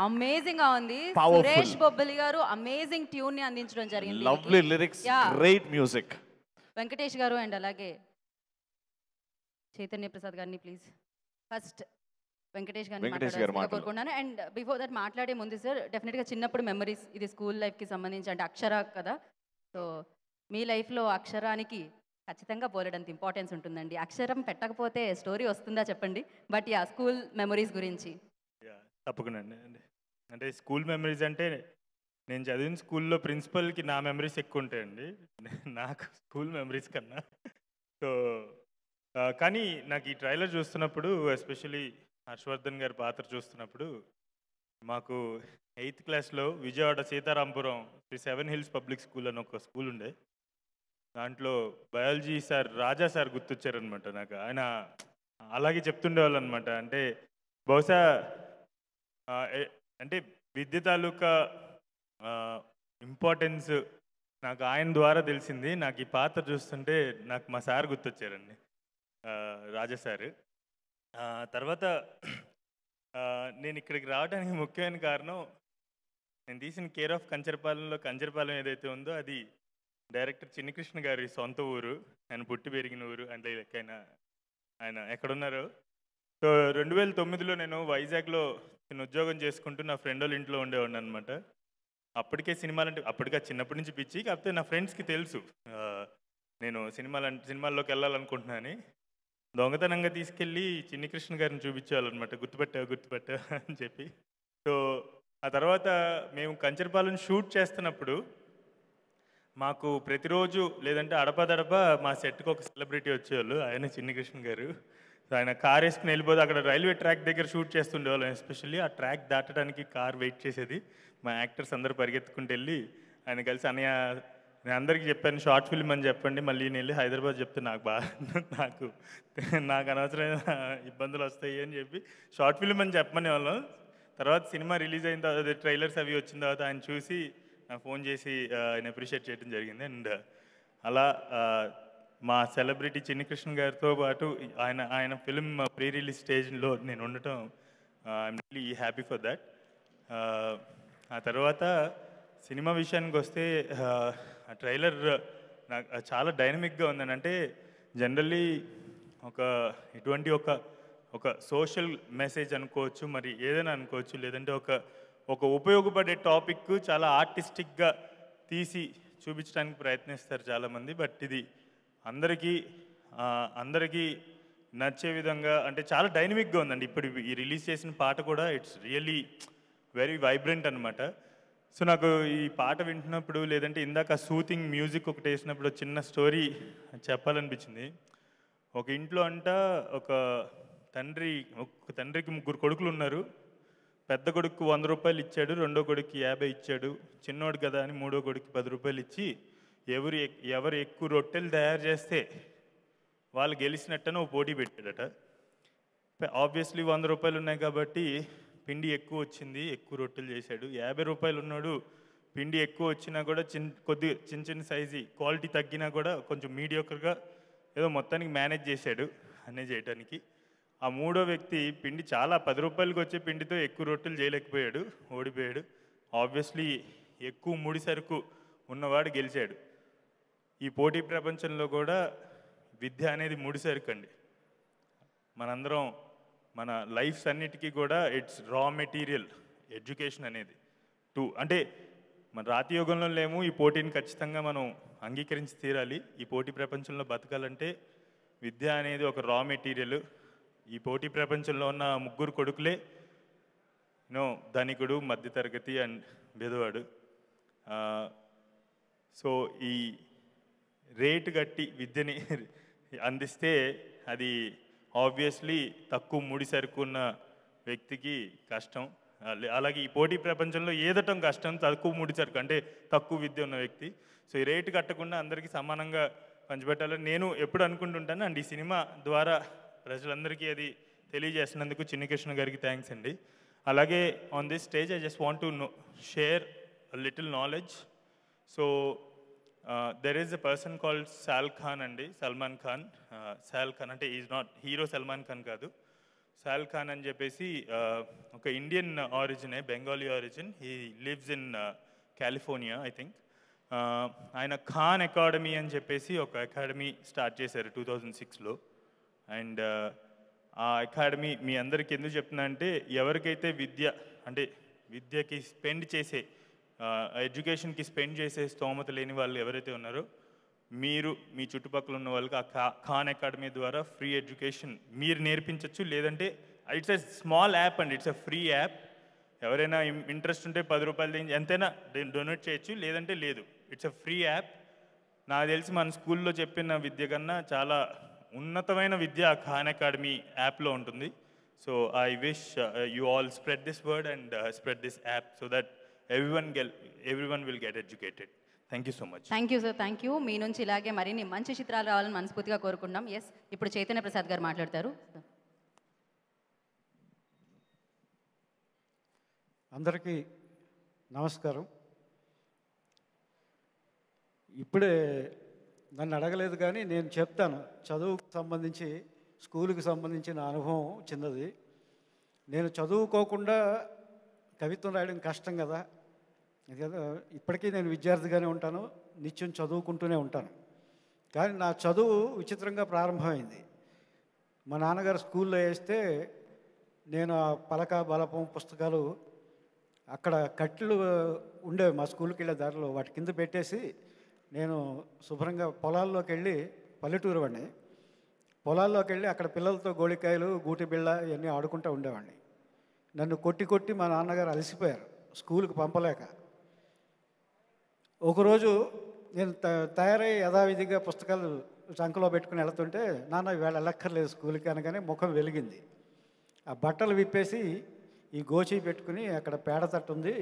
అమేజింగ్‌గా ఉంది. Powerful. సురేష్ బొబ్బిలి గారు amazing ట్యూన్‌ని అందించడం జరిగింది దీనికి. Lovely lyrics, Yeah. great music. Venkatesh గారు అండ్ అలాగే చైతన్య ప్రసాద్ గారిని ప్లీజ్ ఫస్ట్ వెంకటేష్ గారిని వెంకటేష్ గారు మాట్లాడాల్సిందిగా మాటలు. కోరుకున్నాను. అండ్ బిఫోర్ దట్ మాట్లాడే ముందు సార్ డెఫినెట్గా చిన్నప్పుడు మెమరీస్, ఇది స్కూల్ లైఫ్కి సంబంధించి అంటే అక్షర కదా, సో మీ లైఫ్లో అక్షరానికి ఖచ్చితంగా బోలెడంత ఇంపార్టెన్స్ ఉంటుందండి. అక్షరం పెట్టకపోతే స్టోరీ వస్తుందా చెప్పండి. బట్ యా, స్కూల్ మెమరీస్ గురించి. తప్పకుండా అండి. అంటే స్కూల్ మెమరీస్ అంటే నేను చదివిన స్కూల్లో ప్రిన్సిపల్కి నా మెమరీస్ ఎక్కువ ఉంటాయండి నాకు స్కూల్ మెమరీస్ కన్నా. సో కానీ నాకు ఈ ట్రైలర్ చూస్తున్నప్పుడు, ఎస్పెషలీ హర్షవర్ధన్ గారి పాత్ర చూస్తున్నప్పుడు, మాకు 8th క్లాస్లో Vijayawada Sitarampuram Sri 7 hills public school అని ఒక స్కూల్ ఉండే. దాంట్లో బయాలజీ సార్ రాజా సార్ గుర్తొచ్చారనమాట నాకు. ఆయన అలాగే చెప్తుండేవాళ్ళు అనమాట. అంటే బహుశా అంటే విద్య తాలూకా ఇంపార్టెన్స్ నాకు ఆయన ద్వారా తెలిసింది. నాకు ఈ పాత్ర చూస్తుంటే నాకు మా సార్ గుర్తొచ్చారండి, రాజా సార్. తర్వాత నేను ఇక్కడికి రావడానికి ముఖ్యమైన కారణం, నేను తీసిన కేర్ ఆఫ్ కంచరపాలెంలో కంచరపాలెం ఏదైతే ఉందో అది డైరెక్టర్ చిన్నికృష్ణ గారి సొంత ఊరు, ఆయన పుట్టి పెరిగిన ఊరు. అంటే ఆయన ఎక్కడున్నారో. సో 2009లో నేను వైజాగ్లో నేను ఉద్యోగం చేసుకుంటూ నా ఫ్రెండ్ వాళ్ళ ఇంట్లో ఉండేవాడిని అనమాట. అప్పటికే సినిమాలంటే అప్పటికే చిన్నప్పటి నుంచి పిచ్చి. కాకపోతే నా ఫ్రెండ్స్కి తెలుసు నేను సినిమాల్లోకి వెళ్ళాలనుకుంటున్నాను. దొంగతనంగా తీసుకెళ్ళి చిన్నికృష్ణ గారిని చూపించేవాళ్ళనమాట. గుర్తుపట్టా అని చెప్పి. సో ఆ తర్వాత మేము కంచరపాలెం షూట్ చేస్తున్నప్పుడు మాకు ప్రతిరోజు లేదంటే అడపదడప మా సెట్కి ఒక సెలబ్రిటీ వచ్చేవాళ్ళు. ఆయన చిన్నికృష్ణ గారు. ఆయన కార్ వేసుకుని వెళ్ళిపోతే అక్కడ రైల్వే ట్రాక్ దగ్గర షూట్ చేస్తుండేవాళ్ళం. ఎస్పెషల్లీ ఆ ట్రాక్ దాటడానికి కార్ వెయిట్ చేసేది. మా యాక్టర్స్ అందరూ పరిగెత్తుకుంటూ వెళ్ళి ఆయన కలిసి, అన్నయ్య నేను అందరికీ చెప్పాను షార్ట్ ఫిల్మ్ అని చెప్పండి, మళ్ళీ నేను వెళ్ళి హైదరాబాద్ చెప్తే నాకు అనవసరమైన ఇబ్బందులు వస్తాయి అని చెప్పి షార్ట్ ఫిల్మ్ అని చెప్పమనే వాళ్ళం. తర్వాత సినిమా రిలీజ్ అయిన తర్వాత ట్రైలర్స్ అవి వచ్చిన తర్వాత ఆయన చూసి నాకు ఫోన్ చేసి ఆయన అప్రిషియేట్ చేయడం జరిగింది. అండ్ అలా మా సెలబ్రిటీ చిన్నికృష్ణ గారితో పాటు ఆయన ఫిల్మ్ ప్రీ రిలీజ్ స్టేజ్లో నేను ఉండటం I'm really happy for that. ఆ తర్వాత సినిమా విషయానికి వస్తే ఆ ట్రైలర్ నాకు చాలా డైనమిక్గా ఉందని. అంటే జనరల్లీ ఇటువంటి ఒక సోషల్ మెసేజ్ అనుకోవచ్చు, మరి ఏదైనా అనుకోవచ్చు, లేదంటే ఒక ఉపయోగపడే టాపిక్ చాలా ఆర్టిస్టిక్గా తీసి చూపించడానికి ప్రయత్నిస్తారు చాలామంది. బట్ ఇది అందరికీ నచ్చే విధంగా అంటే చాలా డైనమిక్గా ఉందండి. ఇప్పుడు ఈ రిలీజ్ చేసిన పాట కూడా ఇట్స్ రియల్లీ వెరీ వైబ్రెంట్ అనమాట. సో నాకు ఈ పాట వింటున్నప్పుడు, లేదంటే ఇందాక సూతింగ్ మ్యూజిక్ ఒకటి వేసినప్పుడు చిన్న స్టోరీ చెప్పాలనిపించింది. ఒక ఇంట్లో ఒక తండ్రికి 3 కొడుకులు ఉన్నారు. పెద్ద కొడుకు 100 రూపాయలు ఇచ్చాడు, రెండో కొడుకు 50 ఇచ్చాడు. చిన్నోడు కదా అని మూడో కొడుకు 10 రూపాయలు ఇచ్చి ఎవరు ఎక్కువ రొట్టెలు తయారు చేస్తే వాళ్ళు గెలిచినట్టని ఒక పోటీ పెట్టాడట. ఆబ్వియస్లీ 100 రూపాయలు ఉన్నాయి కాబట్టి పిండి ఎక్కువ వచ్చింది, ఎక్కువ రొట్టెలు చేశాడు. 50 రూపాయలు ఉన్నాడు, పిండి ఎక్కువ వచ్చినా కూడా చిన్న సైజు క్వాలిటీ తగ్గినా కూడా కొంచెం మీడియోకర్గా ఏదో మొత్తానికి మేనేజ్ చేశాడు అనే చేయడానికి. ఆ మూడో వ్యక్తి పిండి చాలా 10 రూపాయలకి వచ్చే పిండితో ఎక్కువ రొట్టెలు చేయలేకపోయాడు, ఓడిపోయాడు. ఆబ్వియస్లీ ఎక్కువ ముడి సరుకు ఉన్నవాడు గెలిచాడు. ఈ పోటీ ప్రపంచంలో కూడా విద్య అనేది ముడి సరుకు అండి. మనందరం మన లైఫ్స్ అన్నిటికీ కూడా ఇట్స్ రా మెటీరియల్ ఎడ్యుకేషన్ అనేది. అంటే మన రాతి యుగంలో లేము, ఈ పోటీని ఖచ్చితంగా మనం అంగీకరించి తీరాలి. ఈ పోటీ ప్రపంచంలో బతకాలంటే విద్య అనేది ఒక రా మెటీరియల్. ఈ పోటీ ప్రపంచంలో ఉన్న 3 కొడుకులే ధనికుడు, మధ్యతరగతి అండ్ బెదవాడు. సో ఈ రేటు కట్టి విద్యని అందిస్తే అది ఆబ్వియస్లీ తక్కువ ముడి సరుకు ఉన్న వ్యక్తికి కష్టం. అలాగే ఈ పోటీ ప్రపంచంలో ఏదటం కష్టం, తక్కువ ముడి సరుకు అంటే తక్కువ విద్య ఉన్న వ్యక్తి. సో ఈ రేటు కట్టకుండా అందరికీ సమానంగా పంచిపెట్టాలని నేను ఎప్పుడు అనుకుంటుంటాను. అండ్ ఈ సినిమా ద్వారా ప్రజలందరికీ అది తెలియజేసినందుకు చిన్నికృష్ణ గారికి థ్యాంక్స్ అండి. అలాగే on this stage I just want to share a little knowledge. So there is a person called Salman Khan. Salman Khan అంటే is not hero Salman Khan కాదు. సాల్ ఖాన్ అని చెప్పేసి ఒక ఇండియన్ ఆరిజినే, Bengali origin. He lives in California I think. ఆయన ఖాన్ అకాడమీ అని చెప్పేసి ఒక అకాడమీ స్టార్ట్ చేశారు 2006లో. అండ్ ఆ అకాడమీ మీ అందరికీ ఎందుకు చెప్తున్నా అంటే, ఎవరికైతే విద్యకి స్పెండ్ చేసే, ఎడ్యుకేషన్కి స్పెండ్ చేసే స్తోమత లేని వాళ్ళు ఎవరైతే ఉన్నారో, మీరు మీ చుట్టుపక్కల ఉన్న వాళ్ళకి ఆ ఖాన్ అకాడమీ ద్వారా ఫ్రీ ఎడ్యుకేషన్ మీరు నేర్పించవచ్చు. లేదంటే it's a small app and it's a free app. ఎవరైనా ఇంట్రెస్ట్ ఉంటే 10 రూపాయలు ఎంతైనా డొనేట్ చేయొచ్చు, లేదంటే లేదు. It's a free app. నాకు తెలిసి మన స్కూల్లో చెప్పిన విద్య కన్నా చాలా ఉన్నతమైన విద్య ఆ ఖాన్ అకాడమీ యాప్లో ఉంటుంది. So I wish you all spread this word and spread this app so that everyone will get educated. Thank you so much. Thank you sir, thank you. మీ నుంచి ఇలాగే మరిన్ని మంచి చిత్రాలు రావాలని మనస్ఫూర్తిగా కోరుకుంటాం. ఎస్, ఇప్పుడు చైతన్య ప్రసాద్ గారు మాట్లాడతారు. అందరికీ నమస్కారం. ఇప్పుడే నన్ను అడగలేదు కానీ నేను చెప్తాను. చదువుకు సంబంధించి, స్కూలుకి సంబంధించిన అనుభవం చిన్నది. నేను చదువుకోకుండా కవిత్వం రాయడం కష్టం కదా. ఇప్పటికీ నేను విద్యార్థిగానే ఉంటాను, నిత్యం చదువుకుంటూనే ఉంటాను. కానీ నా చదువు విచిత్రంగా ప్రారంభమైంది. మా నాన్నగారు స్కూల్లో వేస్తే నేను ఆ పలక బలపం పుస్తకాలు అక్కడ కట్లు ఉండేవి మా స్కూల్కి వెళ్ళే దారిలో, వాటి కింద పెట్టేసి నేను శుభ్రంగా పొలాల్లోకి వెళ్ళి, పల్లెటూరు వాడిని, పొలాల్లోకి వెళ్ళి అక్కడ పిల్లలతో గోళికాయలు, గూటి బిళ్ళ ఇవన్నీ ఆడుకుంటూ ఉండేవాడిని. నన్ను కొట్టి కొట్టి మా నాన్నగారు అలసిపోయారు స్కూల్కి పంపలేక. ఒకరోజు నేను తయారై యథావిధిగా పుస్తకాలు చంకలో పెట్టుకుని వెళ్తుంటే, నాన్న ఇవాళ వెళ్ళక్కర్లేదు స్కూల్కి అనగానే ముఖం వెలిగింది. ఆ బట్టలు విప్పేసి ఈ గోచి పెట్టుకుని అక్కడ పేడ తట్టు ఉంది,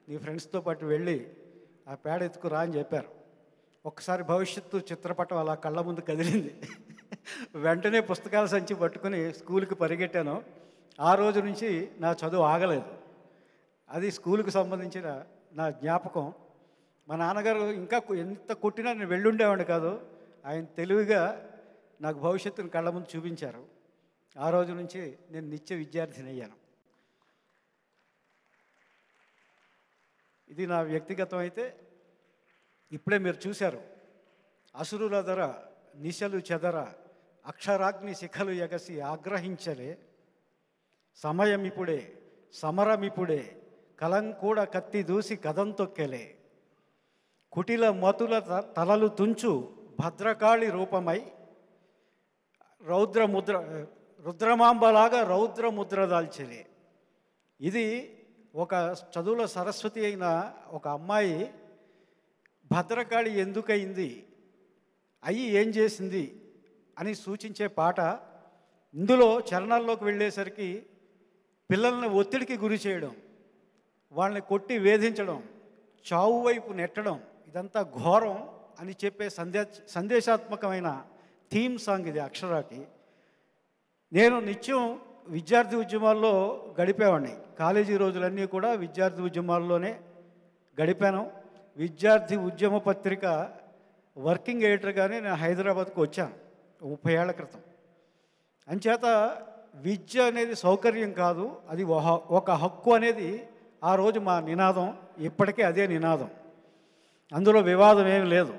నీ ఫ్రెండ్స్తో పాటు వెళ్ళి ఆ పేడ ఎత్తుకురా అని చెప్పారు. ఒక్కసారి భవిష్యత్తు చిత్రపటం అలా కళ్ళ ముందు కదిలింది. వెంటనే పుస్తకాల సంచి పట్టుకుని స్కూల్కి పరిగెట్టాను. ఆ రోజు నుంచి నా చదువు ఆగలేదు. అది స్కూల్కి సంబంధించిన నా జ్ఞాపకం. మా నాన్నగారు ఇంకా ఎంత కొట్టినా నేను వెళ్ళుండేవాడిని కాదు. ఆయన తెలివిగా నాకు భవిష్యత్తుని కళ్ళ ముందు చూపించారు. ఆ రోజు నుంచి నేను నిత్య విద్యార్థిని అయ్యాను. ఇది నా వ్యక్తిగతం. అయితే ఇప్పుడే మీరు చూశారు, అసురుల ధర నిశలు చెదర, అక్షరాగ్ని శిఖలు ఎగసి ఆగ్రహించలే, సమయమిప్పుడే సమరమిప్పుడే, కలం కూడా కత్తి దూసి కదం తొక్కెలే, కుటిల మతుల తలలు తుంచు భద్రకాళి రూపమై రుద్రమాంబలాగా రౌద్రముద్ర దాల్చలే. ఇది ఒక చదువుల సరస్వతి అయిన ఒక అమ్మాయి భద్రకాళి ఎందుకయింది, అయ్యి ఏం చేసింది అని సూచించే పాట. ఇందులో చరణాల్లోకి వెళ్ళేసరికి పిల్లల్ని ఒత్తిడికి గురి చేయడం, వాళ్ళని కొట్టి వేధించడం, చావు వైపు నెట్టడం, ఇదంతా ఘోరం అని చెప్పే సందేశాత్మకమైన థీమ్ సాంగ్ ఇది అక్షరాకి. నేను నిత్యం విద్యార్థి ఉద్యమాల్లో గడిపేవాడిని. కాలేజీ రోజులన్నీ కూడా విద్యార్థి ఉద్యమాల్లోనే గడిపాను. విద్యార్థి ఉద్యమ పత్రిక వర్కింగ్ ఎడిటర్గానే నేను హైదరాబాద్కు వచ్చాను 30 ఏళ్ల క్రితం. అంచేత విద్య అనేది సౌకర్యం కాదు, అది ఒక హక్కు అనేది ఆ రోజు మా నినాదం. ఇప్పటికే అదే నినాదం, అందులో వివాదం ఏమి లేదు.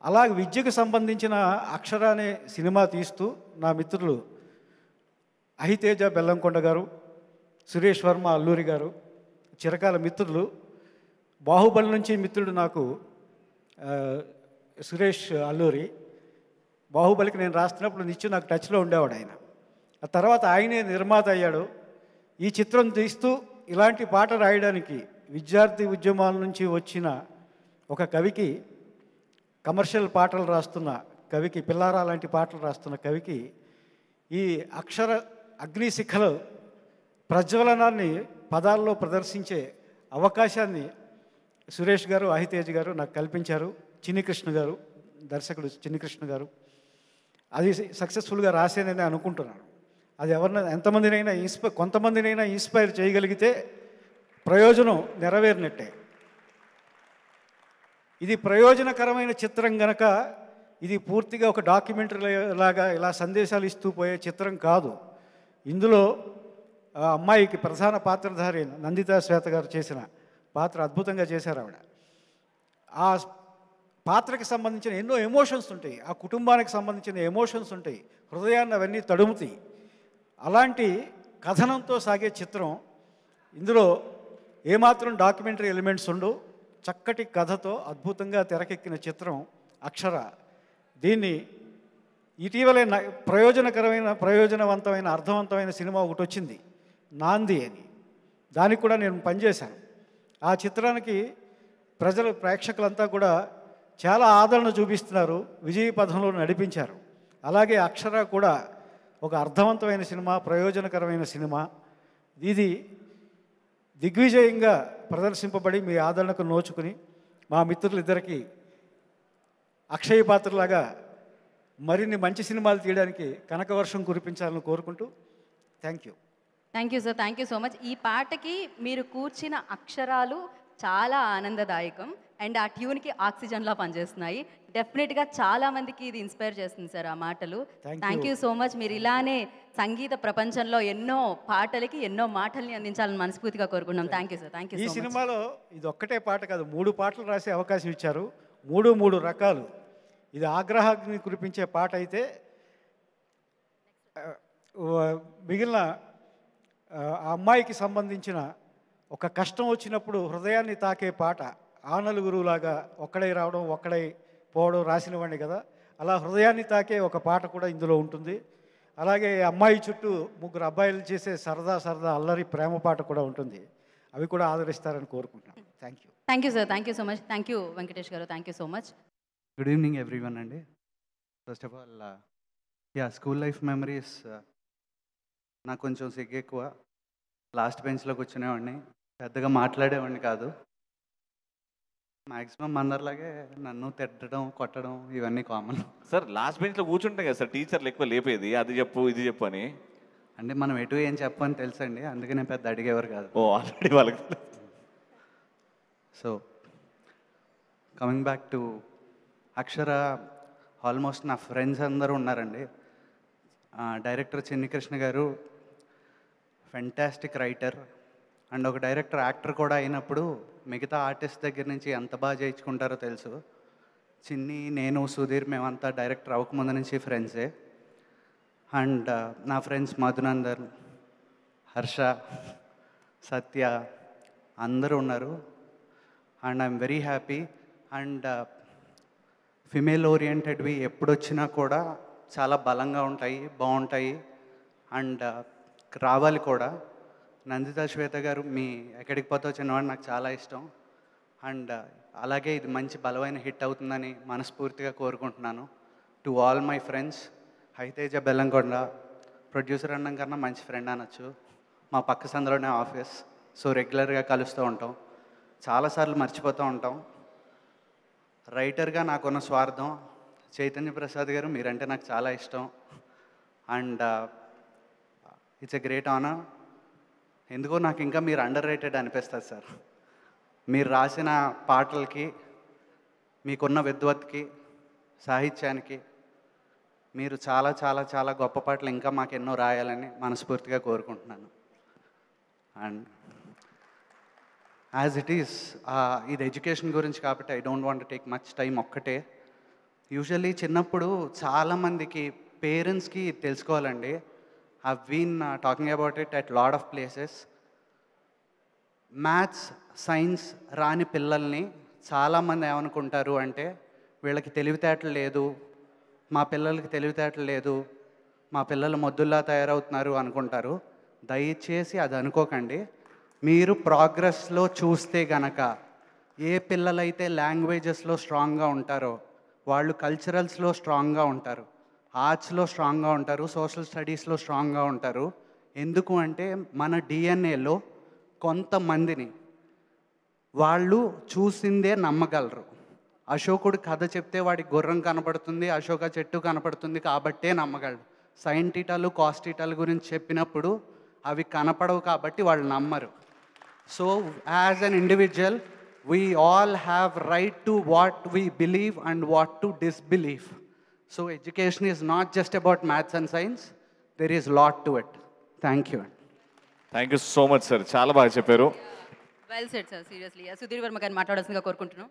అలాగే విద్యకు సంబంధించిన అక్షర అనే సినిమా తీస్తూ నా మిత్రులు అహితేజ బెల్లంకొండ గారు, సురేష్ వర్మ అల్లూరి గారు చిరకాల మిత్రులు. బాహుబలి నుంచి మిత్రుడు నాకు సురేష్ అల్లూరి. బాహుబలికి నేను రాస్తున్నప్పుడు నిత్యం నాకు టచ్లో ఉండేవాడు ఆయన. ఆ తర్వాత ఆయనే నిర్మాత అయ్యాడు. ఈ చిత్రం తీస్తూ ఇలాంటి పాట రాయడానికి విద్యార్థి ఉద్యమాల నుంచి వచ్చిన ఒక కవికి, కమర్షియల్ పాటలు రాస్తున్న కవికి, పిల్లారా లాంటి పాటలు రాస్తున్న కవికి ఈ అక్షర అగ్నిశిఖలు ప్రజ్వలనాన్ని పదాల్లో ప్రదర్శించే అవకాశాన్ని సురేష్ గారు, అహితేజ్ గారు నాకు కల్పించారు. చిన్నికృష్ణ గారు, దర్శకుడు చిన్నికృష్ణ గారు. అది సక్సెస్ఫుల్గా రాసేనని అనుకుంటున్నాను. అది ఎంతమందినైనా కొంతమందినైనా ఇన్స్పైర్ చేయగలిగితే ప్రయోజనం నెరవేరినట్టే. ఇది ప్రయోజనకరమైన చిత్రం గనక ఇది పూర్తిగా ఒక డాక్యుమెంటరీ లాగా ఇలా సందేశాలు ఇస్తూ పోయే చిత్రం కాదు. ఇందులో ఆ అమ్మాయికి ప్రధాన పాత్రధారి నందితా శ్వేత గారు చేసిన పాత్ర అద్భుతంగా చేశారు ఆవిడ. ఆ పాత్రకి సంబంధించిన ఎన్నో ఎమోషన్స్ ఉంటాయి, ఆ కుటుంబానికి సంబంధించిన ఎమోషన్స్ ఉంటాయి, హృదయాన్ని అవన్నీ తడుముతాయి. అలాంటి కథనంతో సాగే చిత్రం. ఇందులో ఏమాత్రం డాక్యుమెంటరీ ఎలిమెంట్స్ ఉండవు, చక్కటి కథతో అద్భుతంగా తెరకెక్కిన చిత్రం అక్షర. దీన్ని ఇటీవలే ప్రయోజనవంతమైన అర్థవంతమైన సినిమా ఒకటి వచ్చింది, నాంది అని. దానికి కూడా నేను పనిచేశాను. ఆ చిత్రానికి ప్రేక్షకులంతా కూడా చాలా ఆదరణ చూపిస్తున్నారు, విజయ పథంలో నడిపించారు. అలాగే అక్షర కూడా ఒక అర్థవంతమైన సినిమా, ప్రయోజనకరమైన సినిమా. ఇది దిగ్విజయంగా ప్రదర్శింపబడి మీ ఆదరణకు నోచుకుని మా మిత్రులిద్దరికీ అక్షయ పాత్రలాగా మరిన్ని మంచి సినిమాలు తీయడానికి కనకవర్షం కురిపించాలని కోరుకుంటూ thank you. Thank you sir, thank you so much. ఈ పాటకి మీరు కూర్చిన అక్షరాలు చాలా ఆనందదాయకం అండ్ ఆ ట్యూన్కి ఆక్సిజన్లా పనిచేస్తున్నాయి. డెఫినెట్గా చాలా మందికి ఇది ఇన్స్పైర్ చేస్తుంది సార్ ఆ మాటలు. Thank you so much. మీరు ఇలానే సంగీత ప్రపంచంలో ఎన్నో పాటలకి ఎన్నో మాటల్ని అందించాలని మనస్ఫూర్తిగా కోరుకున్నాం. Thank you sir, thank you. ఈ సినిమాలో ఇది ఒక్కటే పాట కాదు, 3 పాటలు రాసే అవకాశం ఇచ్చారు, 3 రకాలు. ఇది ఆగ్రహాగ్ని కురిపించే పాట అయితే మిగిలిన ఆ అమ్మాయికి సంబంధించిన ఒక కష్టం వచ్చినప్పుడు హృదయాన్ని తాకే పాట, ఆ నలుగురులాగా ఒక్కడై రావడం ఒక్కడై పోవడం రాసినవాడిని కదా, అలా హృదయాన్ని తాకే ఒక పాట కూడా ఇందులో ఉంటుంది. అలాగే అమ్మాయి చుట్టూ 3 అబ్బాయిలు చేసే సరదా అల్లరి ప్రేమ పాట కూడా ఉంటుంది. అవి కూడా ఆదరిస్తారని కోరుకుంటున్నాను. Thank you. Thank you sir, thank you so much. Thank you Venkatesh గారు, thank you so much. Good evening everyone అండి. First of all school life memories. నాకు కొంచెం సిగ్గు ఎక్కువ, లాస్ట్ బెంచ్లో కూర్చునేవాడిని, పెద్దగా మాట్లాడేవాడిని కాదు. మ్యాక్సిమం అందరిలాగే నన్ను తిట్టడం కొట్టడం ఇవన్నీ కామన్. సార్ లాస్ట్ బెంచ్లో కూర్చుంటాం కదా సార్, టీచర్లు ఎక్కువ లేపేది, అది చెప్పు ఇది చెప్పు అని. అంటే మనం ఎటు ఏం చెప్పని తెలుసండి, అందుకనే పెద్ద అడిగేవారు కాదు. ఓ ఆల్రెడీ వాళ్ళకి. So coming back to Akshara, almost నా ఫ్రెండ్స్ అందరూ ఉన్నారండి. డైరెక్టర్ చిన్నికృష్ణ గారు ఫెంటాస్టిక్ రైటర్ అండ్ ఒక డైరెక్టర్ యాక్టర్ కూడా అయినప్పుడు మిగతా ఆర్టిస్ట్ దగ్గర నుంచి ఎంత బాగా చేయించుకుంటారో తెలుసు. చిన్ని, నేను, సుధీర్ మేమంతా డైరెక్టర్ అవ్వకముందు నుంచి ఫ్రెండ్సే. అండ్ నా ఫ్రెండ్స్ మధునందన్, హర్ష, సత్య అందరూ ఉన్నారు. And I'm very happy. And female ఓరియంటెడ్వి ఎప్పుడొచ్చినా కూడా చాలా బలంగా ఉంటాయి, బాగుంటాయి అండ్ రావాలి కూడా. నందితా శ్వేత గారు, మీ ఎక్కడికి పోతావు చిన్నవాడు నాకు చాలా ఇష్టం. అండ్ అలాగే ఇది మంచి బలమైన హిట్ అవుతుందని మనస్ఫూర్తిగా కోరుకుంటున్నాను. టు ఆల్ మై ఫ్రెండ్స్, హైతేజ బెల్లంకొండ ప్రొడ్యూసర్ అన్నం కన్నా మంచి ఫ్రెండ్ అనొచ్చు. మా పక్క సందులోనే ఆఫీస్, సో రెగ్యులర్గా కలుస్తూ ఉంటాం, చాలాసార్లు మర్చిపోతూ ఉంటాం. రైటర్గా నాకున్న స్వార్థం, చైతన్య ప్రసాద్ గారు మీరంటే నాకు చాలా ఇష్టం. And it's a great honour. ఎందుకో నాకు ఇంకా మీరు అండర్ రేటెడ్ అనిపిస్తుంది సార్. మీరు రాసిన పాటలకి, మీకున్న విద్వత్కి, సాహిత్యానికి మీరు చాలా చాలా చాలా గొప్ప పాటలు ఇంకా మాకు ఎన్నో రాయాలని మనస్ఫూర్తిగా కోరుకుంటున్నాను. అండ్ యాజ్ ఇట్ ఈస్, ఇది ఎడ్యుకేషన్ గురించి కాబట్టి I don't want take much time. ఒక్కటే, యూజువల్లీ చిన్నప్పుడు చాలామందికి పేరెంట్స్కి తెలుసుకోవాలండి. I've been talking about it at lot of places. Maths, science రాని పిల్లల్ని చాలామంది ఏమనుకుంటారు అంటే, వీళ్ళకి తెలివితేటలు లేదు, మా పిల్లలకి తెలివితేటలు లేదు, మా పిల్లలు మొద్దుల్లా తయారవుతున్నారు అనుకుంటారు. దయచేసి అది అనుకోకండి. మీరు ప్రోగ్రెస్లో చూస్తే గనక ఏ పిల్లలైతే లాంగ్వేజెస్లో స్ట్రాంగ్గా ఉంటారో వాళ్ళు కల్చరల్స్లో స్ట్రాంగ్గా ఉంటారు, ఆర్ట్స్లో స్ట్రాంగ్గా ఉంటారు, సోషల్ స్టడీస్లో స్ట్రాంగ్గా ఉంటారు. ఎందుకు అంటే మన డిఎన్ఏలో కొంతమందిని వాళ్ళు చూసిందే నమ్మగలరు. అశోకుడు కథ చెప్తే వాడికి గుర్రం కనపడుతుంది, అశోక చెట్టు కనపడుతుంది కాబట్టే నమ్మగలడు. సైన్ టీటాలు, కాస్ టీటాలు గురించి చెప్పినప్పుడు అవి కనపడవు కాబట్టి వాళ్ళు నమ్మరు. So as an individual we all have right to what we believe and what to disbelieve. So education is not just about maths and science, there is lot to it. Thank you. Thank you so much sir, చాలా బాగా చెప్పారు. Well said sir, seriously. Sudheer Varma గారిని మాట్లాడాల్సిందిగా కోరుకుంటున్నాం.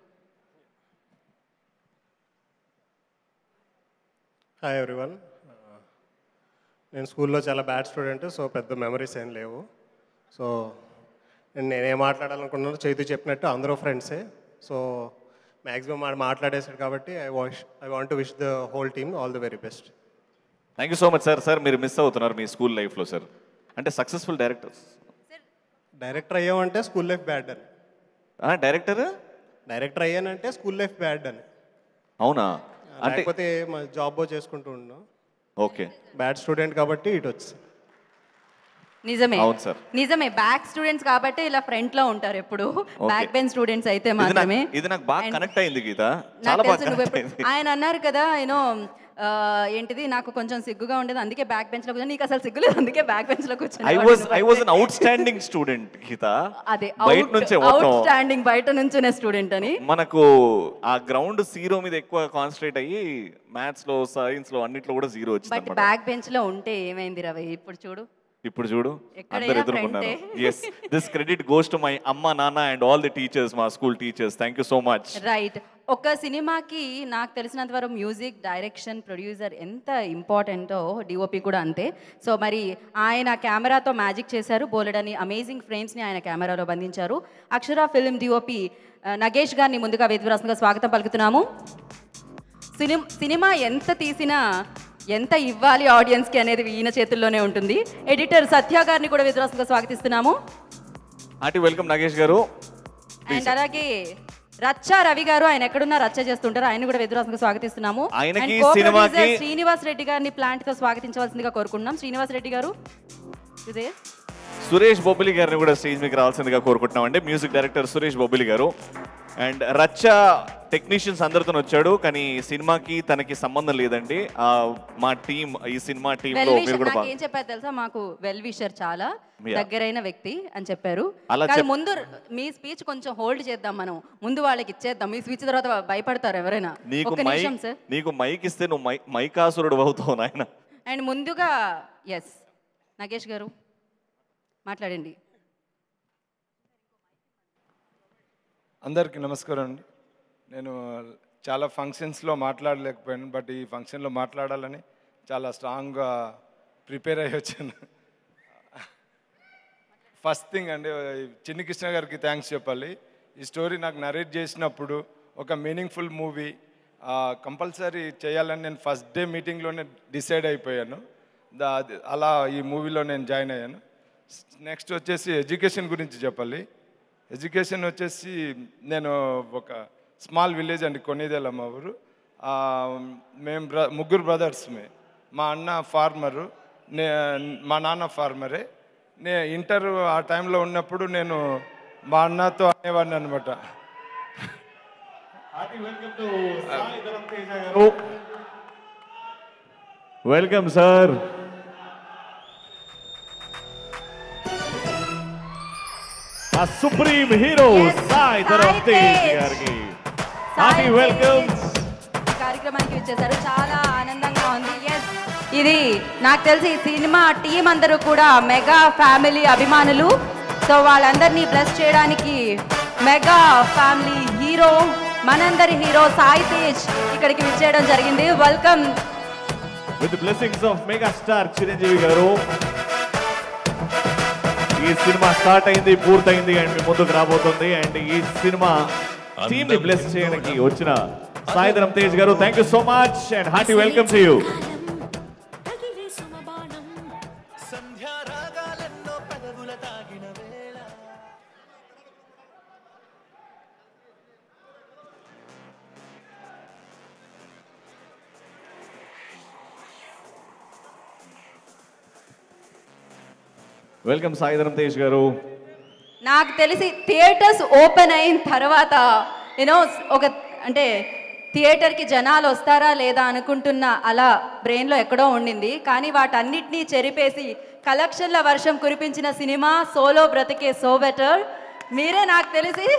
Hi everyone. నేను స్కూల్లో చాలా bad student, so పెద్ద మెమరీస్ ఏం లేవు. సో నేనేం మాట్లాడాలనుకున్నాను చైతు చెప్పినట్టు అందరూ ఫ్రెండ్సే. సో మ్యాక్సిమం మాట్లాడేసాడు కాబట్టి I want to wish the whole team all the very best. Thank you so much sir. Sir మీరు మిస్ అవుతున్నారు మీ స్కూల్ లైఫ్లో సార్, అంటే సక్సెస్ఫుల్ డైరెక్టర్స్. డైరెక్టర్ అయ్యామంటే స్కూల్ లైఫ్ బ్యాడ్ అని. డైరెక్టర్ అయ్యానంటే స్కూల్ లైఫ్ బ్యాడ్ అని. అవునా? అంటే లేకపోతే జాబ్ చేసుకుంటూ ఉన్నాం. ఓకే, బ్యాడ్ స్టూడెంట్ కాబట్టి ఇటు వచ్చి. నిజమే, అవును సార్, నిజమే. బ్యాక్ స్టూడెంట్స్ కాబట్టి ఇలా ఫ్రంట్ లో ఉంటారు ఎప్పుడు. బ్యాక్ బెంచ్ స్టూడెంట్స్ అయితే మాత్రమే. ఇది నాకు బాగా కనెక్ట్ అయింది గీత, నాకు చాలా బాగా తెలుసు నువ్వు కనెక్ట్ అయింది. ఆయన అన్నారు కదా, యూనో ఏంటిది, నాకు కొంచెం సిగ్గుగా ఉండేది అందుకే బ్యాక్ బెంచ్ లో కూర్చొని. నీకు అసలు సిగ్గులేదు అందుకే బ్యాక్ బెంచ్ లో కూర్చొని. I was an outstanding student Geetha. అదే బయట నుంచే అవుట్ స్టాండింగ్, బయట నుంచునే స్టూడెంట్ అని. మనకు ఆ గ్రౌండ్ జీరో మీద ఎక్కువ కాన్సన్ట్రేట్ అయ్యి మ్యాథ్స్ లో సైన్స్ లో అన్నిట్లో కూడా జీరో బట్ వచ్చింది. బ్యాక్ బెంచ్ లో ఉంటే ఏమైంది రవి, ఇప్పుడు చూడు. ఇప్పుడు చూడు, ఎక్కడైనా అందరు ఎదుర్కొన్నారు. Yes, this credit goes to my అమ్మ నాన్న అండ్ ఆల్ ది టీచర్స్, మా school teachers. Thank you so much. Right. ఒక సినిమాకి నాకు తెలిసినంత వరకు మ్యూజిక్, డైరెక్షన్, ప్రొడ్యూసర్ ఎంత ఇంపార్టెంటో డిఓపి కూడా అంతే. సో మరి ఆయన కెమెరాతో మ్యాజిక్ చేశారు, బోలెడని అమేజింగ్ ఫ్రేమ్స్ని ఆయన కెమెరాలో బంధించారు. అక్షర ఫిల్మ్ డిఓపి నగేష్ గారిని ముందుగా వేదికరాసంగా స్వాగతం పలుకుతున్నాము. సినిమా ఎంత తీసినా ఎంత ఇవ్వాలి ఆడియన్స్కి అనేది ఈయన చేతుల్లోనే ఉంటుంది. ఎడిటర్ సత్య గారిని కూడా వేదికరాసంగా స్వాగతిస్తున్నాము. వెల్కమ్ నగేష్ గారు. అండ్ అలాగే రచ్చ రవి గారు, ఆయన ఎక్కడున్నా రచ్చ చేస్తుంటారు, ఆయన కూడా వెదురాసంగా స్వాగతిస్తున్నాము. ఆయనకి సినిమాకి శ్రీనివాస్ రెడ్డి గారిని ప్లాంట్ తో స్వాగతించవలసిందిగా కోరుకుంటున్నాం. శ్రీనివాస్ రెడ్డి గారు, ఇదే సురేష్ బొబ్బిలి గారిని కూడా స్టేజ్ మీకు రావాల్సిందిగా కోరుకుంటున్నాం అండి. మ్యూజిక్ డైరెక్టర్ సురేష్ బొబ్బిలి గారు. అండ్ రచ్చ టెక్నీషియన్స్ అందరితో వచ్చాడు, కానీ సినిమాకి తనకి సంబంధం లేదండి. మా టీం, ఈ సినిమా టీమ్ లో మీరు కూడా ఏం చెప్పారు తెలుసా, మాకు వెల్ విషర్, చాలా దగ్గరైన వ్యక్తి అని చెప్పారు. ముందు మీ స్పీచ్ కొంచెం హోల్డ్ చేద్దాం, మనం ముందు వాళ్ళకి ఇచ్చేద్దాం. మీ స్పీచ్ తర్వాత భయపడతారు ఎవరైనా. నీకు మైక్ ఇస్తే నువ్వు మైకాసురుడు అవుతావు నాయన. అండ్ ముందుగా ఎస్ నగేష్ గారు మాట్లాడండి. అందరికీ నమస్కారం అండి. నేను చాలా ఫంక్షన్స్లో మాట్లాడలేకపోయాను, బట్ ఈ ఫంక్షన్లో మాట్లాడాలని చాలా స్ట్రాంగ్గా ప్రిపేర్ అయ్యి వచ్చాను. ఫస్ట్ థింగ్ అండి, చిన్ని కృష్ణ గారికి థ్యాంక్స్ చెప్పాలి. ఈ స్టోరీ నాకు నరేట్ చేసినప్పుడు ఒక మీనింగ్ఫుల్ మూవీ కంపల్సరీ చేయాలని నేను ఫస్ట్ డే మీటింగ్లోనే డిసైడ్ అయిపోయాను. అలా ఈ మూవీలో నేను జాయిన్ అయ్యాను. నెక్స్ట్ వచ్చేసి ఎడ్యుకేషన్ గురించి చెప్పాలి. ఎడ్యుకేషన్ వచ్చేసి నేను ఒక స్మాల్ విలేజ్ అండి, కొన్నిదేల మా ఊరు. మేము ముగ్గురు బ్రదర్స్మే. మా అన్న ఫార్మరు, మా నాన్న ఫార్మరే. ఇంటర్ ఆ టైంలో ఉన్నప్పుడు నేను మా అన్నతో అనేవాడిని అనమాట, welcome sir. Supreme hero Sai Dharam Tej గారికి వెల్కమ్. కార్యక్రమానికి వచ్చేసారు, చాలా ఆనందంగా ఉంది. ఎస్, ఇది నాకు తెలిసి ఈ సినిమా టీం అందరూ కూడా మెగా ఫ్యామిలీ అభిమానులు. సో వాళ్ళందరినీ బ్లెస్ చేయడానికి మెగా ఫ్యామిలీ హీరో, మనందరి హీరో సాయి తేజ్ ఇక్కడికి విచ్చేయడం జరిగింది. Welcome with blessings of mega star Chiranjeevi గారు. ఈ సినిమా స్టార్ట్ అయింది, పూర్తయింది అండ్ మీ ముందుకు రాబోతుంది. అండ్ ఈ సినిమా టీమ్ ని బ్లెస్ చేయడానికి వచ్చిన సాయి ధరమ్ తేజ్ గారు, thank you so much and hearty welcome to you. Welcome Sai Dharam Tej గారు. నాకు తెలిసి థియేటర్స్ ఓపెన్ అయిన తర్వాత యూనో ఒక అంటే థియేటర్కి జనాలు వస్తారా లేదా అనుకుంటున్న అలా బ్రెయిన్లో ఎక్కడో ఉండింది. కానీ వాటన్నిటినీ చెరిపేసి కలెక్షన్ల వర్షం కురిపించిన సినిమా సోలో బ్రతికే సో బెటర్. మీరే నాకు తెలిసి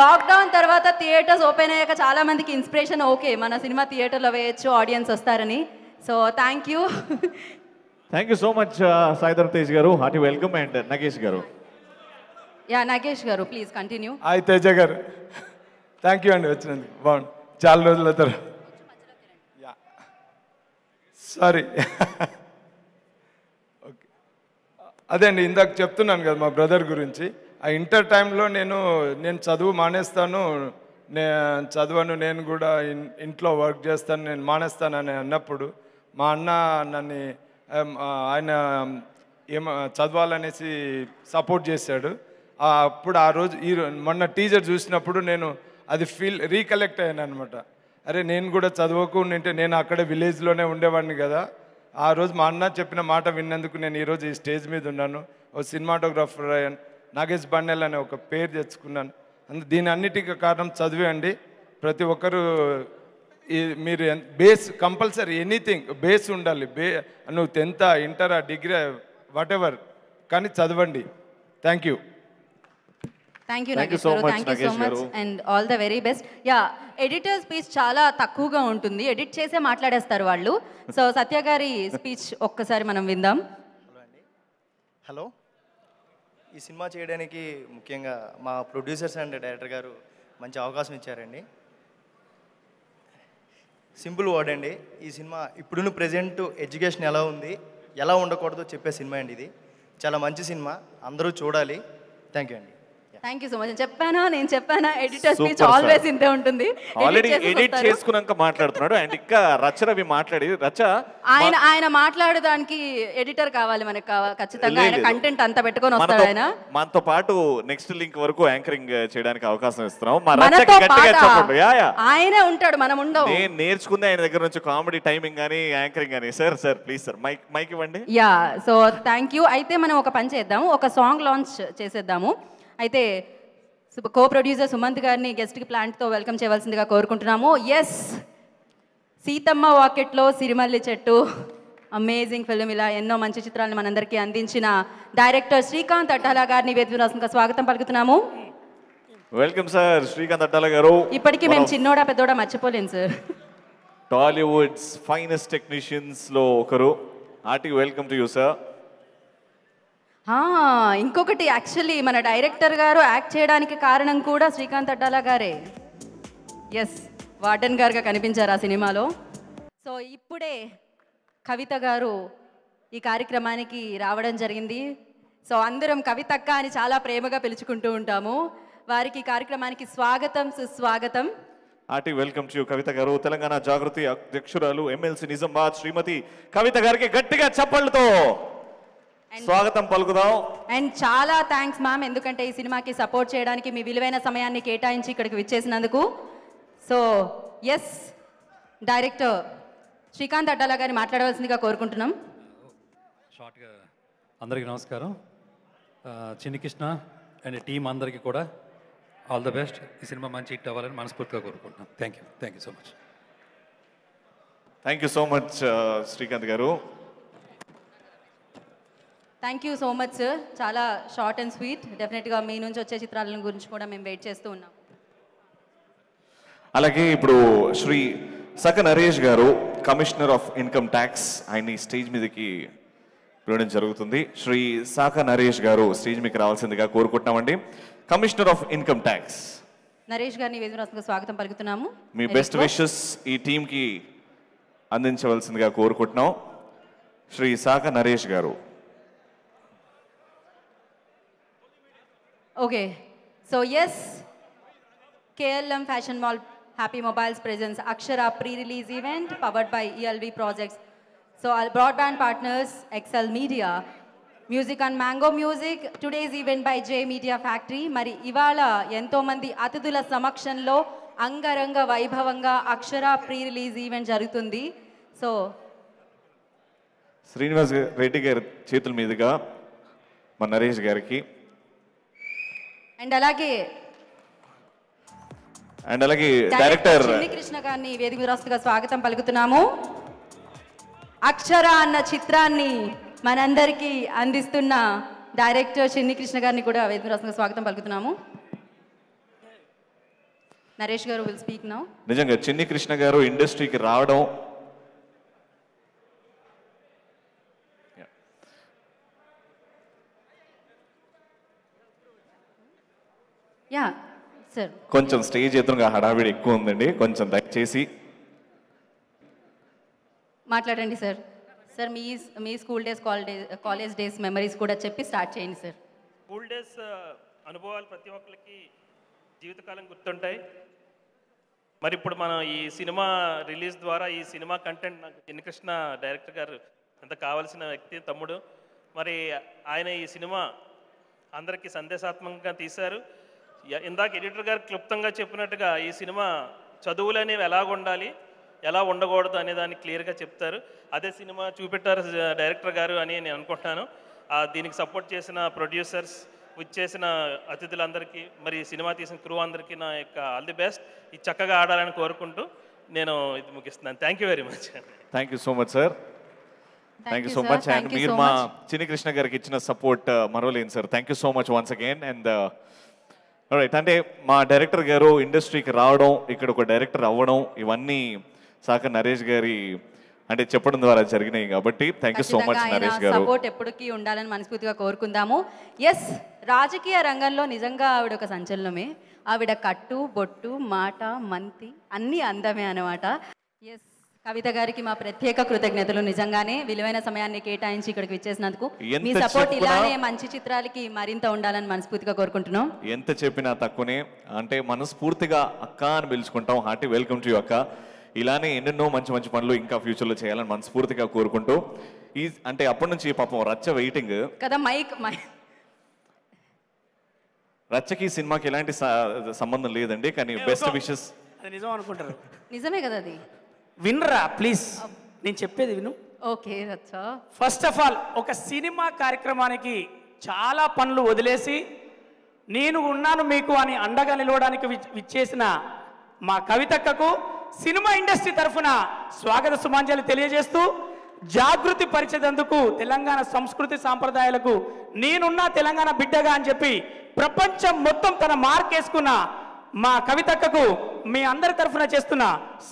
లాక్డౌన్ తర్వాత థియేటర్స్ ఓపెన్ అయ్యాక చాలామందికి ఇన్స్పిరేషన్, ఓకే మన సినిమా థియేటర్లో వేయచ్చు, ఆడియన్స్ వస్తారని. So thank you. Thank you so much Saidhar Tej గారు, హార్టీ వెల్కమ్. అండ్ నగేష్ గారు. యా నాగేష్ గారు ప్లీజ్ కంటిన్యూ. హాయ్ తేజ గారు, థ్యాంక్ యూ అండి వచ్చినందుకు. బాగుంది, చాలా రోజుల తర్వాత. సారీ. ఓకే, అదే అండి ఇందాక చెప్తున్నాను కదా మా బ్రదర్ గురించి. ఆ ఇంటర్ టైంలో నేను చదువు మానేస్తాను, చదువును, నేను కూడా ఇంట్లో వర్క్ చేస్తాను, నేను మానేస్తానని అన్నప్పుడు మా అన్న నన్ను ఆయన చదవాలనేసి సపోర్ట్ చేశాడు. అప్పుడు ఆ రోజు మొన్న టీచర్ చూసినప్పుడు నేను అది రీకలెక్ట్ అయ్యాను అనమాట. అరే నేను కూడా చదవకుంటే నేను అక్కడే విలేజ్లోనే ఉండేవాడిని కదా. ఆ రోజు మా అన్న చెప్పిన మాట విన్నందుకు నేను ఈరోజు ఈ స్టేజ్ మీద ఉన్నాను. ఓ సినిమాటోగ్రాఫర్ అయ్యాను, నాగేష్ బండెల్ అనే ఒక పేరు తెచ్చుకున్నాను. దీని అన్నిటికీ కారణం చదివే అండి. ప్రతి ఒక్కరు మీరు బేస్ కంపల్సరీ ఎనీథింగ్ బేస్ ఉండాలి. నువ్వు 10th inter degree what ever కానీ చదవండి. Thank you. Thank you Nagesh గారు, thank you so much and all the very best. Yeah editor speech చాలా తక్కువగా ఉంటుంది, ఎడిట్ చేసే మాట్లాడేస్తారు వాళ్ళు. సో సత్య గారి స్పీచ్ ఒక్కసారి మనం విందాం. హలో అండి. హలో, ఈ సినిమా చేయడానికి ముఖ్యంగా మా ప్రొడ్యూసర్స్ అండ్ డైరెక్టర్ గారు మంచి అవకాశం ఇచ్చారండి. సింపుల్ వర్డ్ అండి, ఈ సినిమా ఇప్పుడున్న ప్రెజెంట్ ఎడ్యుకేషన్ ఎలా ఉంది, ఎలా ఉండకూడదో చెప్పే సినిమా అండి. ఇది చాలా మంచి సినిమా, అందరూ చూడాలి. థ్యాంక్ యూ అండి. Thank you so much. నేను చెప్పానా ఎడిటర్ స్పీచ్ ఆల్వేస్ ఇంతే ఉంటుంది. ఆల్రెడీ ఎడిట్ చేసుకున్నాక మాట్లాడుతున్నాడు. అండ్ ఇంకా రవి మాట్లాడి ఆయన మాట్లాడడానికి ఎడిటర్ కావాలి మనకు, ఖచ్చితంగా ఆయన కంటెంట్ అంతా పెట్టుకొని వస్తాడు. ఆయన మనతో పాటు నెక్స్ట్ లింక్ వరకు యాంకరింగ్ చేయడానికి అవకాశం ఇస్తున్నాం. ఆయనే ఉంటాడు, మనం ఉండవు. నేను నేర్చుకుంది ఆయన దగ్గర నుంచి కామెడీ టైమింగ్ కానీ యాంకరింగ్ కానీ. సార్ ప్లీజ్ సార్ మైక్ ఇవ్వండి. Yeah so thank you. అయితే మనం ఒక పని చేద్దాము, ఒక సాంగ్ లాంచ్ చేసేద్దాము. అయితే కో ప్రొడ్యూసర్ సుమంత్ గారిని గెస్ట్కి ప్లాంట్తో వెల్కమ్ చేయవలసిందిగా కోరుకుంటున్నాము. ఎస్, సీతమ్మ వాకెట్లో సిరిమల్లి చెట్టు అమేజింగ్ ఫిల్మ్, ఇలా ఎన్నో మంచి చిత్రాలను మనందరికీ అందించిన డైరెక్టర్ శ్రీకాంత్ అట్టాలా గారిని వేదికగా స్వాగతం పలుకుతున్నాము. వెల్కమ్ సార్ శ్రీకాంత్ అట్టాలా గారు. ఇప్పటికీ మేము చిన్నోడా పెద్దోడా మర్చిపోలేము సార్. టాలీవుడ్స్ ఫైనెస్ట్ టెక్నీషియన్స్ లో ఒకరు. Hearty welcome to you sir. ఇంకొకటి, యాక్చువల్లీ మన డైరెక్టర్ గారు యాక్ట్ చేయడానికి కారణం కూడా శ్రీకాంత్ అడ్డాలా గారే. ఎస్, వార్డెన్ గారుగా కనిపించారు ఆ సినిమాలో. సో ఇప్పుడే కవిత గారు ఈ కార్యక్రమానికి రావడం జరిగింది. సో అందరం కవితక్క అని చాలా ప్రేమగా పిలుచుకుంటూ ఉంటాము. వారికి ఈ కార్యక్రమానికి స్వాగతం, సుస్వాగతం. హార్టీ వెల్కమ్ టు యూ కవిత గారు. తెలంగాణ జాగృతి అధ్యక్షురాలు, ఎమ్మెల్సీ నిజామాబాద్ శ్రీమతి కవిత గారికి గట్టిగా చప్పళ్ళతో స్వాగతం పలుకుదాం. అండ్ చాలా థ్యాంక్స్ మ్యామ్, ఎందుకంటే ఈ సినిమాకి సపోర్ట్ చేయడానికి మీ విలువైన సమయాన్ని కేటాయించి ఇక్కడికి విచ్చేసినందుకు. సో ఎస్, డైరెక్టర్ శ్రీకాంత్ అడ్డాలా గారిని మాట్లాడవలసిందిగా కోరుకుంటున్నాం. షార్ట్గా అందరికీ నమస్కారం. చిన్ని కృష్ణ అండ్ టీం అందరికీ కూడా ఆల్ ద బెస్ట్. ఈ సినిమా మంచి హిట్ అవ్వాలని మనస్ఫూర్తిగా కోరుకుంటున్నాం. Thank you so much. Thank you so much Srikanth గారు. Thank you so much sir, చాలా షార్ట్ అండ్ స్వీట్. డెఫినెట్గా మీ నుంచి వచ్చే చిత్రాల గురించి కూడా మేము వెయిట్ చేస్తూ ఉన్నాం. అలాగే ఇప్పుడు శ్రీ సక నరేష్ గారు, కమిషనర్ ఆఫ్ ఇన్కమ్ ట్యాక్స్, ఆయన్ని స్టేజ్ మీదకి పిలవడం జరుగుతుంది. శ్రీ సాక నరేష్ గారు స్టేజ్ మీదకి రావాల్సిందిగా కోరుకుంటున్నామండి. Commissioner of income tax Naresh గారిని వేదికగా స్వాగతం పలుకుతున్నాము. మీ బెస్ట్ విషెస్ ఈ టీంకి అందించవలసిందిగా కోరుకుంటున్నాం. శ్రీ సాక నరేష్ గారు. Okay, so yes, KLM Fashion Mall Happy Mobiles presents Akshara pre-release event powered by ELV Projects. So our broadband partners, Excel Media, Music on Mango Music, today's event by J Media Factory. Mari ivala ento mandi atithula samakshanlo angaranga vaibhavanga Akshara pre-release event jarugutundi. So Srinivas Reddy గారి చేతుల మీదుగా మన నరేష్ గారికి and అలాగే director Chinni Krishna గారిని వేదికగా స్వాగతం పలుకుతున్నాము. అక్షర అన్న చిత్రాన్ని మనందరికీ అందిస్తున్న డైరెక్టర్ చిన్ని కృష్ణ గారిని కూడా వేదికగా స్వాగతం పలుకుతున్నాము. నరేష్ గారు విల్ స్పీక్ నౌ. నిజంగా చిన్ని కృష్ణ గారు ఇండస్ట్రీకి రావడం యా సార్. కొంచెం స్టేజ్ ఎదురుగా హడావిడి ఎక్కువ ఉందండి, కొంచెం దయచేసి మాట్లాడండి సార్. సార్ మీ school days college days memories కూడా చెప్పి స్టార్ట్ చేయండి సార్. స్కూల్ డేస్ అనుభవాలు ప్రతి ఒక్కరికి జీవితకాలం గుర్తుంటాయి. మరి ఇప్పుడు మనం ఈ సినిమా రిలీజ్ ద్వారా ఈ సినిమా కంటెంట్ నాకు చిన్నకృష్ణ డైరెక్టర్ గారు ఎంత కావాల్సిన వ్యక్తి, తమ్ముడు. మరి ఆయన ఈ సినిమా అందరికీ సందేశాత్మకంగా తీశారు. ఇందాక ఎడిటర్ గారు క్లుప్తంగా చెప్పినట్టుగా ఈ సినిమా చదువులు అనేవి ఎలాగ ఉండాలి, ఎలా ఉండకూడదు అనే దాన్ని క్లియర్గా చెప్తారు. అదే సినిమా చూపెట్టారు డైరెక్టర్ గారు అని నేను అనుకుంటున్నాను. దీనికి సపోర్ట్ చేసిన ప్రొడ్యూసర్స్, చేసిన అతిథులందరికీ, మరి సినిమా తీసిన క్రూ అందరికీ నా యొక్క ఆల్ ది బెస్ట్. ఇది చక్కగా ఆడాలని కోరుకుంటూ నేను ఇది ముగిస్తున్నాను. Thank you very much. Thank you so much sir. Thank you so much. And మీరు మా చిన్నకృష్ణ గారికి ఇచ్చిన సపోర్ట్ మరవలేను sir. Thank you so much once again. And right, అంటే మా డైరెక్టర్ గారు ఇండస్ట్రీకి రావడం, ఇక్కడ ఒక డైరెక్టర్ అవ్వడం, ఇవన్నీ సాక నరేష్ గారి అంటే చెప్పడం ద్వారా జరిగినాయి కాబట్టి thank you so much Naresh గారు. సపోర్ట్ ఎప్పటికీ ఉండాలని మనస్ఫూర్తిగా కోరుకుందాము. ఎస్, రాజకీయ రంగంలో నిజంగా ఆవిడ ఒక సంచలనమే. ఆవిడ కట్టు, బొట్టు, మాట, మంతి అన్నీ అందమే అన్నమాట. ఎస్, కవిత గారికి మా ప్రత్యేక కృతజ్ఞతలు. నిజంగానే విలువైన సమయాన్ని కేటాయించి ఇక్కడికి విచ్చేసినందుకు. మీ సపోర్ట్ ఇలానే మంచి చిత్రాలకి మరింత ఉండాలని మనస్ఫూర్తిగా కోరుకుంటున్నాం. ఎంత చెప్పినా తక్కువనే, అంటే మనస్ఫూర్తిగా అక్క అని పిలుచుకుంటాం. హార్టీ వెల్కమ్ టు యూ అక్క. ఇలానే ఎన్నెన్నో మంచి మంచి పనులు ఇంకా ఫ్యూచర్లో చేయాలని మనస్ఫూర్తిగా కోరుకుంటూ అంటే అప్పటి నుంచి పాపం రచ్చ వెయిటింగ్ కదా. రచ్చకి సినిమాకి ఎలాంటి సంబంధం లేదండి, కానీ బెస్ట్ విషెస్. నిజం అనుకుంటారు. నిజమే కదా అది. వినరా ప్లీజ్, నేను చెప్పేది విను. ఓకే రచ్చ. ఫస్ట్ ఆఫ్ ఆల్ ఒక సినిమా కార్యక్రమానికి చాలా పనులు వదిలేసి నేను ఉన్నాను మీకు అని అండగా నిలవడానికి విచ్చేసిన మా కవితక్కకు సినిమా ఇండస్ట్రీ తరఫున స్వాగత సుమాంజలి తెలియజేస్తూ, జాగృతి పరిచేందుకు తెలంగాణ సంస్కృతి సాంప్రదాయాలకు నేనున్నా తెలంగాణ బిడ్డగా అని చెప్పి ప్రపంచం మొత్తం తన మార్క్ వేసుకున్న మా కవితక్కకు మీ అందరి తరఫున చేస్తున్న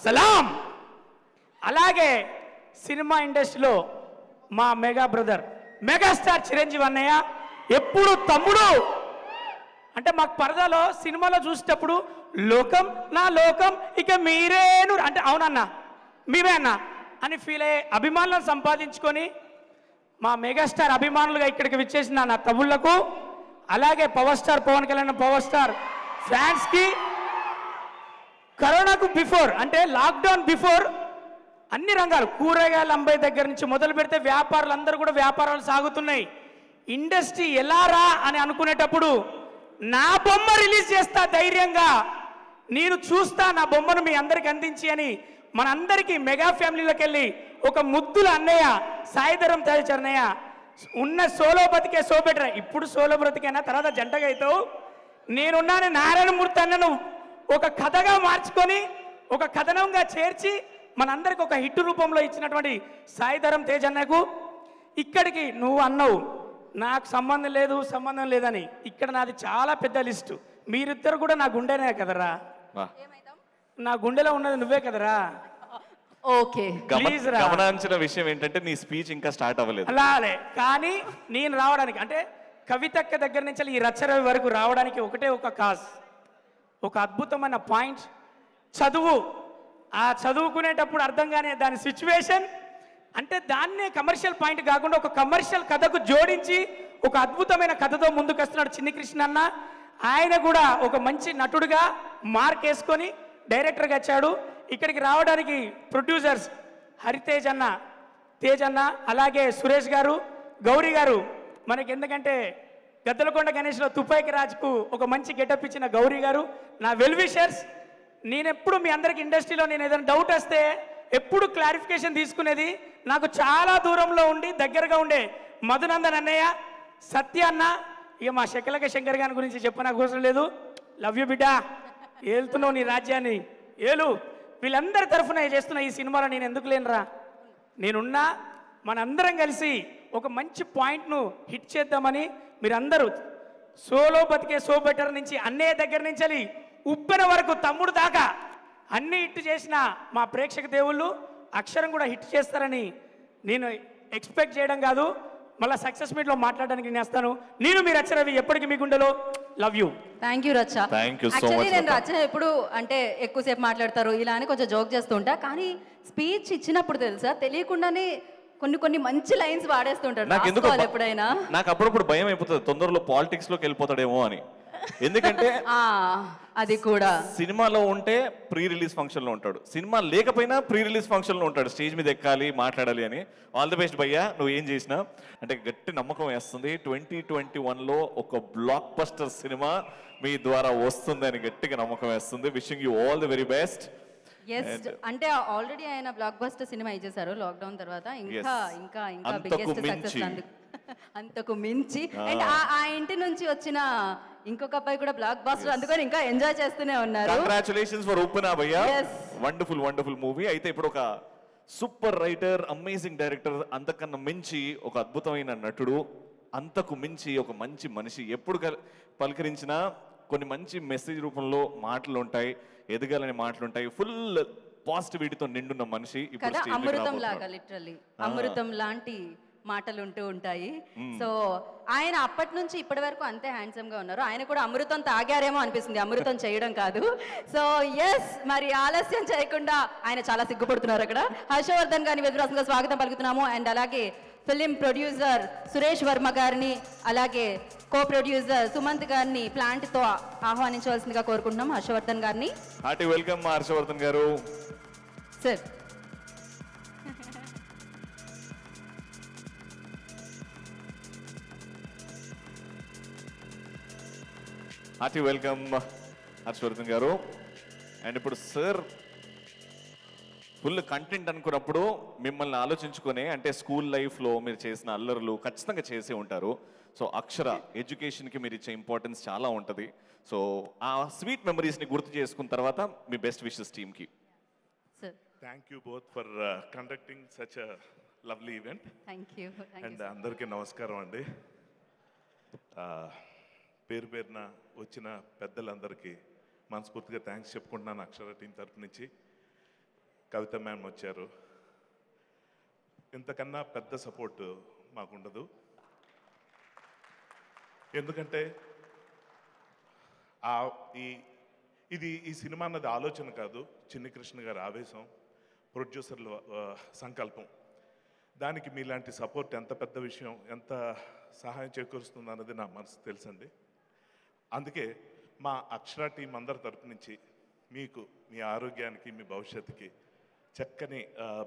సలాం. అలాగే సినిమా ఇండస్ట్రీలో మా మెగా బ్రదర్ మెగాస్టార్ చిరంజీవి అన్నయ్య ఎప్పుడు తమ్ముడు అంటే మాకు పరదాలో సినిమాలో చూసేటప్పుడు లోకం నా లోకం ఇక మీరేను అంటే అవునన్నా మీరే అన్నా అని ఫీల్ అయ్యే అభిమానులను సంపాదించుకొని మా మెగాస్టార్ అభిమానులుగా ఇక్కడికి విచ్చేసిన నా తమ్ముళ్లకు, అలాగే power star Pawan Kalyan power star ఫ్యాన్స్కి, కరోనాకు బిఫోర్ అంటే లాక్డౌన్ బిఫోర్ అన్ని రంగాలు కూరగాయల అంబై దగ్గర నుంచి మొదలు పెడితే వ్యాపారులు అందరూ కూడా వ్యాపారాలు సాగుతున్నాయి. ఇండస్ట్రీ ఎలా రా అని అనుకునేటప్పుడు నా బొమ్మ రిలీజ్ చేస్తా ధైర్యంగా, నేను చూస్తా నా బొమ్మను మీ అందరికి అందించి అని మనందరికీ మెగా ఫ్యామిలీలోకి వెళ్ళి ఒక ముద్దుల అన్నయ్య సాయిధరం తేజన్నయ్య ఉన్న సోలో బతికే సోబెటర్. ఇప్పుడు సోలో బ్రతికైనా తర్వాత జంటగా అవుతావు. నేనున్నాను నారాయణమూర్తి అన్నను ఒక కథగా మార్చుకొని ఒక కథనంగా చేర్చి మనందరికి ఒక హిట్ రూపంలో ఇచ్చినటువంటి సాయిధరం తేజన్నకు ఇక్కడికి నువ్వు అన్నావు నాకు సంబంధం లేదని. ఇక్కడ నాది చాలా పెద్ద లిస్టు. మీరిద్దరు కూడా నా గుండెనే కదరా, నా గుండెలో ఉన్నది నువ్వే కదరా. ఓకే, గమనించిన విషయం ఏంటంటే నీ స్పీచ్ ఇంకా స్టార్ట్ అవ్వలేదు. అలానే కానీ నేను రావడానికి అంటే కవితక్క దగ్గర నుంచి ఈ రచ్చరవి వరకు రావడానికి ఒకటే ఒక కాజ్, ఒక అద్భుతమైన పాయింట్ చదువు. ఆ చదువుకునేటప్పుడు అర్థం కానే దాని సిచ్యువేషన్ అంటే దాన్నే కమర్షియల్ పాయింట్ కాకుండా ఒక కమర్షియల్ కథకు జోడించి ఒక అద్భుతమైన కథతో ముందుకు వస్తున్నాడు చిన్నకృష్ణ అన్న. ఆయన కూడా ఒక మంచి నటుడుగా మార్క్ వేసుకొని డైరెక్టర్గా వచ్చాడు. ఇక్కడికి రావడానికి ప్రొడ్యూసర్స్ హరితేజ్ అన్న, తేజ్ అన్న, అలాగే సురేష్ గారు, గౌరీ గారు. మనకి ఎందుకంటే గద్దలకొండ గణేష్లో తుపాయికి రాజుకు ఒక మంచి గెటప్ ఇచ్చిన గౌరీ గారు నా వెల్ విషర్స్. నేను ఎప్పుడు మీ అందరికి ఇండస్ట్రీలో నేను ఏదైనా డౌట్ వస్తే ఎప్పుడు క్లారిఫికేషన్ తీసుకునేది నాకు చాలా దూరంలో ఉండి దగ్గరగా ఉండే మధునందన్ అన్నయ్య, సత్య అన్న. ఇక మా శకలక శంకర్ గారి గురించి చెప్పనకు అవసరం లేదు. లవ్ యూ బిడ్డ, ఏలుతున్నావు నీ రాజ్యాన్ని ఏలు. వీళ్ళందరి తరఫున చేస్తున్న ఈ సినిమాలో నేను ఎందుకు లేనురా, నేనున్నా. మనందరం కలిసి ఒక మంచి పాయింట్ను హిట్ చేద్దామని మీరందరూ సోలో బతికే సో బెటర్ నుంచి అన్నయ్య దగ్గర నుంచి ఉప్పెన వరకు తమ్ముడు దాకా అన్ని హిట్ చేసిన మా ప్రేక్షక దేవుళ్ళు అక్షరం కూడా హిట్ చేస్తారని నేను ఎక్స్పెక్ట్ చేయడం కాదు, మళ్ళీ సక్సెస్ మీట్లో మాట్లాడడానికి నేను వస్తాను. నేను మీరు అక్షరవి ఎప్పటికీ మీ గుండెలో లవ్ యూ. థ్యాంక్ యూ రచ్చ. Thank you so actually much, నేను లత. రచ్చ ఎప్పుడు అంటే ఎక్కువసేపు మాట్లాడతారు ఇలా అని కొంచెం జోక్ చేస్తూ ఉంటా, కానీ స్పీచ్ ఇచ్చినప్పుడు తెలుసా తెలియకుండానే కొన్ని మంచి లైన్స్ వాడేస్తుంటారు. నాకు ఎందుకు రాసుకోవాలి ఎప్పుడైనా. నాకు అప్పుడప్పుడు భయం అయిపోతుంది తొందరలో పాలిటిక్స్ లోకి వెళ్ళిపోతాడేమో అని. ఎందుకంటే అది కూడా సినిమాలో ఉంటే ప్రీ రిలీజ్ ఫంక్షన్ లో ఉంటాడు, సినిమా లేకపోయినా ప్రీ రిలీజ్ ఫంక్షన్ లో ఉంటాడు, స్టేజ్ మీద ఎక్కాలి మాట్లాడాలి అని. ఆల్ ది బెస్ట్ భయ్యా, నువ్వు ఏం చేసినా. అంటే గట్టి నమ్మకం వేస్తుంది 2021లో ఒక బ్లాక్ బస్టర్ సినిమా మీ ద్వారా వస్తుంది అని గట్టిగా నమ్మకం వేస్తుంది. Wishing you all the very best. Yes, అంటే ఆల్రెడీ ఆయన బ్లాక్ బస్టర్ సినిమా ఇచ్చేసారు లాక్డౌన్ తర్వాత. ఇంకా Yes. ఇంకా ఇంకా అంతకు బిగ్గెస్ట్ మించి. సక్సెస్ అంతకు మించి. అండ్ ఆ ఇంటి నుంచి వచ్చిన ఇంకొక అబ్బాయి కూడా బ్లాక్ బస్టర్, అందుకని ఇంకా ఎంజాయ్ చేస్తూనే ఉన్నారు. కంగ్రాచులేషన్స్ ఫర్ ఓపెన్ భయ్యా. Yes. Wonderful movie. అయితే ఇప్పుడు ఒక సూపర్ రైటర్, అమేజింగ్ డైరెక్టర్, అంతకన్నా మించి ఒక అద్భుతమైన నటుడు, అంతకు మించి ఒక మంచి మనిషి. ఎప్పుడు పలకరించినా కొన్ని మంచి మెసేజ్ రూపంలో మాటలు ఉంటాయి, ఎదగాలని మాటలు ఉంటాయి, ఫుల్ పాజిటివిటీతో నిండున్న మనిషి. ఇప్పుడు కదా, stage మీదకి అమృతం రాబోతున్నాడు. లాగా లిటరల్లీ అమృతం లాంటి మాటలు ఉంటూ ఉంటాయి. సో ఆయన అప్పటి నుంచి ఇప్పటి వరకు అంతే హ్యాండ్సమ్ గా ఉన్నారు. ఆయన కూడా అమృతం తాగారేమో అనిపిస్తుంది, అమృతం చేయడం కాదు. సో ఎస్, మరి ఆలస్యం చేయకుండా ఆయన చాలా సిగ్గుపడుతున్నారు అక్కడ. హర్షవర్ధన్ గారిని విద్రాసంగా స్వాగతం పలుకుతున్నాము. అండ్ అలాగే ఫిలిం ప్రొడ్యూసర్ సురేష్ వర్మ గారిని, అలాగే కో ప్రొడ్యూసర్ సుమంత్ గారిని ప్లాంట్తో ఆహ్వానించవలసిందిగా కోరుకుంటున్నాం. హర్షవర్ధన్ గారిని. హార్టీ వెల్కమ్ హర్షవర్ధన్ గారు. సార్ హార్టీ వెల్కమ్ హర్షవర్ధన్ గారు. అండ్ ఇప్పుడు సార్ ఫుల్ కంటెంట్ అనుకున్నప్పుడు మిమ్మల్ని ఆలోచించుకొని, అంటే స్కూల్ లైఫ్లో మీరు చేసిన అల్లర్లు ఖచ్చితంగా చేసే ఉంటారు. సో అక్షర ఎడ్యుకేషన్కి మీరు ఇచ్చే ఇంపార్టెన్స్ చాలా ఉంటుంది. సో ఆ స్వీట్ మెమరీస్ని గుర్తు చేసుకున్న తర్వాత మీ బెస్ట్ విషెస్ టీమ్కి. Thank you both for conducting such a lovely event. Thank you. And అందరికీ నమస్కారం అండి. పేరు పేరున వచ్చిన పెద్దలందరికీ మనస్ఫూర్తిగా థ్యాంక్స్ చెప్పుకుంటున్నాను అక్షర టీం తరపు నుంచి. కవిత మ్యామ్ వచ్చారు, ఇంతకన్నా పెద్ద సపోర్ట్ మాకుండదు. ఎందుకంటే ఈ సినిమా అన్నది ఆలోచన కాదు, చిన్ని కృష్ణ గారి ఆవేశం, ప్రొడ్యూసర్ల సంకల్పం. దానికి మీలాంటి సపోర్ట్ ఎంత పెద్ద విషయం, ఎంత సహాయం చేకూరుస్తుంది అన్నది నా మనసు తెలుసండి. అందుకే మా అక్షర టీం అందరి తరపు నుంచి మీకు, మీ ఆరోగ్యానికి, మీ భవిష్యత్తుకి చక్కని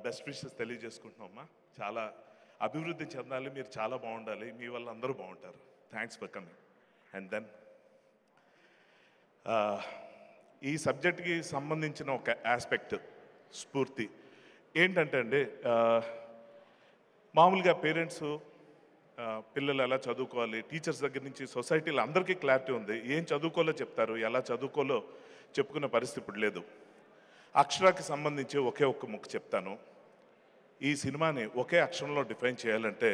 బెస్ట్ విషెస్ తెలియజేసుకుంటున్నామమ్మా. చాలా అభివృద్ధి చెందాలి, మీరు చాలా బాగుండాలి, మీ వల్ల అందరూ బాగుంటారు. Thanks for coming. And then ఈ సబ్జెక్ట్కి సంబంధించిన ఒక ఆస్పెక్ట్ స్ఫూర్తి ఏంటంటే అండి, మామూలుగా పేరెంట్స్ పిల్లలు ఎలా చదువుకోవాలి, టీచర్స్ దగ్గర నుంచి సొసైటీలో అందరికీ క్లారిటీ ఉంది, ఏం చదువుకోలో చెప్తారు, ఎలా చదువుకోలో చెప్పుకునే పరిస్థితి ఇప్పుడు లేదు. అక్షరాకి సంబంధించి ఒకే ఒక్క ముక్క చెప్తాను. ఈ సినిమాని ఒకే అక్షరంలో డిఫైన్ చేయాలంటే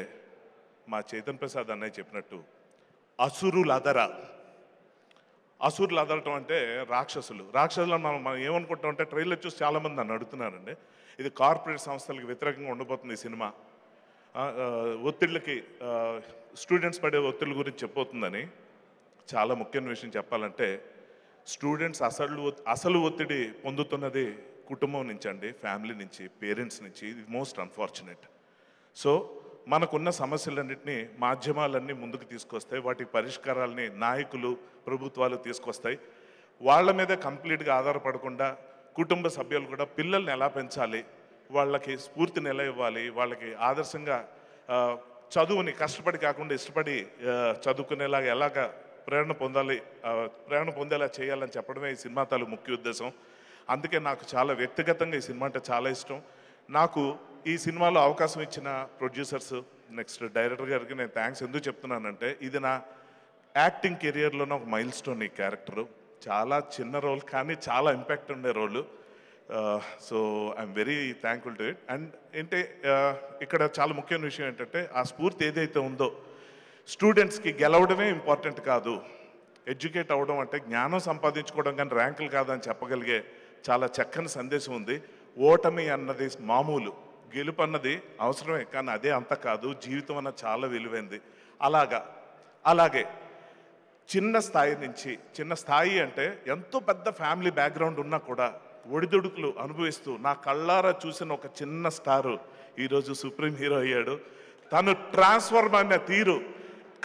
మా చైతన్ ప్రసాద్ అన్నయ్య చెప్పినట్టు అసురులదర. అసురులు అదరటం అంటే రాక్షసులు. రాక్షసులు మనం ఏమనుకుంటామంటే ట్రైలర్ చూసి చాలామంది నన్ను అడుగుతున్నారండి, ఇది కార్పొరేట్ సంస్థలకు వ్యతిరేకంగా ఉండబోతుంది ఈ సినిమా, ఒత్తిళ్ళకి స్టూడెంట్స్ పడే ఒత్తిళ్ళ గురించి చెప్పబోతుందని. చాలా ముఖ్యమైన విషయం చెప్పాలంటే, స్టూడెంట్స్ అసలు ఒత్తిడి పొందుతున్నది కుటుంబం నుంచి అండి, ఫ్యామిలీ నుంచి, పేరెంట్స్ నుంచి. ఇది మోస్ట్ అన్ఫార్చునేట్. సో మనకున్న సమస్యలన్నింటినీ మాధ్యమాలన్నీ ముందుకు తీసుకొస్తాయి, వాటి పరిష్కారాలని నాయకులు, ప్రభుత్వాలు తీసుకొస్తాయి. వాళ్ళ మీద కంప్లీట్గా ఆధారపడకుండా కుటుంబ సభ్యులు కూడా పిల్లల్ని ఎలా పెంచాలి, వాళ్ళకి స్ఫూర్తిని ఎలా ఇవ్వాలి, వాళ్ళకి ఆదర్శంగా చదువుని కష్టపడి కాకుండా ఇష్టపడి చదువుకునేలాగా ఎలాగ ప్రేరణ పొందేలా చేయాలని చెప్పడమే ఈ సినిమా తాలూకు ముఖ్య ఉద్దేశం. అందుకే నాకు చాలా వ్యక్తిగతంగా ఈ సినిమా అంటే చాలా ఇష్టం. నాకు ఈ సినిమాలో అవకాశం ఇచ్చిన ప్రొడ్యూసర్స్, నెక్స్ట్ డైరెక్టర్ గారికి నేను థ్యాంక్స్ ఎందుకు చెప్తున్నానంటే, ఇది నా యాక్టింగ్ కెరియర్లోనే ఒక మైల్ స్టోన్. ఈ క్యారెక్టరు చాలా చిన్న రోల్ కానీ చాలా ఇంపాక్ట్ ఉండే role. So I'm very thankful to it. And ఇక్కడ చాలా ముఖ్యమైన విషయం ఏంటంటే, ఆ స్ఫూర్తి ఏదైతే ఉందో, స్టూడెంట్స్కి గెలవడమే ఇంపార్టెంట్ కాదు, ఎడ్యుకేట్ అవ్వడం అంటే జ్ఞానం సంపాదించుకోవడం కానీ ర్యాంకులు కాదని చెప్పగలిగే చాలా చక్కని సందేశం ఉంది. ఓటమి అన్నది మామూలు, గెలుపు అన్నది అవసరమే, కానీ అదే అంత కాదు. జీవితం అన్నది చాలా విలువైంది. అలాగే చిన్న స్థాయి నుంచి, చిన్న స్థాయి అంటే ఎంతో పెద్ద ఫ్యామిలీ బ్యాక్గ్రౌండ్ ఉన్నా కూడా ఒడిదుడుకులు అనుభవిస్తూ నా కళ్ళారా చూసిన ఒక చిన్న స్టారు ఈరోజు సుప్రీం హీరో అయ్యాడు. తను ట్రాన్స్ఫర్మ్ అయిన తీరు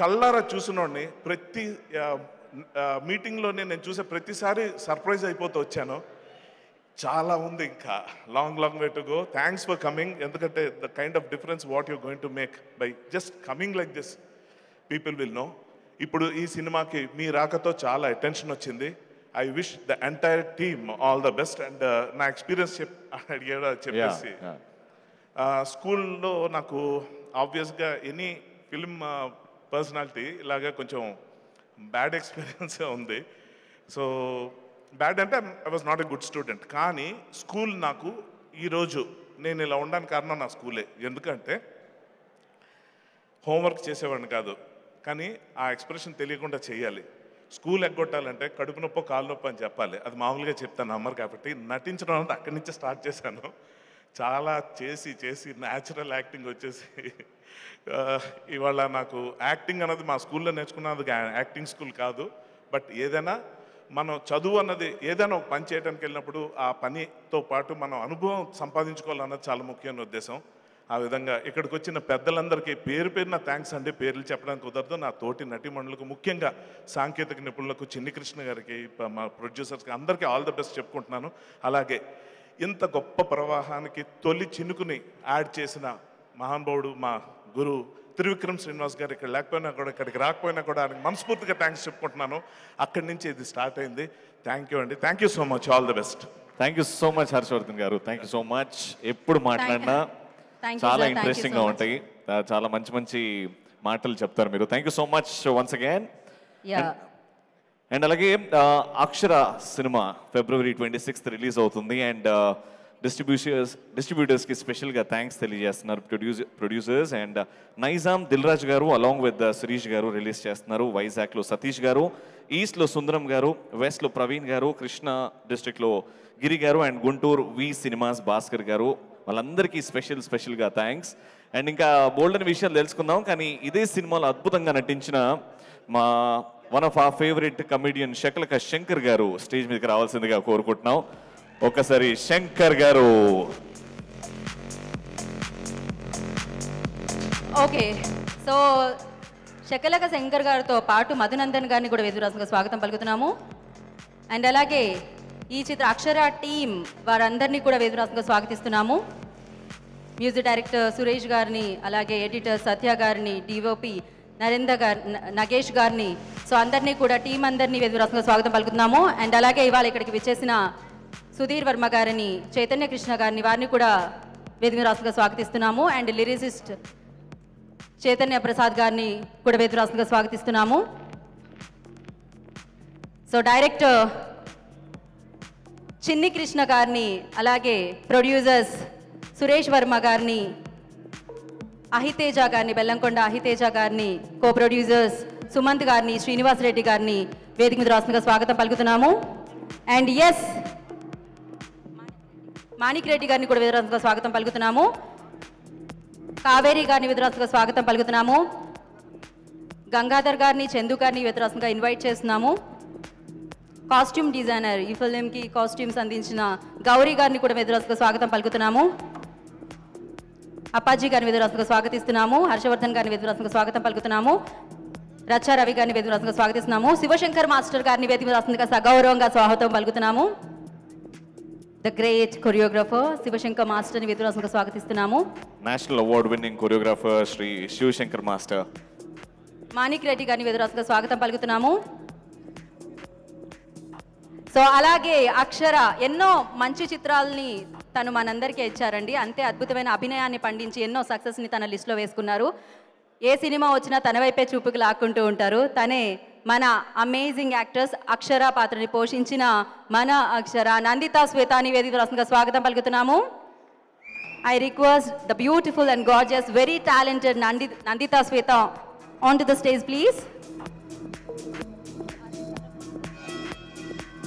కళ్ళారా చూసినోడిని ప్రతి మీటింగ్లోనే నేను చూసే ప్రతిసారి సర్ప్రైజ్ అయిపోతూ వచ్చాను. చాలా ఉంది, ఇంకా long way to go. Thanks for coming. ఎందుకంటే the kind of difference what you going to make by just coming like this, people will know. ఇప్పుడు ఈ సినిమాకి మీ రాకతో చాలా అటెన్షన్ వచ్చింది. I wish the entire team all the best. And నా experience అడిగాడు చెప్పేసి, స్కూల్లో నాకు ఆబ్వియస్గా ఎనీ ఫిల్మ్ పర్సనాలిటీ ఇలాగా కొంచెం బ్యాడ్ ఎక్స్పీరియన్స్ ఉంది. సో బ్యాడ్ అంటే I was not a good student. కానీ స్కూల్ నాకు ఈరోజు నేను ఇలా ఉండడానికి కారణం నా స్కూలే. ఎందుకంటే హోంవర్క్ చేసేవాడిని కాదు, కానీ ఆ ఎక్స్ప్రెషన్ తెలియకుండా చేయాలి. స్కూల్ ఎగ్గొట్టాలంటే కడుపు నొప్పి కాలు నొప్పి అని చెప్పాలి. అది మామూలుగా చెప్తాను అమ్మరు, కాబట్టి నటించడం అనేది అక్కడి నుంచి స్టార్ట్ చేశాను. చాలా చేసి న్యాచురల్ యాక్టింగ్ వచ్చేసి ఇవాళ నాకు యాక్టింగ్ అన్నది మా స్కూల్లో నేర్చుకున్నది యాక్టింగ్ స్కూల్ కాదు. బట్ ఏదైనా మనం చదువు అన్నది ఏదైనా ఒక పని చేయడానికి వెళ్ళినప్పుడు ఆ పనితో పాటు మనం అనుభవం సంపాదించుకోవాలన్నది చాలా ముఖ్యమైన ఉద్దేశం. ఆ విధంగా ఇక్కడికి వచ్చిన పెద్దలందరికీ పేరున థ్యాంక్స్ అండి. పేర్లు చెప్పడానికి కుదరదు. నా తోటి నటీమణులకు, ముఖ్యంగా సాంకేతిక నిపుణులకు, చిన్ని కృష్ణ గారికి, మా ప్రొడ్యూసర్స్కి అందరికీ ఆల్ ద బెస్ట్ చెప్పుకుంటున్నాను. అలాగే ఇంత గొప్ప ప్రవాహానికి తొలి చినుకుని యాడ్ చేసిన మహానుభావుడు మా గురువు త్రివిక్రమ్ శ్రీనివాస్ గారు ఇక్కడ లేకపోయినా కూడా, ఇక్కడికి రాకపోయినా కూడా ఆయనకు మనస్ఫూర్తిగా థ్యాంక్స్ చెప్పుకుంటున్నాను. అక్కడి నుంచి ఇది స్టార్ట్ అయింది. థ్యాంక్ యూ అండి. Thank you so much. All the best. Thank you so much Harshavardhan గారు. Thank you so much. ఎప్పుడు మాట్లాడినా చాలా ఇంట్రెస్టింగ్గా ఉంటాయి. చాలా మంచి మాటలు చెప్తారు మీరు. Thank you so much once again. And అలాగే అక్షర సినిమా February 26th రిలీజ్ అవుతుంది. అండ్ డిస్ట్రిబ్యూటర్స్కి స్పెషల్గా థ్యాంక్స్ తెలియజేస్తున్నారు ప్రొడ్యూసర్స్. అండ్ నైజాం దిల్రాజ్ గారు అలాంగ్ విత్ శిరీష్ గారు రిలీజ్ చేస్తున్నారు. వైజాగ్లో సతీష్ గారు, ఈస్ట్లో సుందరం గారు, వెస్ట్లో ప్రవీణ్ గారు, కృష్ణా డిస్ట్రిక్ట్లో గిరి గారు, and Guntur V cinemas Bhaskar గారు. వాళ్ళందరికీ స్పెషల్గా థ్యాంక్స్. అండ్ ఇంకా బోల్డ్ అని విషయాలు తెలుసుకుందాం. కానీ ఇదే సినిమాలో అద్భుతంగా నటించిన మా వన్ ఆఫ్ ఆ ఫేవరెట్ కమెడియన్ శకలక శంకర్ గారు స్టేజ్ మీదకి రావాల్సిందిగా కోరుకుంటున్నాం. ఒకసారి శంకర్ గారు. ఓకే, సో శకలక శంకర్ గారితో పాటు మధునందన్ గారిని కూడా వేదికగా స్వాగతం పలుకుతున్నాము. అండ్ అలాగే ఈ చిత్ర అక్షర టీం వారందరినీ కూడా వేదికగా స్వాగతిస్తున్నాము. మ్యూజిక్ డైరెక్టర్ సురేష్ గారిని, అలాగే ఎడిటర్ సత్య గారిని, డిఓపి నరేందర్ గారి, నగేష్ గారిని, సో అందరినీ కూడా టీం అందరినీ వేదికగా స్వాగతం పలుకుతున్నాము. అండ్ అలాగే ఇవాళ ఇక్కడికి విచ్చేసిన సుధీర్ వర్మ గారిని, చైతన్య కృష్ణ గారిని, వారిని కూడా వేదికగా స్వాగతిస్తున్నాము. అండ్ లిరిసిస్ట్ చైతన్య ప్రసాద్ గారిని కూడా వేదికగా స్వాగతిస్తున్నాము. సో డైరెక్టర్ చిన్ని కృష్ణ గారిని, అలాగే ప్రొడ్యూసర్స్ సురేష్ వర్మ గారిని, అహితేజ గారిని, బెల్లంకొండ అహితేజ గారిని, కో ప్రొడ్యూసర్స్ సుమంత్ గారిని, శ్రీనివాస్ రెడ్డి గారిని వేదిక మీద రాష్ట్రంగా స్వాగతం పలుకుతున్నాము. అండ్ ఎస్ మాణిక్ రెడ్డి గారిని కూడా వేదికగా స్వాగతం పలుకుతున్నాము. కావేరి గారిని వేదికగా స్వాగతం పలుకుతున్నాము. గంగాధర్ గారిని, చందు గారిని వేదికగా ఇన్వైట్ చేస్తున్నాము. కాస్ట్యూమ్ డిజైనర్, ఈ ఫిల్మ్కి కాస్ట్యూమ్స్ అందించిన గౌరీ గారిని కూడా వేదికగా స్వాగతం పలుకుతున్నాము. అప్పాజీ గారిని వేదికగా స్వాగతిస్తున్నాము. హర్షవర్ధన్ గారిని వేదికగా స్వాగతం పలుకుతున్నాము. రచ్చా రవి గారిని వేదికగా స్వాగతిస్తున్నాము. శివశంకర్ మాస్టర్ గారిని వేదికగా సగౌరవంగా స్వాగతం పలుకుతున్నాము. ద గ్రేట్ కొరియోగ్రాఫర్ శివశంకర్ మాస్టర్ని వేదికగా స్వాగతిస్తున్నాము. National award winning choreographer Shri Shivashankar master. Manik Reddy గారిని వేదికగా స్వాగతం పలుకుతున్నాము. సో అలాగే అక్షర ఎన్నో మంచి చిత్రాలని తను మనందరికీ ఇచ్చారండి. అంతే అద్భుతమైన అభినయాన్ని పండించి ఎన్నో సక్సెస్ని తన లిస్టులో వేసుకున్నారు. ఏ సినిమా వచ్చినా తన వైపే చూపుకు లాక్కుంటూ ఉంటారు. తనే మన అమేజింగ్ యాక్టర్స్ అక్షర పాత్రని పోషించిన మన అక్షర నందితా శ్వేతాని వేదికగా స్వాగతం పలుకుతున్నాము. I request the beautiful and gorgeous very talented Nandita Shweta on to the stage please.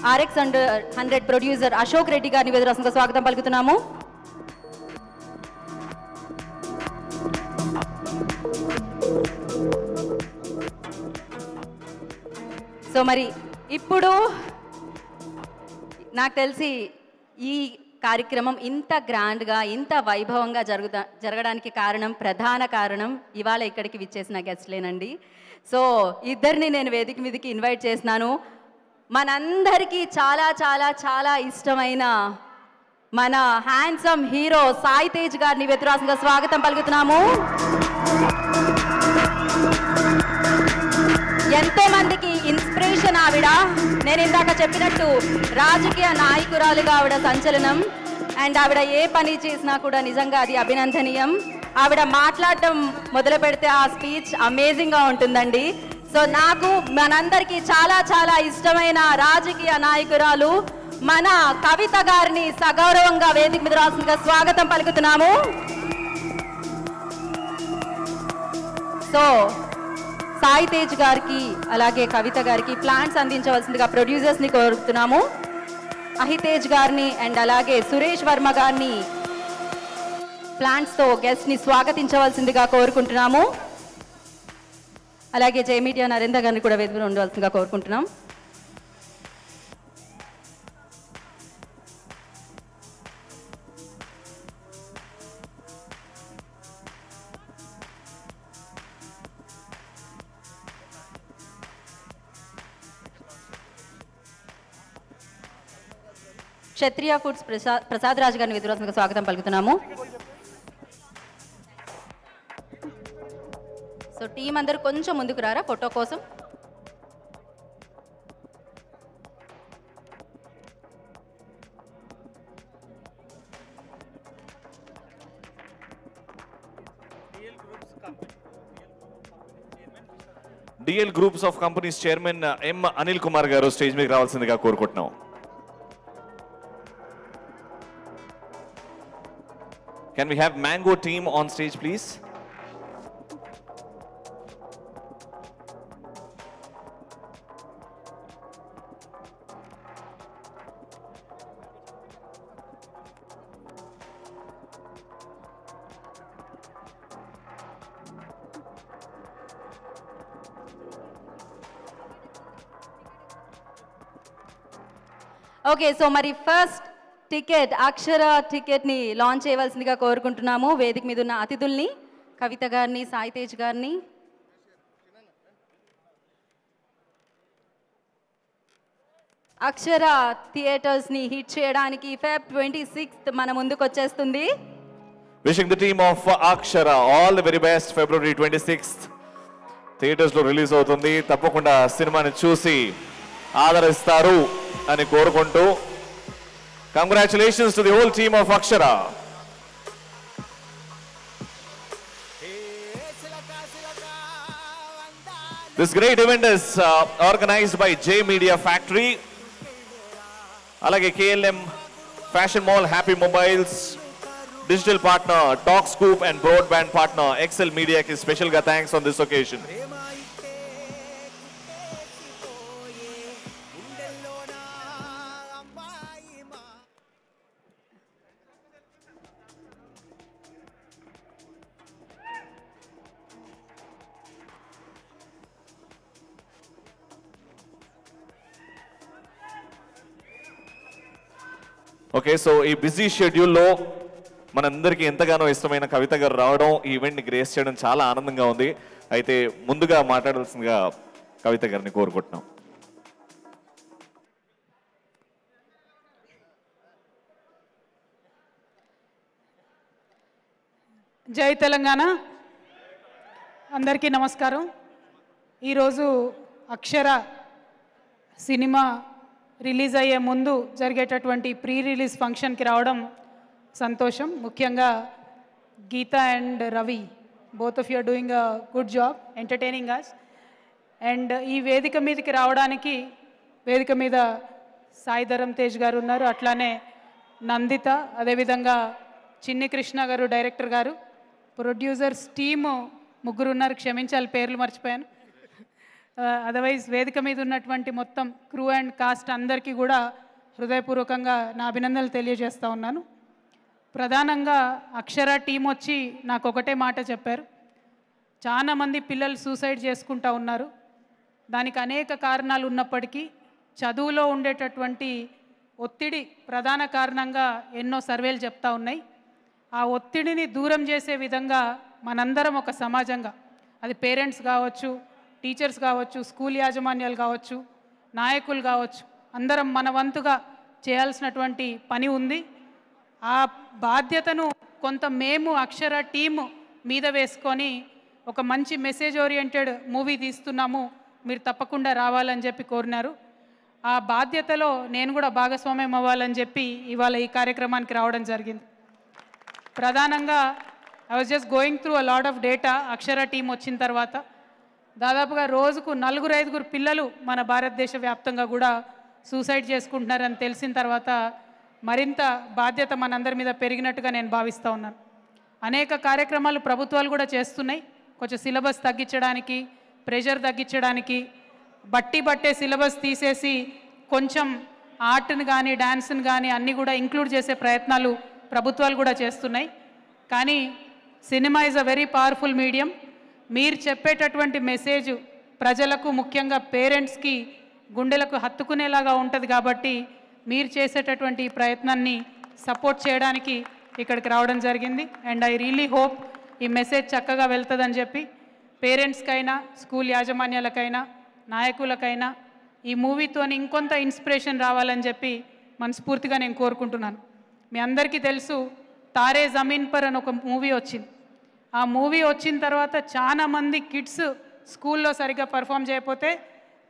RX 100 producer Ashok Reddy గారిని వేదికగా స్వాగతం పలుకుతున్నాము. సో మరి ఇప్పుడు నాకు తెలిసి ఈ కార్యక్రమం ఇంత గ్రాండ్గా ఇంత వైభవంగా జరగడానికి ప్రధాన కారణం ఇవాళ ఇక్కడికి విచ్చేసిన గెస్ట్లేనండి. సో ఇద్దరిని నేను వేదిక మీదకి ఇన్వైట్ చేసినాను. మనందరికీ చాలా చాలా చాలా ఇష్టమైన మన హ్యాండ్సమ్ హీరో సాయి తేజ్ గారిని వేదికగా స్వాగతం పలుకుతున్నాము. ఎంతో మందికి ఇన్స్పిరేషన్ ఆవిడ. నేను ఇందాక చెప్పినట్టు రాజకీయ నాయకురాలుగా ఆవిడ సంచలనం. అండ్ ఆవిడ ఏ పని చేసినా కూడా నిజంగా అది అభినందనీయం. ఆవిడ మాట్లాడటం మొదలు పెడితే ఆ స్పీచ్ అమేజింగ్గా ఉంటుందండి. సో నాకు మనందరికీ చాలా చాలా ఇష్టమైన రాజకీయ నాయకురాలు మన కవిత గారిని సగౌరవంగా వేదిక మీద రాసిందిగా స్వాగతం పలుకుతున్నాము. సో సాయి తేజ్ గారికి అలాగే కవిత గారికి ప్లాంట్స్ అందించవలసిందిగా ప్రొడ్యూసర్స్ని కోరుతున్నాము. అహితేజ్ గారిని అండ్ అలాగే సురేష్ వర్మ గారిని ప్లాంట్స్తో గెస్ట్ని స్వాగతించవలసిందిగా కోరుకుంటున్నాము. అలాగే జై మీడియా నరేంద్ర గారిని కూడా వేదికలో ఉండవలసిందిగా కోరుకుంటున్నాం. క్షత్రియ ఫుడ్స్ ప్రసాద్ రాజు గారిని వేదికగా స్వాగతం పలుకుతున్నాము. సో టీం అందరూ కొంచెం ముందుకు రారా ఫోటో కోసం. DL groups of companies chairman M Anil Kumar గారు స్టేజ్ మీదకి రావాల్సిందిగా కోరుకుంటున్నాం. Can we have Mango team on stage, please? Okay, so మరి ఫస్ట్ టికెట్ అక్షర టికెట్ని లాంచ్ చేయవలసిందిగా కోరుకుంటున్నాము. వేదిక మీద ఉన్న అతిథుల్ని కవిత గారిని సాయి తేజ్ గారిని. అక్షర థియేటర్స్ని హిట్ చేయడానికి Feb 26th మన ముందుకు వచ్చేస్తుంది. Wishing the team of Akshara all the very best. February 26th theatres లో రిలీజ్ అవుతుంది. తప్పకుండా సినిమాని చూసి ఆదరిస్తారు అని కోరుకుంటూ congratulations to the whole team of Akshara. This great event is organized by J Media Factory, alage KLM Fashion Mall, Happy Mobiles, digital partner TalkScoop and broadband partner Excel Media ki special ga thanks on this occasion. Okay, so ఈ busy షెడ్యూల్లో మనందరికీ ఎంతగానో ఇష్టమైన కవిత గారు రావడం, ఈ ఈవెంట్ని grace చేయడం చాలా ఆనందంగా ఉంది. అయితే ముందుగా మాట్లాడాల్సిందిగా కవిత గారిని కోరుకుంటున్నాం. జై తెలంగాణ, అందరికీ నమస్కారం. ఈరోజు అక్షర సినిమా రిలీజ్ అయ్యే ముందు జరిగేటటువంటి ప్రీ రిలీజ్ ఫంక్షన్కి రావడం సంతోషం. ముఖ్యంగా Geetha and Ravi, both of you are doing a good job entertaining us. And ఈ వేదిక మీదకి రావడానికి వేదిక మీద సాయి ధరమ్ తేజ్ గారు ఉన్నారు, అట్లానే నందిత, అదేవిధంగా చిన్ని కృష్ణ గారు డైరెక్టర్ గారు, ప్రొడ్యూసర్స్ టీము ముగ్గురు ఉన్నారు, క్షమించాలి పేర్లు మర్చిపోయాను. అదర్వైజ్ వేదిక మీద ఉన్నటువంటి మొత్తం క్రూ అండ్ కాస్ట్ అందరికీ కూడా హృదయపూర్వకంగా నా అభినందనలు తెలియజేస్తూ ఉన్నాను. ప్రధానంగా అక్షర టీం వచ్చి నాకు ఒకటే మాట చెప్పారు, చాలామంది పిల్లలు సూసైడ్ చేసుకుంటూ ఉన్నారు, దానికి అనేక కారణాలు ఉన్నప్పటికీ చదువులో ఉండేటటువంటి ఒత్తిడి ప్రధాన కారణంగా ఎన్నో సర్వేలు చెప్తా ఉన్నాయి. ఆ ఒత్తిడిని దూరం చేసే విధంగా మనందరం ఒక సమాజంగా, అది పేరెంట్స్ కావచ్చు, టీచర్స్ కావచ్చు, స్కూల్ యాజమాన్యాలు కావచ్చు, నాయకులు కావచ్చు, అందరం మన వంతుగా చేయాల్సినటువంటి పని ఉంది. ఆ బాధ్యతను కొంత మేము అక్షర టీము మీద వేసుకొని ఒక మంచి మెసేజ్ ఓరియంటెడ్ మూవీ తీస్తున్నాము, మీరు తప్పకుండా రావాలని చెప్పి కోరినారు. ఆ బాధ్యతలో నేను కూడా భాగస్వామ్యం అవ్వాలని చెప్పి ఇవాళ ఈ కార్యక్రమానికి రావడం జరిగింది. ప్రధానంగా I was just going through a lot of data. Akshara team వచ్చిన తర్వాత దాదాపుగా రోజుకు 4-5 పిల్లలు మన భారతదేశ వ్యాప్తంగా కూడా సూసైడ్ చేసుకుంటున్నారని తెలిసిన తర్వాత మరింత బాధ్యత మనందరి మీద పెరిగినట్టుగా నేను భావిస్తూ ఉన్నాను. అనేక కార్యక్రమాలు ప్రభుత్వాలు కూడా చేస్తున్నాయి. కొంచెం సిలబస్ తగ్గించడానికి, ప్రెషర్ తగ్గించడానికి, బట్టే సిలబస్ తీసేసి కొంచెం ఆర్ట్ని కానీ డ్యాన్స్ని కానీ అన్నీ కూడా ఇంక్లూడ్ చేసే ప్రయత్నాలు ప్రభుత్వాలు కూడా చేస్తున్నాయి. కానీ cinema is a very powerful medium. మీరు చెప్పేటటువంటి మెసేజ్ ప్రజలకు, ముఖ్యంగా పేరెంట్స్కి గుండెలకు హత్తుకునేలాగా ఉంటుంది. కాబట్టి మీరు చేసేటటువంటి ఈ ప్రయత్నాన్ని సపోర్ట్ చేయడానికి ఇక్కడికి రావడం జరిగింది. అండ్ ఐ రియలీ హోప్ ఈ మెసేజ్ చక్కగా వెళ్తుందని చెప్పి పేరెంట్స్కైనా, స్కూల్ యాజమాన్యాలకైనా, నాయకులకైనా ఈ మూవీతో ఇంకొంత ఇన్స్పిరేషన్ రావాలని చెప్పి మనస్ఫూర్తిగా నేను కోరుకుంటున్నాను. మీ అందరికీ తెలుసు, తారే జమీన్ పర్ అని ఒక మూవీ వచ్చింది. ఆ మూవీ వచ్చిన తర్వాత చాలామంది కిడ్స్ స్కూల్లో సరిగ్గా పర్ఫామ్ చేయకపోతే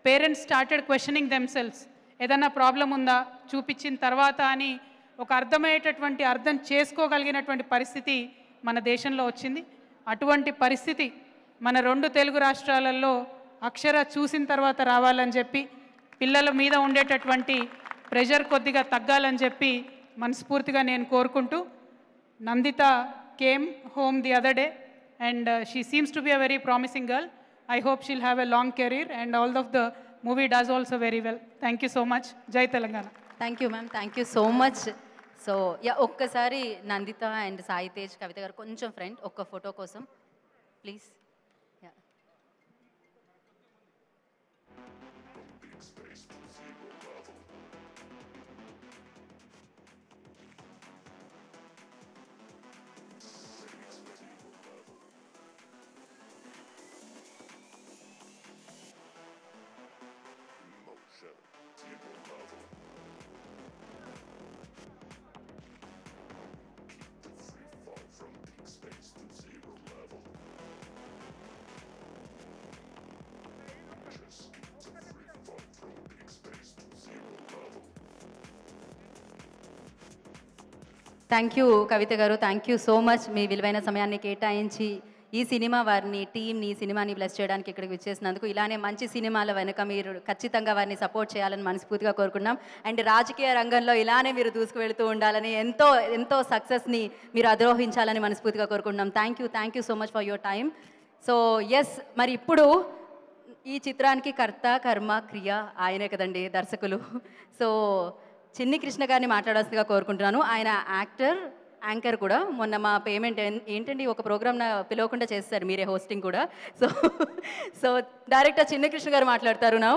పేరెంట్స్ స్టార్టెడ్ క్వశ్చనింగ్ దెమ్సెల్స్. ఏదన్నా ప్రాబ్లం ఉందా చూపించిన తర్వాత అని ఒక అర్థం చేసుకోగలిగినటువంటి పరిస్థితి మన దేశంలో వచ్చింది. అటువంటి పరిస్థితి మన 2 తెలుగు రాష్ట్రాలలో అక్షర చూసిన తర్వాత రావాలని చెప్పి, పిల్లల మీద ఉండేటటువంటి ప్రెషర్ కొద్దిగా తగ్గాలని చెప్పి మనస్ఫూర్తిగా నేను కోరుకుంటూ, Nandita came home the other day and she seems to be a very promising girl. I hope she'll have a long career and all of the movie does also very well. Thank you so much. Jai Telangana. Thank you, ma'am. Thank you so much. So ఒక్కసారి Nanditha and Sai Tej, కవిత గారు కొంచెం friend ఒక్క photo కోసం please. Thank you కవిత గారు, thank you so much. మీ విలువైన సమయాన్ని కేటాయించి ఈ సినిమా వారిని, టీంని, సినిమాని బ్లెస్ చేయడానికి ఇక్కడికి వచ్చేసినందుకు, ఇలానే మంచి సినిమాల వెనుక మీరు ఖచ్చితంగా వారిని సపోర్ట్ చేయాలని మనస్ఫూర్తిగా కోరుకున్నాం. అండ్ రాజకీయ రంగంలో ఇలానే మీరు దూసుకువెళ్తూ ఉండాలని, ఎంతో సక్సెస్ని మీరు అధిరోహించాలని మనస్ఫూర్తిగా కోరుకుంటున్నాం. Thank you so much for your time. So yes, మరి ఇప్పుడు ఈ చిత్రానికి కర్త, కర్మ, క్రియ ఆయనే కదండి, దర్శకులు. సో చిన్ని కృష్ణ గారిని మాట్లాడాల్సిందిగా కోరుకుంటున్నాను. ఆయన యాక్టర్, యాంకర్ కూడా. మొన్న మా పేమెంట్ ఏంటండి, ఒక ప్రోగ్రామ్ పిలవకుండా చేస్తారు, మీరే హోస్టింగ్ కూడా. సో డైరెక్టర్ చిన్ని కృష్ణ గారు మాట్లాడతారు నా.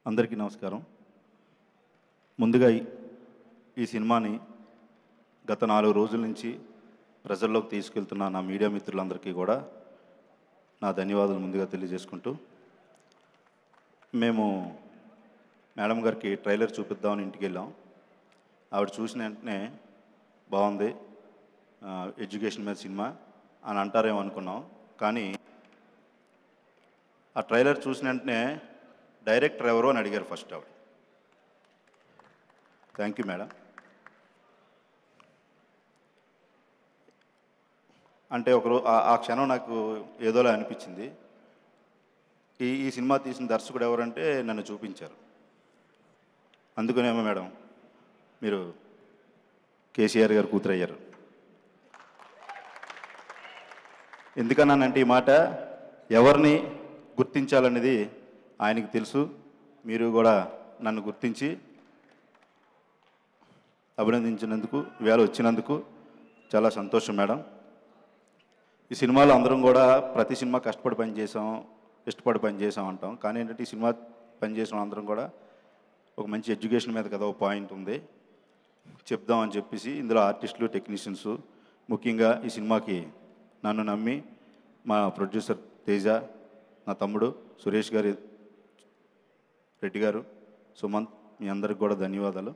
అందరికీ నమస్కారం. ముందుగా ఈ సినిమాని గత 4 రోజుల నుంచి ప్రజల్లోకి తీసుకెళ్తున్న నా మీడియా మిత్రులందరికీ కూడా నా ధన్యవాదాలు ముందుగా తెలియజేసుకుంటూ, మేము మేడం గారికి ట్రైలర్ చూపిద్దామని ఇంటికి వెళ్ళాం. ఆవిడ చూసిన వెంటనే బాగుంది, ఎడ్యుకేషన్ మీద సినిమా అని అంటారేమో అనుకున్నాం. కానీ ఆ ట్రైలర్ చూసిన వెంటనే డైరెక్టర్ ఎవరో అని అడిగారు ఫస్ట్ ఆవిడ. Thank you madam. అంటే ఆ క్షణం నాకు ఏదోలా అనిపించింది. ఈ సినిమా తీసిన దర్శకుడు ఎవరంటే నన్ను చూపించారు. అందుకనేమో మేడం మీరు కేసీఆర్ గారు కూతురయ్యారు. ఎందుకన్నానంటే ఈ మాట, ఎవరిని గుర్తించాలనేది ఆయనకి తెలుసు. మీరు కూడా నన్ను గుర్తించి అభినందించినందుకు, ఇవాళ వచ్చినందుకు చాలా సంతోషం మేడం. ఈ సినిమాలో అందరం కూడా ప్రతి సినిమా కష్టపడి పనిచేసాం, ఇష్టపడి పనిచేసాం అంటాం. కానీ ఏంటంటే ఈ సినిమా పనిచేసిన అందరం కూడా ఒక మంచి ఎడ్యుకేషన్ మీద కదా ఒక పాయింట్ ఉంది చెప్దామని చెప్పేసి ఇందులో ఆర్టిస్టులు, టెక్నీషియన్స్, ముఖ్యంగా ఈ సినిమాకి నన్ను నమ్మి మా ప్రొడ్యూసర్ తేజ, నా తమ్ముడు సురేష్ గారి, రెడ్డి గారు, సుమంత్, మీ అందరికి కూడా ధన్యవాదాలు.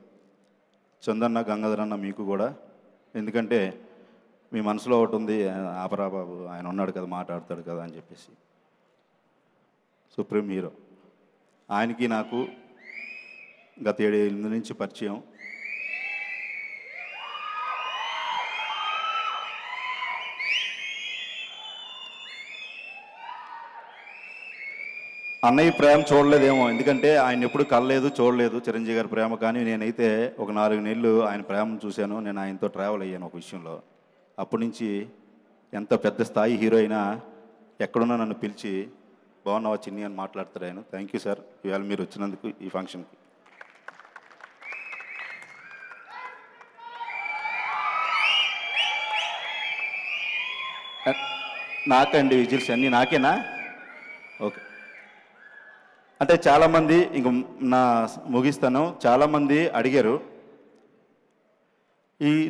చందన్న, గంగాధర్ అన్న మీకు కూడా, ఎందుకంటే మీ మనసులో ఒకటి ఉంది, ఆపరా బాబు ఆయన ఉన్నాడు కదా మాట్లాడతాడు కదా అని చెప్పేసి. సుప్రీం హీరో ఆయనకి నాకు గత 7-8 నుంచి పరిచయం. అన్నయ్య ప్రేమ చూడలేదేమో, ఎందుకంటే ఆయన ఎప్పుడు కలలేదు, చూడలేదు చిరంజీవి గారి ప్రేమ. కానీ నేనైతే ఒక 4 నెలలు ఆయన ప్రేమను చూశాను. నేను ఆయనతో ట్రావెల్ అయ్యాను ఒక విషయంలో. అప్పటి నుంచి ఎంత పెద్ద స్థాయి హీరో అయినా ఎక్కడున్నా నన్ను పిలిచి బాగున్నావా చిన్ని అని మాట్లాడతారు ఆయన. థ్యాంక్ యూ సార్, ఇవాళ మీరు వచ్చినందుకు ఈ ఫంక్షన్కి. నాకండి విజిల్స్ అన్నీ నాకేనా? ఓకే. అంటే చాలామంది ఇంక నా ముగిస్తాను, చాలామంది అడిగారు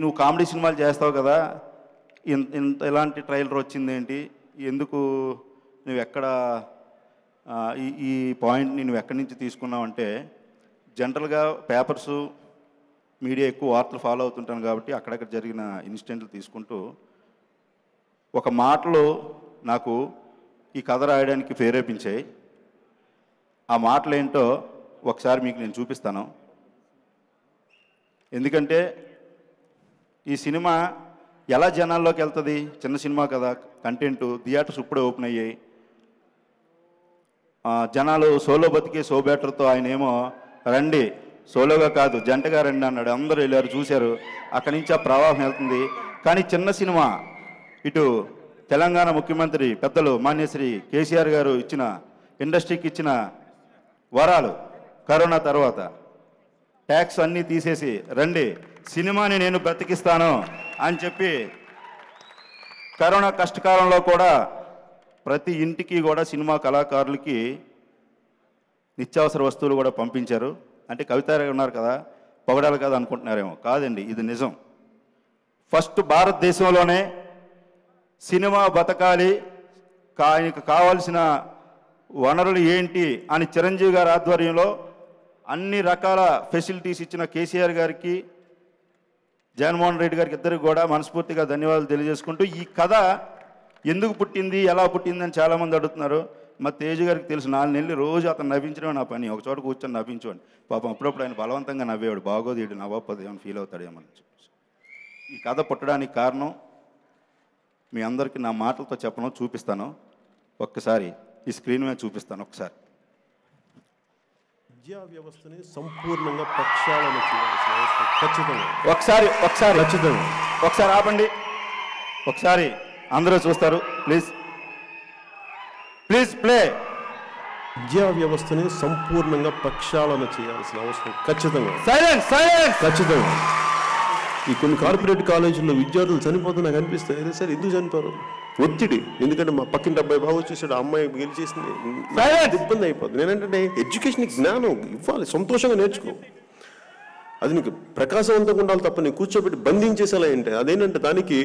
నువ్వు కామెడీ సినిమాలు చేస్తావు కదా, ఇంత ఎలాంటి ట్రైలర్ వచ్చింది ఏంటి, ఎందుకు నువ్వు ఎక్కడ ఈ పాయింట్ని నువ్వు ఎక్కడి నుంచి తీసుకున్నావు అంటే, జనరల్గా పేపర్సు, మీడియా ఎక్కువ వార్తలు ఫాలో అవుతుంటాను కాబట్టి అక్కడక్కడ జరిగిన ఇన్సిడెంట్లు తీసుకుంటూ ఒక మాటలు నాకు ఈ కథ రాయడానికి ప్రేరేపించాయి. ఆ మాటలు ఏంటో ఒకసారి మీకు నేను చూపిస్తాను. ఎందుకంటే ఈ సినిమా ఎలా జనాల్లోకి వెళ్తుంది, చిన్న సినిమా కదా, కంటెంట్, థియేటర్స్ ఇప్పుడే ఓపెన్ అయ్యాయి. జనాలు సోలో బతికే సో బెటర్తో ఆయన ఏమో రండి సోలోగా కాదు జంటగా రండి అన్నాడు. అందరూ వెళ్ళారు, చూశారు. అక్కడి నుంచి ఆ ప్రవాహం వెళ్తుంది. కానీ చిన్న సినిమా ఇటు తెలంగాణ ముఖ్యమంత్రి పెద్దలు మాన్యశ్రీ కేసీఆర్ గారు ఇచ్చిన, ఇండస్ట్రీకి ఇచ్చిన వరాలు, కరోనా తర్వాత ట్యాక్స్ అన్నీ తీసేసి రండి సినిమాని నేను బ్రతికిస్తాను అని చెప్పి కరోనా కష్టకాలంలో కూడా ప్రతి ఇంటికి కూడా సినిమా కళాకారులకి నిత్యావసర వస్తువులు కూడా పంపించారు. అంటే కవిత ఉన్నారు కదా, పొగడాలి కదా అనుకుంటున్నారేమో, కాదండి, ఇది నిజం. ఫస్ట్ భారతదేశంలోనే సినిమా బతకాలి, ఆయనకు కావాల్సిన వనరులు ఏంటి అని చిరంజీవి గారి ఆధ్వర్యంలో అన్ని రకాల ఫెసిలిటీస్ ఇచ్చిన కేసీఆర్ గారికి, జగన్మోహన్ రెడ్డి గారికి ఇద్దరికి కూడా మనస్ఫూర్తిగా ధన్యవాదాలు తెలియజేసుకుంటూ, ఈ కథ ఎందుకు పుట్టింది, ఎలా పుట్టింది అని చాలామంది అడుగుతున్నారు. మా తేజ గారికి తెలుసు, 4 నెలలు రోజు అతను నవ్వించడమే నా పని. ఒక చోట కూర్చొని నవ్వించుకోండి. పాపం అప్పుడప్పుడు ఆయన బలవంతంగా నవ్వేవాడు, బాగోదు వీడు నవ్వకపోతే ఏమైనా ఫీల్ అవుతాడేమో. ఈ కథ పుట్టడానికి కారణం మీ అందరికీ నా మాటలతో చెప్పను, చూపిస్తాను. ఒక్కసారి ఈ స్క్రీన్ మీద చూపిస్తాను. ఒకసారి విద్యా వ్యవస్థని సంపూర్ణంగా ప్రక్షాళన చేయాల్సిన అవసరం ఖచ్చితంగా. ఒకసారి ఖచ్చితంగా ఒకసారి ఆపండి. ఒకసారి అందరూ చూస్తారు. Please play. విద్యా వ్యవస్థని సంపూర్ణంగా ప్రక్షాళన చేయాల్సిన అవసరం ఖచ్చితంగా. సైలెన్స్ ఖచ్చితంగా. ఈ కొన్ని కార్పొరేట్ కాలేజీల్లో విద్యార్థులు చనిపోతే నాకు అనిపిస్తాయి, అరే సార్ ఎందుకు చనిపోరు, ఒత్తిడి. ఎందుకంటే మా పక్కింటి అబ్బాయి బాగా వచ్చేసాడు, ఆ అమ్మాయి గెలిచేసింది, ఇబ్బంది అయిపోతుంది. నేనంటే ఎడ్యుకేషన్కి జ్ఞానం ఇవ్వాలి, సంతోషంగా నేర్చుకో, అది నీకు ప్రకాశవంతంగా ఉండాలి తప్ప నేను కూర్చోబెట్టి బంధించేసేలా ఏంటి. అదేంటంటే దానికి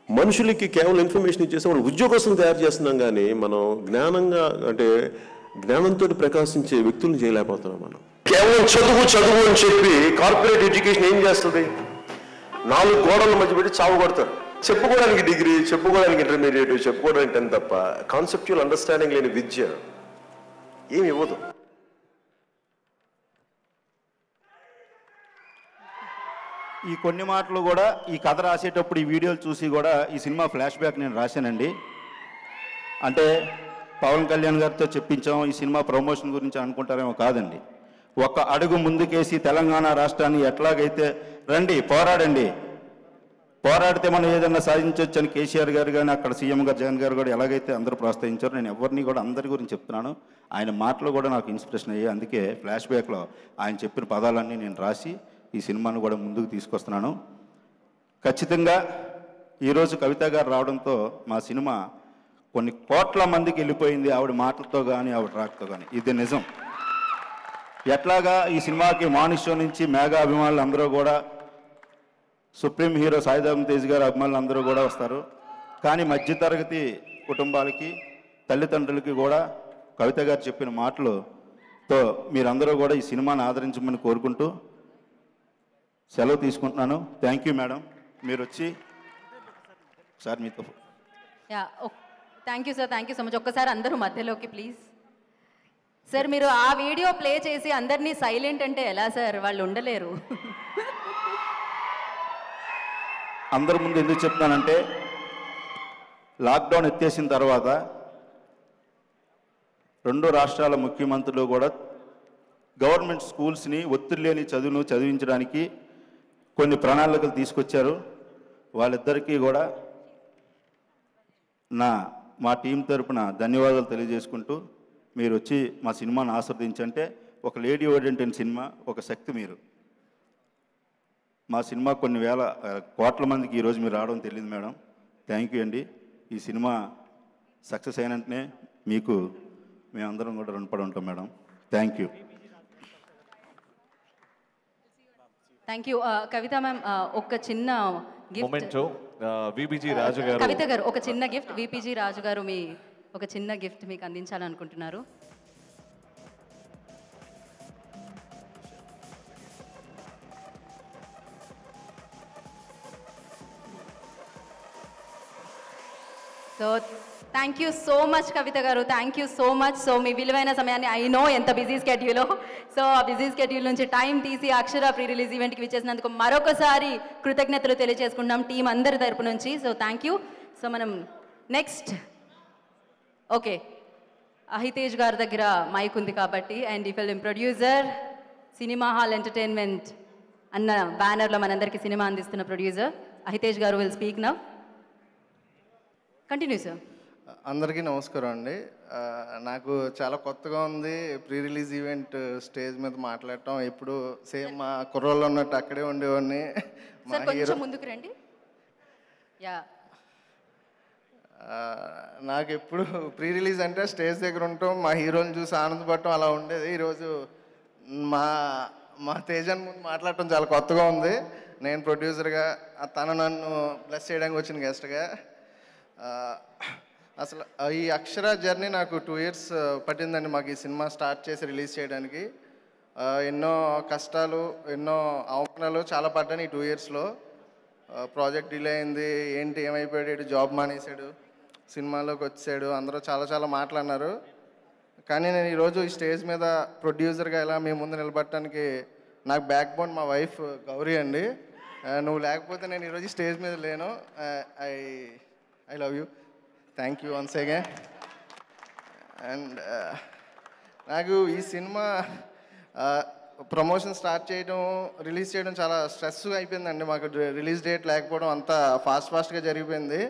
మనుషులకి కేవలం ఇన్ఫర్మేషన్ ఇచ్చేసి వాళ్ళు ఉద్యోగస్తులను తయారు చేస్తున్నాం, కానీ మనం జ్ఞానంగా అంటే జ్ఞానంతో ప్రకాశించే వ్యక్తులను చేయలేకపోతున్నాం. మనం కేవలం చదువు అని చెప్పి కార్పొరేట్ ఎడ్యుకేషన్ ఏం చేస్తుంది, 4 గోడల మధ్య పెట్టి చావు కొడతారు. చెప్పుకోవడానికి డిగ్రీ, చెప్పుకోవడానికి ఇంటర్మీడియట్, చెప్పుకోవడానికి 10 తప్ప కాన్సెప్చువల్ అండర్స్టాండింగ్ లేని విద్య ఏమి ఇవ్వదు. ఈ కొన్ని మాటలు కూడా ఈ కథ రాసేటప్పుడు ఈ వీడియోలు చూసి కూడా ఈ సినిమా ఫ్లాష్ బ్యాక్ నేను రాశానండి. అంటే పవన్ కళ్యాణ్ గారితో చెప్పించాం ఈ సినిమా ప్రమోషన్ గురించి అనుకుంటారేమో, కాదండి. ఒక అడుగు ముందుకేసి తెలంగాణ రాష్ట్రాన్ని ఎట్లాగైతే రండి పోరాడండి, పోరాడితే మనం ఏదైనా సాధించవచ్చు అని కేసీఆర్ గారు కానీ అక్కడ సీఎం గారు జగన్ గారు కూడా ఎలాగైతే అందరూ ప్రోత్సహించారు, నేను ఎవరిని కూడా అందరి గురించి చెప్తున్నాను. ఆయన మాటలు కూడా నాకు ఇన్స్పిరేషన్ అయ్యాయి. అందుకే ఫ్లాష్ బ్యాక్లో ఆయన చెప్పిన పదాలన్నీ నేను రాసి ఈ సినిమాను కూడా ముందుకు తీసుకొస్తున్నాను. ఖచ్చితంగా ఈరోజు కవిత గారు రావడంతో మా సినిమా కొన్ని కోట్ల మందికి వెళ్ళిపోయింది, ఆవిడ మాటలతో కానీ ఆవిడ రాకతో కానీ. ఇది నిజం. ఎట్లాగా ఈ సినిమాకి మానిషో నుంచి మేఘా అభిమానులు అందరూ కూడా, సుప్రీం హీరో సాయిధరం తేజ్ గారి అభిమానులు అందరూ కూడా వస్తారు. కానీ మధ్యతరగతి కుటుంబాలకి, తల్లిదండ్రులకి కూడా కవిత గారు చెప్పిన మాటలతో మీరందరూ కూడా ఈ సినిమాని ఆదరించమని కోరుకుంటూ సెలవు తీసుకుంటున్నాను. Thank you madam. మీరు వచ్చి సార్ మీతో. Yeah, thank you sir, thank you so much. ఒక్కసారి అందరూ మధ్యలోకి ప్లీజ్. సార్ మీరు ఆ వీడియో ప్లే చేసి అందరినీ సైలెంట్ అంటే ఎలా సార్? వాళ్ళు ఉండలేరు. అందరి ముందు ఎందుకు చెప్తానంటే, లాక్డౌన్ ఎత్తేసిన తర్వాత 2 రాష్ట్రాల ముఖ్యమంత్రులు కూడా గవర్నమెంట్ స్కూల్స్ని ఒత్తిడి లేని చదువును చదివించడానికి కొన్ని ప్రణాళికలు తీసుకొచ్చారు. వాళ్ళిద్దరికీ కూడా మా టీం తరపున ధన్యవాదాలు తెలియజేసుకుంటూ, మీరు వచ్చి మా సినిమాను ఆస్వాదించంటే, ఒక లేడీ ఓరియంటెడ్ సినిమా, ఒక శక్తి మీరు. మా సినిమా కొన్ని వేల కోట్ల మందికి ఈరోజు మీరు రావడం తెలియదు మేడం. థ్యాంక్ యూ అండి. ఈ సినిమా సక్సెస్ అయినంటనే మీకు మేమందరం కూడా రుణపడి ఉంటాం madam. Thank you. Thank you. Kavitha ma'am, ఒక చిన్న గిఫ్ట్. విబిజి రాజు గారు. కవిత గారు ఒక చిన్న గిఫ్ట్, విపిజి రాజు గారు మీ ఒక చిన్న గిఫ్ట్ మీకు అందించాలనుకుంటున్నారు. So thank you so much Kavitha గారు, thank you so much. So మీ విలువైన సమయాన్ని, ఐ నో ఎంత బిజీ స్కెడ్యూలో, సో ఆ బిజీ స్కెడ్యూల్ నుంచి టైం తీసి అక్షర ప్రీ రిలీజ్ ఈవెంట్కి విచ్చేసినందుకు మరొకసారి కృతజ్ఞతలు తెలియజేసుకుంటాం టీం అందరి తరపు నుంచి. So thank you. సో మనం నెక్స్ట్, ఓకే, అహితేజ్ గారి దగ్గర మైక్ ఉంది కాబట్టి, అండ్ ఈ film producer, cinema hall entertainment అన్న బ్యానర్లో మనందరికీ సినిమా అందిస్తున్న ప్రొడ్యూసర్ అహితేజ్ గారు will speak now. Continue sir. అందరికీ నమస్కారం అండి. నాకు చాలా కొత్తగా ఉంది ప్రీ రిలీజ్ ఈవెంట్ స్టేజ్ మీద మాట్లాడటం. ఎప్పుడు సేమ్ మా కుర్రోళ్ళు ఉన్నట్టు అక్కడే ఉండేవాడిని. మా హీరో ముందుకు రండి. యా, నాకు ఎప్పుడు ప్రీ రిలీజ్ అంటే స్టేజ్ దగ్గర ఉండటం, మా హీరోని చూసి ఆనందపడటం అలా ఉండేది. ఈరోజు మా తేజన్ ముందు మాట్లాడటం చాలా కొత్తగా ఉంది. నేను ప్రొడ్యూసర్గా, తను నన్ను బ్లెస్ చేయడానికి వచ్చిన గెస్ట్గా. అసలు ఈ అక్షర జర్నీ నాకు 2 years పట్టిందండి మాకు ఈ సినిమా స్టార్ట్ చేసి రిలీజ్ చేయడానికి. ఎన్నో కష్టాలు, ఎన్నో అవమానాలు చాలా పడ్డాను ఈ 2 yearsలో. ప్రాజెక్ట్ డిలే అయింది, ఏంటి ఏమైపోయాడు, జాబ్ మానేశాడు, సినిమాలోకి వచ్చాడు, అందరూ చాలా చాలా మాట్లాడినారు. కానీ నేను ఈరోజు ఈ స్టేజ్ మీద ప్రొడ్యూసర్గా ఇలా మీ ముందు నిలబడటానికి నాకు బ్యాక్ బోన్ మా వైఫ్ గౌరీ అండి. నువ్వు లేకపోతే నేను ఈరోజు స్టేజ్ మీద లేను. I love you. Thank you once again. And నాకు ఈ సినిమా ప్రమోషన్ స్టార్ట్ చేయడం, రిలీజ్ చేయడం చాలా స్ట్రెస్ అయిపోయిందండి. మాకు రిలీజ్ డేట్ లేకపోవడం అంతా ఫాస్ట్గా జరిగిపోయింది.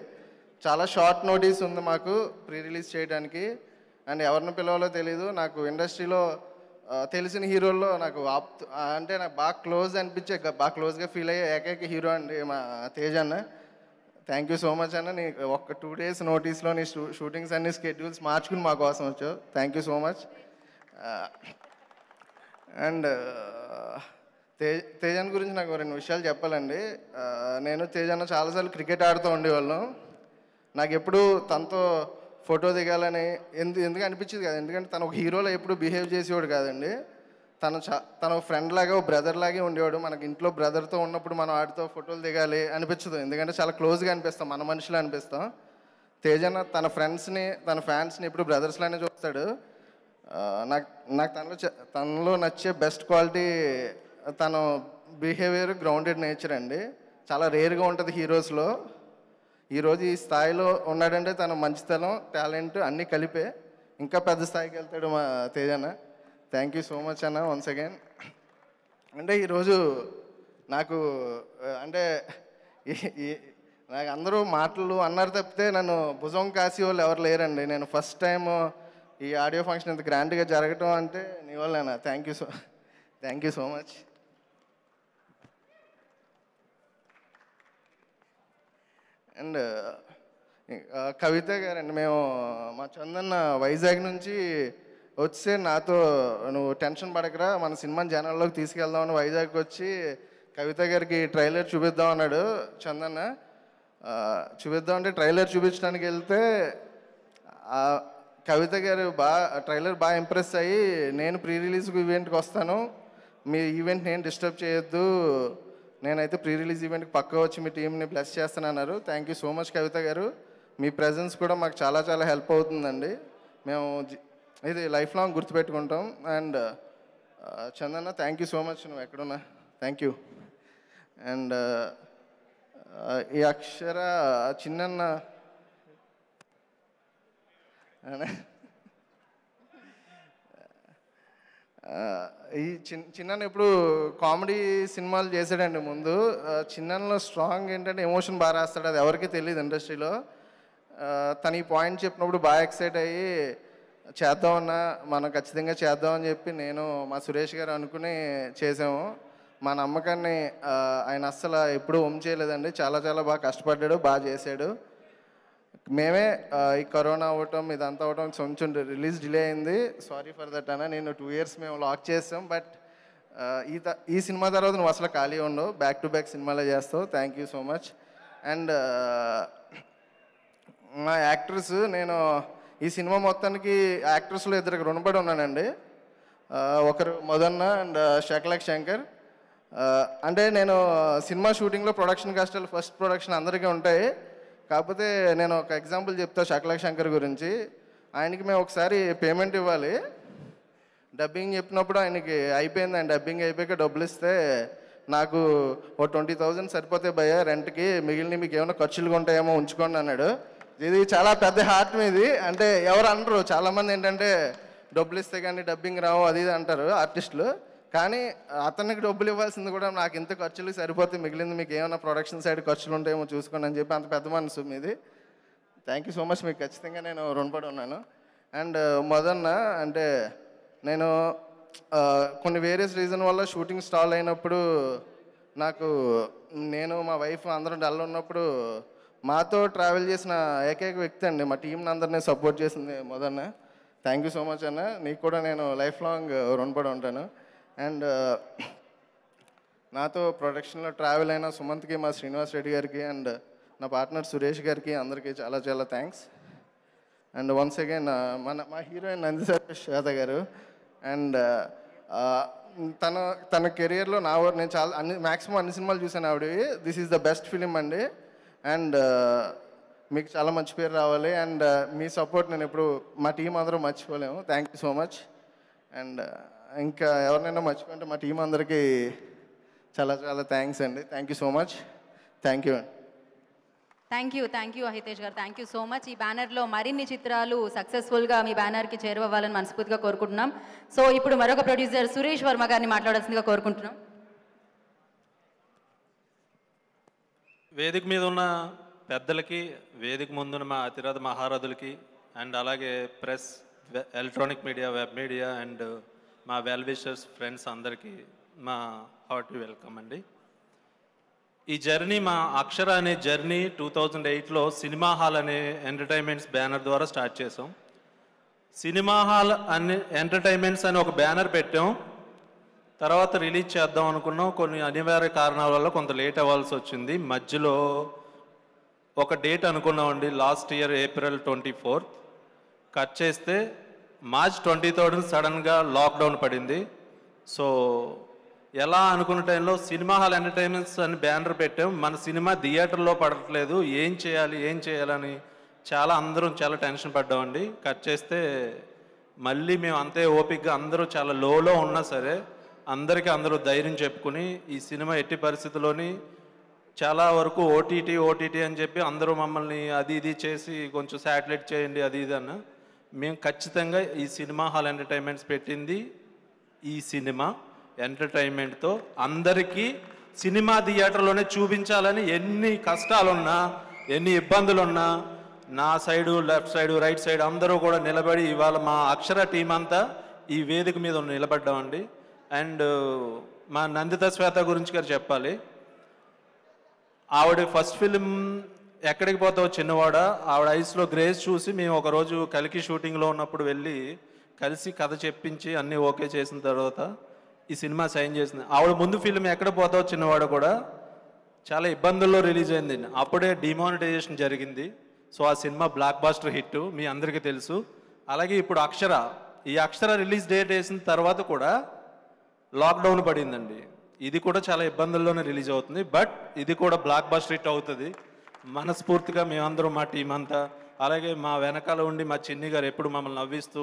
చాలా షార్ట్ నోటీస్ ఉంది మాకు ప్రీ రిలీజ్ చేయడానికి. అండ్ ఎవరిని పిలవాలో తెలీదు. నాకు ఇండస్ట్రీలో తెలిసిన హీరోల్లో నాకు అంటే నాకు బాగా క్లోజ్ అనిపించే, బాగా క్లోజ్గా ఫీల్ అయ్యే ఏకైక హీరో అండి మా తేజ్ అన్న. థ్యాంక్ యూ సో మచ్ అన్న. నీ ఒక 2 days నోటీస్లో నీ షూటింగ్స్ అన్ని స్కెడ్యూల్స్ మార్చుకుని మా కోసం వచ్చావు. Thank you so much. And Tejan గురించి నాకు 2 విషయాలు చెప్పాలండి. నేను తేజన్న చాలాసార్లు క్రికెట్ ఆడుతూ ఉండేవాళ్ళం. నాకు ఎప్పుడు తనతో ఫోటో దిగాలని ఎందుకు అనిపించేది కాదు. ఎందుకంటే తను ఒక హీరోలో ఎప్పుడు బిహేవ్ చేసేవాడు కాదండి. తన ఫ్రెండ్ లాగా, బ్రదర్ లాగే ఉండేవాడు. మనకి ఇంట్లో బ్రదర్తో ఉన్నప్పుడు మనం ఆడితో ఫోటోలు దిగాలి అనిపించదు, ఎందుకంటే చాలా క్లోజ్గా అనిపిస్తాం, మన మనుషులు అనిపిస్తాం. తేజన్న తన ఫ్రెండ్స్ని, తన ఫ్యాన్స్ని ఎప్పుడు బ్రదర్స్లానే చూస్తాడు. నాకు తనలో నచ్చే బెస్ట్ క్వాలిటీ తన బిహేవియర్, గ్రౌండెడ్ నేచర్ అండి. చాలా రేర్గా ఉంటుంది హీరోస్లో. ఈరోజు ఈ స్థాయిలో ఉన్నాడంటే తన మంచితనం, టాలెంట్ అన్నీ కలిపే ఇంకా పెద్ద స్థాయికి వెళ్తాడు మా తేజన్న. థ్యాంక్ యూ సో మచ్ అన్న వన్స్ అగైన్. అంటే ఈరోజు నాకు అంటే నాకు అందరూ మాటలు అన్నారు తప్పితే నన్ను భుజం కాసి వాళ్ళు ఎవరు లేరండి. నేను ఫస్ట్ టైం ఈ ఆడియో ఫంక్షన్ ఇంత గ్రాండ్గా జరగటం అంటే నీ వల్లేనా. Thank you so much. And Kavitha గారండి, మేము మా చందన్న వైజాగ్ నుంచి వచ్చి నాతో నువ్వు టెన్షన్ పడకరా మన సినిమాని జనాల్లోకి తీసుకెళ్దామని వైజాగ్కి వచ్చి కవిత గారికి ట్రైలర్ చూపిద్దాం అన్నాడు చందన్న. చూపిద్దామంటే ట్రైలర్ చూపించడానికి వెళ్తే కవిత గారు ట్రైలర్ బాగా ఇంప్రెస్ అయ్యి నేను ప్రీ రిలీజ్ ఈవెంట్కి వస్తాను, మీ ఈవెంట్ నేను డిస్టర్బ్ చేయొద్దు, నేనైతే ప్రీ రిలీజ్ ఈవెంట్కి పక్కా వచ్చి మీ టీంని బ్లెస్ చేస్తాను అన్నారు. Thank you so much Kavitha గారు, మీ ప్రెజెన్స్ కూడా మాకు చాలా చాలా హెల్ప్ అవుతుందండి. మేము ఇది లైఫ్ లాంగ్ గుర్తుపెట్టుకుంటాం. అండ్ చందన్న థ్యాంక్ యూ సో మచ్, నువ్వు ఎక్కడున్నా థ్యాంక్ యూ. అండ్ ఈ అక్షర చిన్నన్న ఈ చిన్న ఇప్పుడు కామెడీ సినిమాలు చేశాడండి ముందు. చిన్నలో స్ట్రాంగ్ ఏంటంటే ఎమోషన్ బాగా రాస్తాడు, అది ఎవరికి తెలియదు ఇండస్ట్రీలో. తను ఈ పాయింట్ చెప్పినప్పుడు బాగా ఎక్సైట్ అయ్యి చేద్దామన్నా, మనం ఖచ్చితంగా చేద్దామని చెప్పి నేను మా సురేష్ గారు అనుకుని చేసాము. మా నమ్మకాన్ని ఆయన అస్సలు ఎప్పుడూ చేయలేదండి, చాలా చాలా బాగా కష్టపడ్డాడు, బాగా చేశాడు. మేమే ఈ కరోనా అవ్వటం ఇదంతా అవ్వటం కొంచెం రిలీజ్ డిలే అయింది, సారీ ఫర్ దట్ అన్న. నేను 2 years మేము లాక్ చేస్తాం, బట్ ఈ సినిమా తర్వాత నువ్వు అసలు ఖాళీ ఉండవు, బ్యాక్ టు బ్యాక్ సినిమాలే చేస్తావు. Thank you so much. And మా యాక్టర్స్, నేను ఈ సినిమా మొత్తానికి యాక్టర్స్లో 2 రుణపడి ఉన్నానండి. ఒకరు మదన్న అండ్ శకలక్ శంకర్. అంటే నేను సినిమా షూటింగ్లో ప్రొడక్షన్ కష్టాలు ఫస్ట్ ప్రొడక్షన్ అందరికీ ఉంటాయి, కాకపోతే నేను ఒక ఎగ్జాంపుల్ చెప్తా శకలక్ శంకర్ గురించి. ఆయనకి మేము ఒకసారి పేమెంట్ ఇవ్వాలి, డబ్బింగ్ చెప్పినప్పుడు ఆయనకి అయిపోయింది, ఆయన డబ్బింగ్ అయిపోయాక డబ్బులు ఇస్తే నాకు ఓ 20,000 సరిపోతే భయ రెంట్కి, మిగిలిన మీకు ఏమైనా ఖర్చులు ఉంటాయేమో ఉంచుకోండి అన్నాడు. ఇది చాలా పెద్ద హార్ట్ మీది. అంటే ఎవరు అనరు, చాలామంది ఏంటంటే డబ్బులు ఇస్తే కానీ డబ్బింగ్ రావు అది ఇది అంటారు ఆర్టిస్టులు, కానీ అతనికి డబ్బులు ఇవ్వాల్సింది కూడా నాకు ఇంత ఖర్చులు సరిపోతే మిగిలింది మీకు ఏమైనా ప్రొడక్షన్ సైడ్ ఖర్చులు ఉంటాయేమో చూసుకోండి అని చెప్పి అంత పెద్ద మనసు మీది. థ్యాంక్ యూ సో మచ్, మీకు ఖచ్చితంగా నేను రుణపడి ఉన్నాను. అండ్ మదన్న అంటే నేను కొన్ని వేరియస్ రీజన్ వల్ల షూటింగ్ స్టాల్ అయినప్పుడు నేను మా వైఫ్ అందరం డల్ ఉన్నప్పుడు మాతో ట్రావెల్ చేసిన ఏకైక వ్యక్తి అండి, మా టీంని అందరినీ సపోర్ట్ చేసింది Madanna. Thank you so much అన్న, నీకు కూడా నేను లైఫ్ లాంగ్ రుణపడి ఉంటాను. అండ్ నాతో ప్రొడక్షన్లో ట్రావెల్ అయిన సుమంత్కి, మా శ్రీనివాస్ రెడ్డి గారికి అండ్ నా పార్ట్నర్ సురేష్ గారికి అందరికీ చాలా చాలా థ్యాంక్స్. అండ్ వన్స్ అగైన్ మా హీరోయిన్ నందిశేష్ యాదవ్ గారు. అండ్ తన కెరియర్లో నేను చాలా మ్యాక్సిమం అన్ని సినిమాలు చూసాను ఆవిడవి. This is the best film అండి. అండ్ మీకు చాలా మంచి పేరు రావాలి. అండ్ మీ సపోర్ట్ నేను ఎప్పుడు మా టీం అందరూ మర్చిపోలేము. Thank you so much. And ఇంకా ఎవరినైనా మర్చిపోయింటే మా టీం అందరికీ చాలా చాలా థ్యాంక్స్ అండి. Thank you so much. Thank you అండి. థ్యాంక్ యూ అహితేష్ గారు, థ్యాంక్ యూ సో మచ్. ఈ బ్యానర్లో మరిన్ని చిత్రాలు సక్సెస్ఫుల్గా మీ బ్యానర్కి చేరువవ్వాలని మనస్ఫూర్తిగా కోరుకుంటున్నాం. సో ఇప్పుడు మరొక ప్రొడ్యూసర్ సురేష్ వర్మ గారిని మాట్లాడాల్సిందిగా కోరుకుంటున్నాం. వేదిక మీద ఉన్న పెద్దలకి, వేదిక ముందున్న మా అతిరథ మహారథులకి, అండ్ అలాగే press, electronic media, web media and మా వెల్ విషర్స్ ఫ్రెండ్స్ అందరికీ మా హార్టీ వెల్కమ్ అండి. ఈ జర్నీ, మా అక్షర అనే జర్నీ 2008లో సినిమా హాల్ అనే ఎంటర్టైన్మెంట్స్ బ్యానర్ ద్వారా స్టార్ట్ చేసాం. సినిమా హాల్ అనే ఎంటర్టైన్మెంట్స్ అని ఒక బ్యానర్ పెట్టాం, తర్వాత రిలీజ్ చేద్దాం అనుకున్నాం. కొన్ని అనివార్య కారణాల వల్ల కొంత లేట్ అవ్వాల్సి వచ్చింది. మధ్యలో ఒక డేట్ అనుకున్నామండి, last year April 24th. Cut చేస్తే March 23rd సడన్గా లాక్డౌన్ పడింది. సో ఎలా అనుకున్న టైంలో సినిమా హాల్ ఎంటర్టైన్మెంట్స్ అని బ్యానర్ పెట్టాం. మన సినిమా థియేటర్లో పడట్లేదు, ఏం చేయాలని అందరం చాలా టెన్షన్ పడ్డామండి. కట్ చేస్తే మళ్ళీ మేము అంతే ఓపికగా అందరూ చాలా లోలో ఉన్నా సరే అందరూ ధైర్యం చెప్పుకుని ఈ సినిమా ఎట్టి పరిస్థితుల్లోని చాలా వరకు ఓటీటీ అని చెప్పి అందరూ మమ్మల్ని అది ఇది చేసి కొంచెం శాటిలైట్ చేయండి అది ఇది అన్న. మేము ఖచ్చితంగా ఈ సినిమా హాల్ ఎంటర్టైన్మెంట్స్ పెట్టింది ఈ సినిమా ఎంటర్టైన్మెంట్తో అందరికీ సినిమా థియేటర్లోనే చూపించాలని ఎన్ని కష్టాలున్నా, ఎన్ని ఇబ్బందులున్నా నా side, left side, right side అందరూ కూడా నిలబడి ఇవాళ మా అక్షర టీం అంతా ఈ వేదిక మీద నిలబడ్డామండి. అండ్ మా నందిత శ్వేత గురించి గారు చెప్పాలి. ఆవిడ ఫస్ట్ ఫిలిం ఎక్కడికి పోతావు చిన్నవాడ ఆవిడ ఐస్లో గ్రేస్ చూసి మేము ఒకరోజు కలికి షూటింగ్లో ఉన్నప్పుడు వెళ్ళి కలిసి కథ చెప్పించి అన్నీ ఓకే చేసిన తర్వాత ఈ సినిమా సైన్ చేసింది. ఆవిడ ముందు ఫిల్మ్ ఎక్కడ పోతావు చిన్నవాడ కూడా చాలా ఇబ్బందుల్లో రిలీజ్ అయింది. అప్పుడే డిమానిటైజేషన్ జరిగింది. సో ఆ సినిమా బ్లాక్ బాస్టర్ హిట్ మీ అందరికీ తెలుసు. అలాగే ఇప్పుడు అక్షర, ఈ అక్షర రిలీజ్ డేట్ వేసిన తర్వాత కూడా లాక్డౌన్ పడిందండి. ఇది కూడా చాలా ఇబ్బందుల్లోనే రిలీజ్ అవుతుంది. బట్ ఇది కూడా బ్లాక్ బాస్టర్ హిట్ అవుతుంది. మనస్ఫూర్తిగా మేమందరం మా టీం అంతా, అలాగే మా వెనకాల ఉండి మా చిన్ని గారు ఎప్పుడు మమ్మల్ని నవ్విస్తూ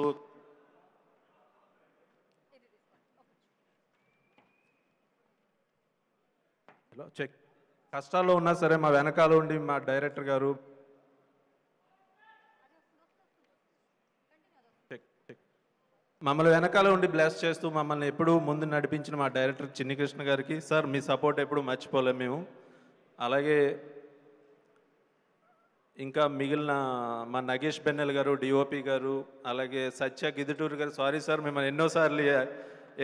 చెక్ కష్టాల్లో ఉన్నా సరే మా వెనకాల ఉండి మా డైరెక్టర్ గారు మమ్మల్ని వెనకాల ఉండి బ్లెస్ చేస్తూ మమ్మల్ని ఎప్పుడూ ముందు నడిపించిన మా డైరెక్టర్ చిన్ని కృష్ణ గారికి సార్ మీ సపోర్ట్ ఎప్పుడు మర్చిపోలేము మేము. అలాగే ఇంకా మిగిలిన మా నగేష్ బెన్నెల్ గారు, డిఓపి గారు, అలాగే సత్య గిదుటూరు గారు, సారీ సార్ మిమ్మల్ని ఎన్నోసార్లు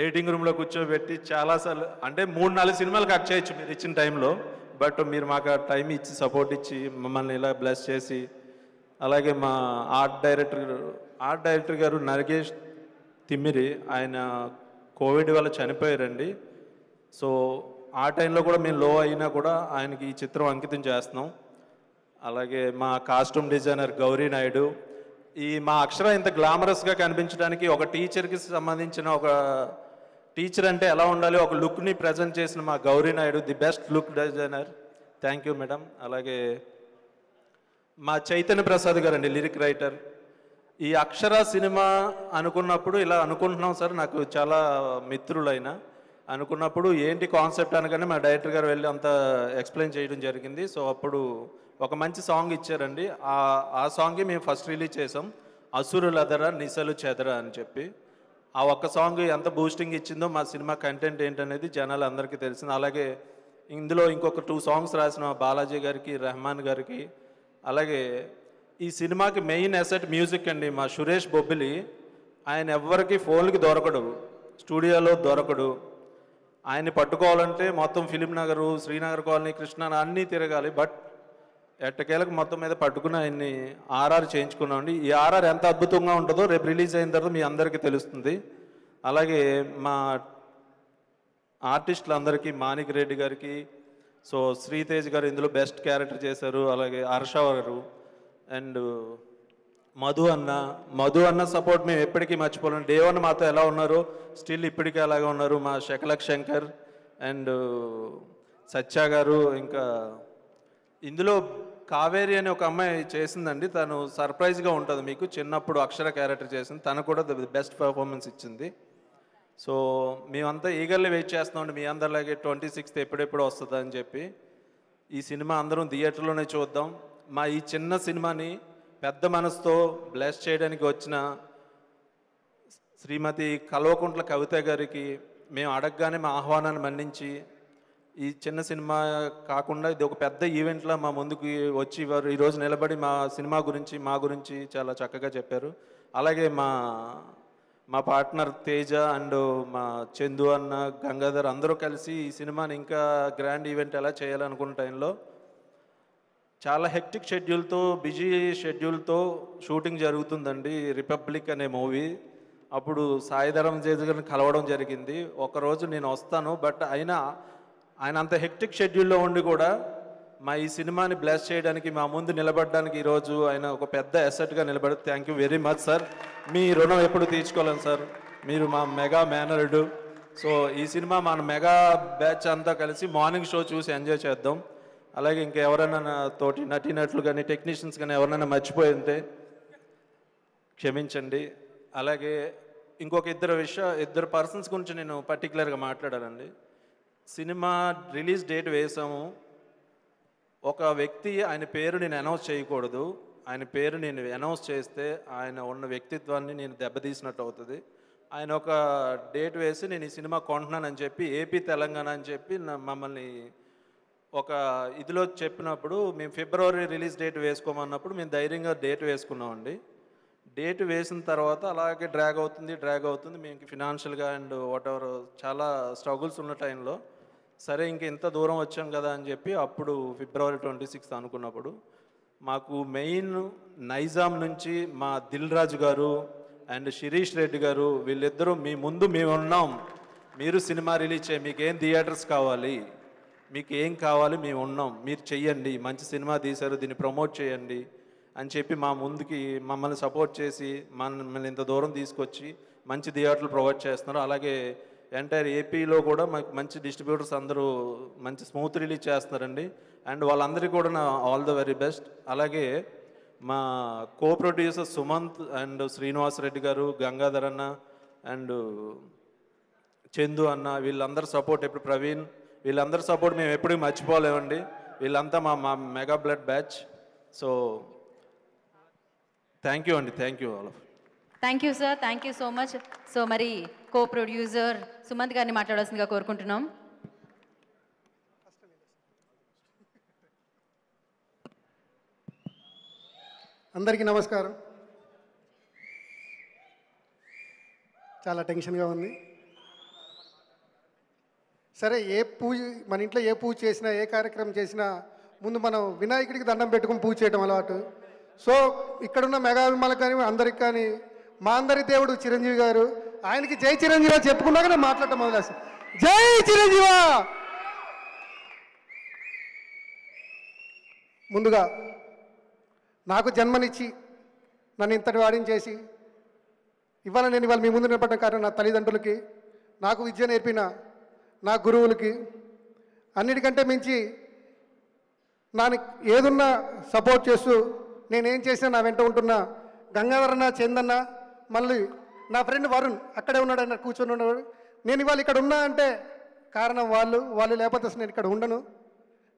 ఎడిటింగ్ రూమ్లో కూర్చోబెట్టి చాలాసార్లు అంటే 3-4 సినిమాలు కట్ చేయొచ్చు మీరు ఇచ్చిన టైంలో. బట్ మీరు మాకు టైం ఇచ్చి సపోర్ట్ ఇచ్చి మమ్మల్ని ఇలా బ్లెస్ చేసి, అలాగే మా ఆర్ట్ డైరెక్టర్ గారు నగేష్ తిమ్మిరి, ఆయన కోవిడ్ వల్ల చనిపోయారండి. సో ఆ టైంలో కూడా మేము లో అయినా కూడా ఆయనకి ఈ చిత్రం అంకితం చేస్తున్నాం. అలాగే మా కాస్ట్యూమ్ డిజైనర్ గౌరీ నాయుడు, ఈ మా అక్షర ఇంత గ్లామరస్గా కనిపించడానికి ఒక టీచర్కి సంబంధించిన ఒక టీచర్ అంటే ఎలా ఉండాలి ఒక లుక్ని ప్రజెంట్ చేసిన మా Gauri Naidu the best look designer. Thank you madam. అలాగే మా చైతన్య ప్రసాద్ గారు అండి లిరిక్ రైటర్. ఈ అక్షర సినిమా అనుకున్నప్పుడు ఇలా అనుకుంటున్నాం సార్, నాకు చాలా మిత్రులైన అనుకున్నప్పుడు ఏంటి కాన్సెప్ట్ అనగానే మా డైరెక్టర్ గారు వెళ్ళి అంతా ఎక్స్ప్లెయిన్ చేయడం జరిగింది. సో అప్పుడు ఒక మంచి సాంగ్ ఇచ్చారండి. ఆ సాంగే మేము ఫస్ట్ రిలీజ్ చేసాం, అసురులదర నిసలు చెదర అని చెప్పి. ఆ ఒక్క సాంగ్ ఎంత బూస్టింగ్ ఇచ్చిందో మా సినిమా కంటెంట్ ఏంటనేది జనాలు అందరికీ తెలిసింది. అలాగే ఇందులో ఇంకొక 2 సాంగ్స్ రాసిన బాలాజీ గారికి, రెహమాన్ గారికి. అలాగే ఈ సినిమాకి మెయిన్ అసెట్ మ్యూజిక్ అండి. మా సురేష్ బొబ్బిలి, ఆయన ఎవ్వరికి ఫోన్లకి దొరకడు, స్టూడియోలో దొరకడు. ఆయన్ని పట్టుకోవాలంటే మొత్తం ఫిలిం నగరు, శ్రీనగర్ కాలనీ, కృష్ణా అన్నీ తిరగాలి. బట్ ఎట్టకేలకు మొత్తం మీద పట్టుకుని ఆయన్ని ఆర్ఆర్ చేయించుకున్నామండి. ఈ ఆర్ఆర్ ఎంత అద్భుతంగా ఉంటుందో రేపు రిలీజ్ అయిన తర్వాత మీ అందరికీ తెలుస్తుంది. అలాగే మా ఆర్టిస్టులందరికీ, మాణిక్ రెడ్డి గారికి, సో శ్రీతేజ్ గారు ఇందులో బెస్ట్ క్యారెక్టర్ చేశారు. అలాగే హర్ష గారు అండ్ మధు అన్న సపోర్ట్ మేము ఎప్పటికీ మర్చిపోలేం. డే 1 మాతో ఎలా ఉన్నారు స్టిల్ ఇప్పటికీ అలాగే ఉన్నారు. మా శకలక్ శంకర్ అండ్ సత్య గారు. ఇంకా ఇందులో కావేరి అనే ఒక అమ్మాయి చేసిందండి, తను సర్ప్రైజ్గా ఉంటుంది మీకు. చిన్నప్పుడు అక్షర క్యారెక్టర్ చేసింది, తను కూడా బెస్ట్ పర్ఫార్మెన్స్ ఇచ్చింది. సో మేమంతా ఈగర్లీ వెయిట్ చేస్తున్నామండి మీ అందరిలాగే 26th ఎప్పుడెప్పుడు వస్తుందా అని చెప్పి. ఈ సినిమా అందరం థియేటర్లోనే చూద్దాం. మా ఈ చిన్న సినిమాని పెద్ద మనసుతో బ్లెస్ చేయడానికి వచ్చిన శ్రీమతి కల్వకుంట్ల కవిత గారికి మేము అడగగానే మా ఆహ్వానాన్ని మన్నించి ఈ చిన్న సినిమా కాకుండా ఇది ఒక పెద్ద ఈవెంట్లా మా ముందుకు వచ్చి వారు ఈరోజు నిలబడి మా సినిమా గురించి, మా గురించి చాలా చక్కగా చెప్పారు. అలాగే మా పార్ట్నర్ తేజ అండ్ మా చందు అన్న, గంగాధర్ అందరూ కలిసి ఈ సినిమాని ఇంకా గ్రాండ్ ఈవెంట్ ఎలా చేయాలనుకున్న టైంలో చాలా హెక్టిక్ షెడ్యూల్తో, బిజీ షెడ్యూల్తో షూటింగ్ జరుగుతుందండి రిపబ్లిక్ అనే మూవీ. అప్పుడు సాయిధరం తేజ్ గారిని కలవడం జరిగింది. ఒకరోజు నేను వస్తాను, బట్ ఆయన అంత హెక్టిక్ షెడ్యూల్లో ఉండి కూడా మా ఈ సినిమాని బ్లెస్ చేయడానికి, మా ముందు నిలబడడానికి ఈరోజు ఆయన ఒక పెద్ద అసెట్గా నిలబడి thank you very much sir. మీ రుణం ఎప్పుడు తీర్చుకోలేను సార్, మీరు మా మెగా మేనరుడు. సో ఈ సినిమా మన మెగా బ్యాచ్ అంతా కలిసి మార్నింగ్ షో చూసి ఎంజాయ్ చేద్దాం. అలాగే ఇంకా ఎవరైనా తోటి నటీనటులు కానీ టెక్నీషియన్స్ కానీ ఎవరైనా మర్చిపోయి ఉంటే క్షమించండి. అలాగే ఇంకొక ఇద్దరు పర్సన్స్ గురించి నేను పర్టికులర్గా మాట్లాడాలండి. సినిమా రిలీజ్ డేట్ వేసాము, ఒక వ్యక్తి ఆయన పేరు నేను అనౌన్స్ చేయకూడదు. ఆయన పేరు నేను అనౌన్స్ చేస్తే ఆయన ఉన్న వ్యక్తిత్వాన్ని నేను దెబ్బతీసినట్టు అవుతుంది. ఆయన ఒక డేట్ వేసి నేను ఈ సినిమా కొంటున్నానని చెప్పి ఏపీ తెలంగాణ అని చెప్పి మమ్మల్ని ఒక ఇదిలో చెప్పినప్పుడు మేము ఫిబ్రవరి రిలీజ్ డేట్ వేసుకోమన్నప్పుడు మేము ధైర్యంగా డేట్ వేసుకున్నామండి. డేట్ వేసిన తర్వాత అలాగే డ్రాగ్ అవుతుంది. మేము ఫినాన్షియల్గా అండ్ వాట్ ఎవర్ చాలా స్ట్రగుల్స్ ఉన్న టైంలో సరే ఇంక ఇంత దూరం వచ్చాం కదా అని చెప్పి అప్పుడు ఫిబ్రవరి 26th అనుకున్నప్పుడు మాకు మెయిన్ నైజాం నుంచి మా దిల్ రాజు గారు అండ్ శిరీష్ రెడ్డి గారు వీళ్ళిద్దరూ మీ ముందు మేము ఉన్నాం, మీరు సినిమా రిలీజ్ చేయ, మీకు ఏం థియేటర్స్ కావాలి, మీకు ఏం కావాలి, మేము ఉన్నాం, మీరు చెయ్యండి, మంచి సినిమా తీశారు, దీన్ని ప్రమోట్ చేయండి అని చెప్పి మా ముందుకి మమ్మల్ని సపోర్ట్ చేసి మమ్మల్ని ఇంత దూరం తీసుకొచ్చి మంచి థియేటర్లు ప్రొవైడ్ చేస్తున్నారు. అలాగే ఎంటైర్ ఏపీలో కూడా మాకు మంచి డిస్ట్రిబ్యూటర్స్ అందరూ మంచి స్మూత్ రిలీజ్ చేస్తున్నారండి. అండ్ వాళ్ళందరికీ కూడా నా ఆల్ ద వెరీ బెస్ట్. అలాగే మా co producer Sumanth and Srinivas Reddy గారు, గంగాధర్ అన్న అండ్ చందు అన్న, వీళ్ళందరి సపోర్ట్, ఇప్పుడు ప్రవీణ్, వీళ్ళందరి సపోర్ట్ మేము ఎప్పుడూ మర్చిపోలేమండి. వీళ్ళంతా మా mega blood batch. So thank you అండి, thank you all of. Thank you sir, thank you so much. So మరి కో ప్రొడ్యూసర్ సుమంత్ గారిని మాట్లాడాల్సిందిగా కోరుకుంటున్నాం. అందరికీ నమస్కారం. చాలా టెన్షన్గా ఉంది. సరే, మన ఇంట్లో ఏ పూజ చేసినా, ఏ కార్యక్రమం చేసినా ముందు మనం వినాయకుడికి దండం పెట్టుకుని పూజ చేయడం అలవాటు. సో ఇక్కడున్న మెగాభిమానులకు కానీ అందరికి కానీ మా అందరి దేవుడు చిరంజీవి గారు, ఆయనకి జై చిరంజీవ చెప్పుకున్నాక నేను మాట్లాడటం మొదలేస్తాను. జై చిరంజీవ. ముందుగా నాకు జన్మనిచ్చి నన్ను ఇంతటి వాడిని చేసి ఇవాళ మీ ముందు నిలబడ్డ కారణం నా తల్లిదండ్రులకి, నాకు విద్య నేర్పిన నా గురువులకి, అన్నిటికంటే మించి నాకు ఏదున్నా సపోర్ట్ చేస్తూ నేనేం చేసినా నా వెంట ఉంటున్న గంగాధరన్న, చందన్న, మళ్ళీ నా ఫ్రెండ్ వరుణ్ అక్కడే ఉన్నాడు, ఆయన కూర్చొని ఉన్నాడు. నేను ఇవాళ ఇక్కడ ఉన్నా అంటే కారణం వాళ్ళు లేకపోతే అసలు నేను ఇక్కడ ఉండను.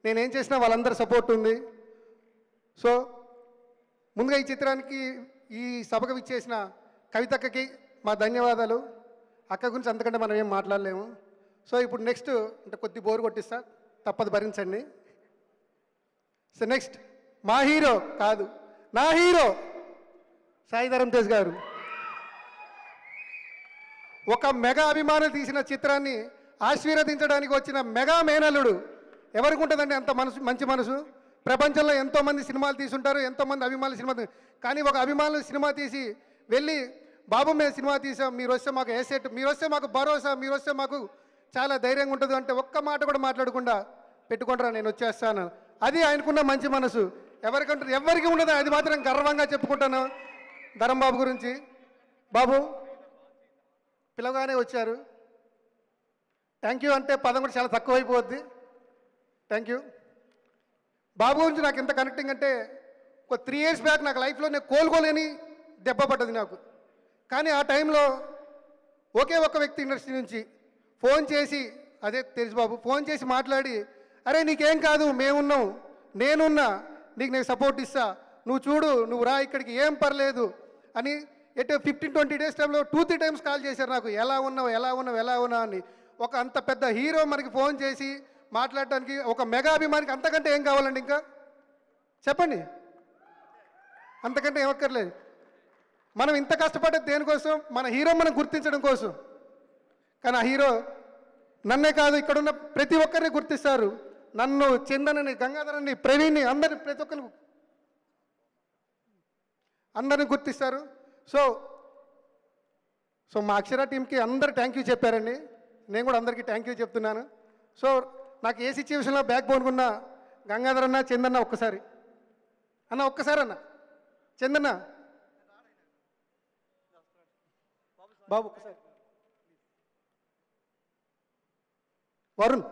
నేనేం చేసినా వాళ్ళందరి సపోర్ట్ ఉంది. సో ముందుగా ఈ చిత్రానికి, ఈ సభకు విచ్చేసిన కవితక్కకి మా ధన్యవాదాలు. అక్క గురించి అంతకంటే మనం ఏం మాట్లాడలేము. సో ఇప్పుడు నెక్స్ట్ అంటే కొద్ది బోరు కొట్టిస్తా, తప్పదు, భరించండి. సో నెక్స్ట్ మా హీరో కాదు, నా హీరో సాయి ధరమ్ తేజ్ గారు. ఒక మెగా అభిమానులు తీసిన చిత్రాన్ని ఆశీర్వదించడానికి వచ్చిన మెగా మేనల్లుడు. ఎవరికి ఉంటుందండి అంత మనసు, మంచి మనసు? ప్రపంచంలో ఎంతోమంది సినిమాలు తీసుంటారు, ఎంతోమంది అభిమానులు సినిమా, కానీ ఒక అభిమానులు సినిమా తీసి వెళ్ళి, బాబు మేము సినిమా తీసాం, మీరు వస్తే మాకు ఏసెట్, మీరు వస్తే మాకు భరోసా, మీరు వస్తే మాకు చాలా ధైర్యంగా ఉంటుంది అంటే ఒక్క మాట కూడా మాట్లాడకుండా పెట్టుకుంటారా నేను వచ్చేస్తాను. అది ఆయనకున్న మంచి మనసు. ఎవరికి ఉండదు, అది మాత్రం గర్వంగా చెప్పుకుంటాను ధరమ్ బాబు గురించి. బాబు పిలవగానే వచ్చారు. థ్యాంక్ యూ అంటే పదం కూడా చాలా తక్కువైపోద్ది. Thank you. బాబు గురించి నాకు ఎంత కనెక్టింగ్ అంటే, ఒక 3 years బ్యాక్ నాకు లైఫ్లో నేను కోలుకోలేని దెబ్బ పడ్డది నాకు. కానీ ఆ టైంలో ఒకే ఒక్క వ్యక్తి ఇండస్ట్రీ నుంచి ఫోన్ చేసి, అదే తెలుసు బాబు, ఫోన్ చేసి మాట్లాడి, అరే నీకేం కాదు, మేమున్నాం, నేనున్నా, నేను సపోర్ట్ ఇస్తా, నువ్వు చూడు, నువ్వు రా ఇక్కడికి, ఏం పర్లేదు అని 15-20 days టైంలో 2-3 times కాల్ చేశారు నాకు, ఎలా ఉన్నావు అని. ఒక అంత పెద్ద హీరో మనకి ఫోన్ చేసి మాట్లాడటానికి ఒక మెగా అభిమానికి అంతకంటే ఏం కావాలండి? ఇంకా చెప్పండి, అంతకంటే ఏమక్కర్లేదు. మనం ఇంత కష్టపడ్డది దేనికోసం? మన హీరో మనం గుర్తించడం కోసం. కానీ ఆ హీరో నన్నే కాదు, ఇక్కడున్న ప్రతి ఒక్కరిని గుర్తిస్తారు. నన్ను, చందనని, గంగాధరని, ప్రవీణ్ని, అందరిని, ప్రతి ఒక్కరిని అందరిని గుర్తిస్తారు. సో మా అక్షర టీంకి అందరు థ్యాంక్ యూ చెప్పారండి. నేను కూడా అందరికీ థ్యాంక్ యూ చెప్తున్నాను. సో నాకు ఏ సిచ్యువేషన్లో బ్యాక్ బోన్ ఉన్న గంగాధర్ అన్న, చందన్న ఒక్కసారి అన్న చందన్న బాబు ఒక్కసారి, వరుణ్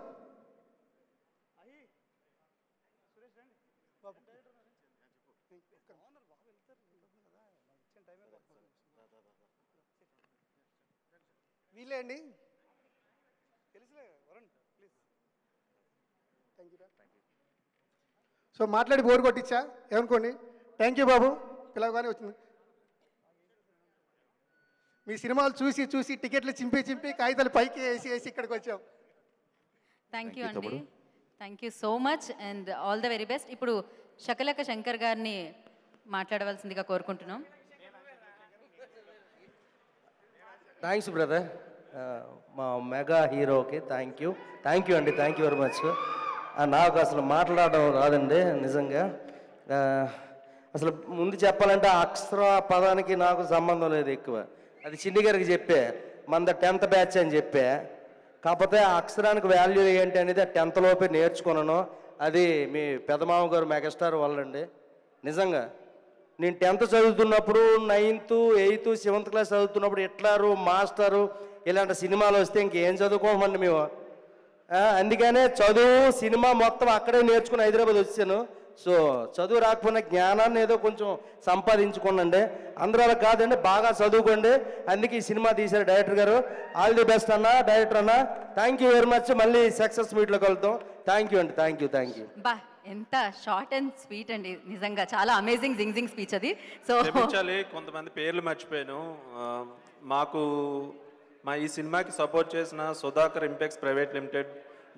వీలే అండి, తెలుసులే Varun please. Thank you. So మాట్లాడి బోర్ కొట్టించా ఏమనుకోండి. థ్యాంక్ యూ బాబు, పిలవగానే వచ్చింది. మీ సినిమాలు చూసి టికెట్లు చింపి కాగితాలు పైకి వేసి ఇక్కడికి వచ్చాం. థ్యాంక్ యూ అండి, thank you so much and all the very best. ఇప్పుడు శకలక శంకర్ గారిని మాట్లాడవలసిందిగా కోరుకుంటున్నాం. థ్యాంక్స్ బ్రదర్, మా మెగా హీరోకి థ్యాంక్ యూ అండి, థ్యాంక్ యూ వెరీ మచ్. నాకు అసలు మాట్లాడడం రాదండి నిజంగా. అసలు ముందు చెప్పాలంటే అక్షర పదానికి నాకు సంబంధం లేదు ఎక్కువ. అది చిన్ని గారికి చెప్పే, మన 10th బ్యాచ్ అని చెప్పే. కాకపోతే ఆ అక్షరానికి వాల్యూ ఏంటి అనేది 10th లోపే నేర్చుకున్నాను. అది మీ పెదమామ గారు మెగాస్టార్ వాళ్ళండి. నిజంగా నేను 10th చదువుతున్నప్పుడు 9th 8th 7th క్లాస్ చదువుతున్నప్పుడు హిట్లరు మాస్టరు ఇలాంటి సినిమాలు వస్తే ఇంకేం చదువుకోమండి మేము. అందుకనే చదువు సినిమా మొత్తం అక్కడే నేర్చుకుని హైదరాబాద్ వచ్చాను. సో చదువు రాకపోయినా జ్ఞానాన్ని ఏదో కొంచెం సంపాదించుకోండి. అందరూ అలా కాదండి, బాగా చదువుకోండి. అందుకే ఈ సినిమా తీశారు డైరెక్టర్ గారు. ఆల్ ది బెస్ట్ అన్న, డైరెక్టర్ అన్న. Thank you very much. మళ్ళీ సక్సెస్ మీట్లో కలుద్దాం. థ్యాంక్ యూ అండి. Thank you. బా ఎంత షార్ట్ అండ్ స్వీట్ అండి, నిజంగా చాలా అమేజింగ్ జింగ్ స్పీచ్ అది. సో క్షమించాలి, కొంతమంది పేర్లు మర్చిపోయాను. మా ఈ సినిమాకి సపోర్ట్ చేసిన సుధాకర్ ఇంపెక్స్ ప్రైవేట్ లిమిటెడ్,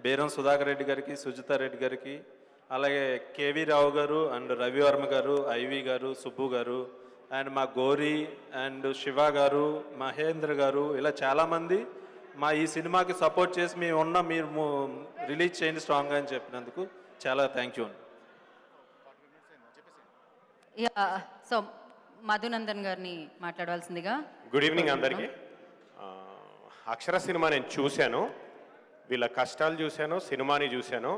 బేరం సుధాకర్ రెడ్డి గారికి, సుజితా రెడ్డి గారికి, అలాగే కేవీ రావు గారు అండ్ రవివర్మ గారు, ఐవి గారు, సుబ్బు గారు, అండ్ మా గోరి అండ్ శివ గారు, మహేంద్ర గారు, ఇలా చాలామంది మా ఈ సినిమాకి సపోర్ట్ చేసి మీరు రిలీజ్ చేయండి స్ట్రాంగ్గా అని చెప్పినందుకు చాలా థ్యాంక్ యూ అండి. సో మధునందన్ గారిని మాట్లాడవలసిందిగా. గుడ్ ఈవినింగ్ అందరికీ. అక్షర సినిమా నేను చూశాను, వీళ్ళ కష్టాలు చూశాను, సినిమాని చూశాను,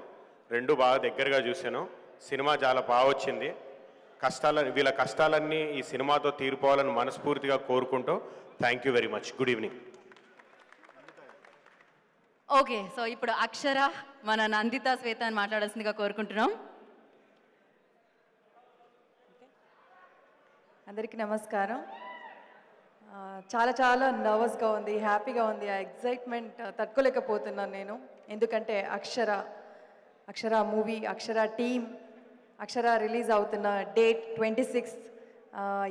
రెండు బాగా దగ్గరగా చూశాను. సినిమా చాలా బాగా వచ్చింది. వీళ్ళ కష్టాలన్నీ ఈ సినిమాతో తీరిపోవాలని మనస్ఫూర్తిగా కోరుకుంటూ thank you very much. Good evening. Okay, so ఇప్పుడు అక్షర మన నందిత శ్వేత అని మాట్లాడాల్సిందిగా కోరుకుంటున్నాం. అందరికీ నమస్కారం. చాలా చాలా నర్వస్గా ఉంది, హ్యాపీగా ఉంది. ఆ ఎగ్జైట్మెంట్ తట్టుకోలేకపోతున్నాను నేను. ఎందుకంటే అక్షర మూవీ, అక్షర టీమ్, అక్షర రిలీజ్ అవుతున్న డేట్ 26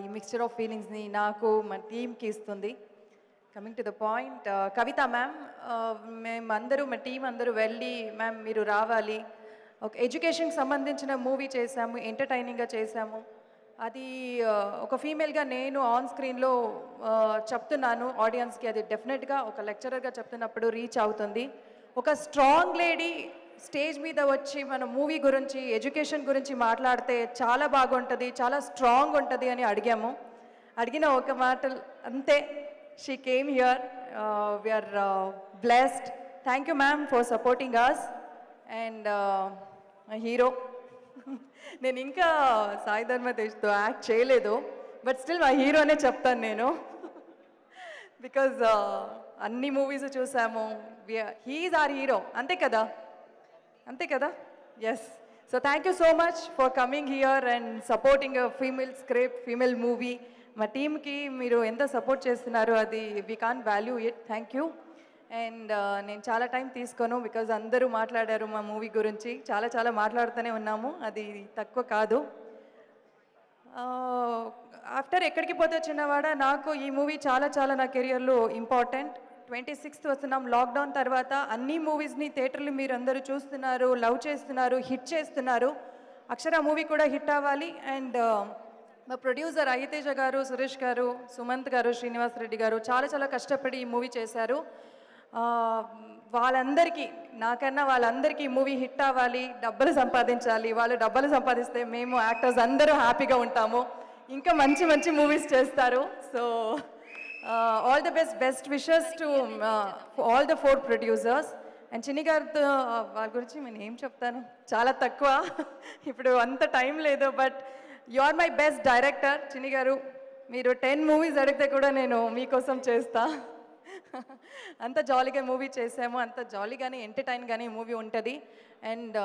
ఈ మిక్స్చర్ ఆఫ్ ఫీలింగ్స్ని నాకు మా టీమ్కి ఇస్తుంది. Coming to the point, Kavitha ma'am, మేమందరూ మా టీం అందరూ వెళ్ళి మ్యామ్ మీరు రావాలి, ఒక ఎడ్యుకేషన్కి సంబంధించిన మూవీ చేశాము, ఎంటర్టైనింగ్గా చేశాము. అది ఒక ఫీమేల్గా నేను ఆన్ స్క్రీన్లో చెప్తున్నాను ఆడియన్స్కి, అది డెఫినెట్గా ఒక లెక్చరర్గా చెప్తున్నప్పుడు రీచ్ అవుతుంది. ఒక స్ట్రాంగ్ లేడీ స్టేజ్ మీద వచ్చి మన మూవీ గురించి, ఎడ్యుకేషన్ గురించి మాట్లాడితే చాలా బాగుంటుంది, చాలా స్ట్రాంగ్ ఉంటుంది అని అడిగిన ఒక మాటలు అంతే. She came here, we are blessed. Thank you ma'am for supporting us. And hero, నేను ఇంకా సాయి ధర్మ తేజ్తో యాక్ట్ చేయలేదు, బట్ స్టిల్ మా హీరోనే చెప్తాను నేను. బికాజ్ అన్ని మూవీస్ చూసాము, హీఈస్ ఆర్ హీరో. అంతే కదా yes. So thank you so much for coming here and supporting female script, female movie. మా టీమ్కి మీరు ఎంత సపోర్ట్ చేస్తున్నారు, అది we can value it. Thank you. And నేను చాలా టైం తీసుకోను, బికాజ్ అందరూ మాట్లాడారు మా మూవీ గురించి. చాలా మాట్లాడుతూనే ఉన్నాము, అది తక్కువ కాదు. ఆఫ్టర్ ఎక్కడికి పోతే చిన్నవాడ, నాకు ఈ మూవీ చాలా నా కెరియర్లో ఇంపార్టెంట్. 26th వస్తున్నాం. లాక్డౌన్ తర్వాత అన్ని మూవీస్ని థియేటర్లు మీరు అందరూ చూస్తున్నారు, లవ్ చేస్తున్నారు, హిట్ చేస్తున్నారు. అక్షర మూవీ కూడా హిట్ అవ్వాలి. అండ్ మా ప్రొడ్యూసర్ అయ్యతేజ గారు, సురేష్ గారు, సుమంత్ గారు, శ్రీనివాస్ రెడ్డి గారు చాలా కష్టపడి ఈ మూవీ చేశారు. వాళ్ళందరికీ, నాకన్నా వాళ్ళందరికీ మూవీ హిట్ అవ్వాలి, డబ్బులు సంపాదించాలి. వాళ్ళు డబ్బులు సంపాదిస్తే మేము యాక్టర్స్ అందరూ హ్యాపీగా ఉంటాము, ఇంకా మంచి మూవీస్ చేస్తారు. So all the best wishes to all the 4 producers. And చిన్ని గారితో వాళ్ళ గురించి నేను ఏం చెప్తాను, చాలా తక్కువ, ఇప్పుడు అంత టైం లేదు. But you are my best director Chinni గారు. మీరు 10 మూవీస్ అడిగితే కూడా నేను మీకోసం చేస్తా. అంత జాలీగా మూవీ చేసాము, అంత జాలీగానే ఎంటర్టైన్ గానే మూవీ ఉంటుంది. అండ్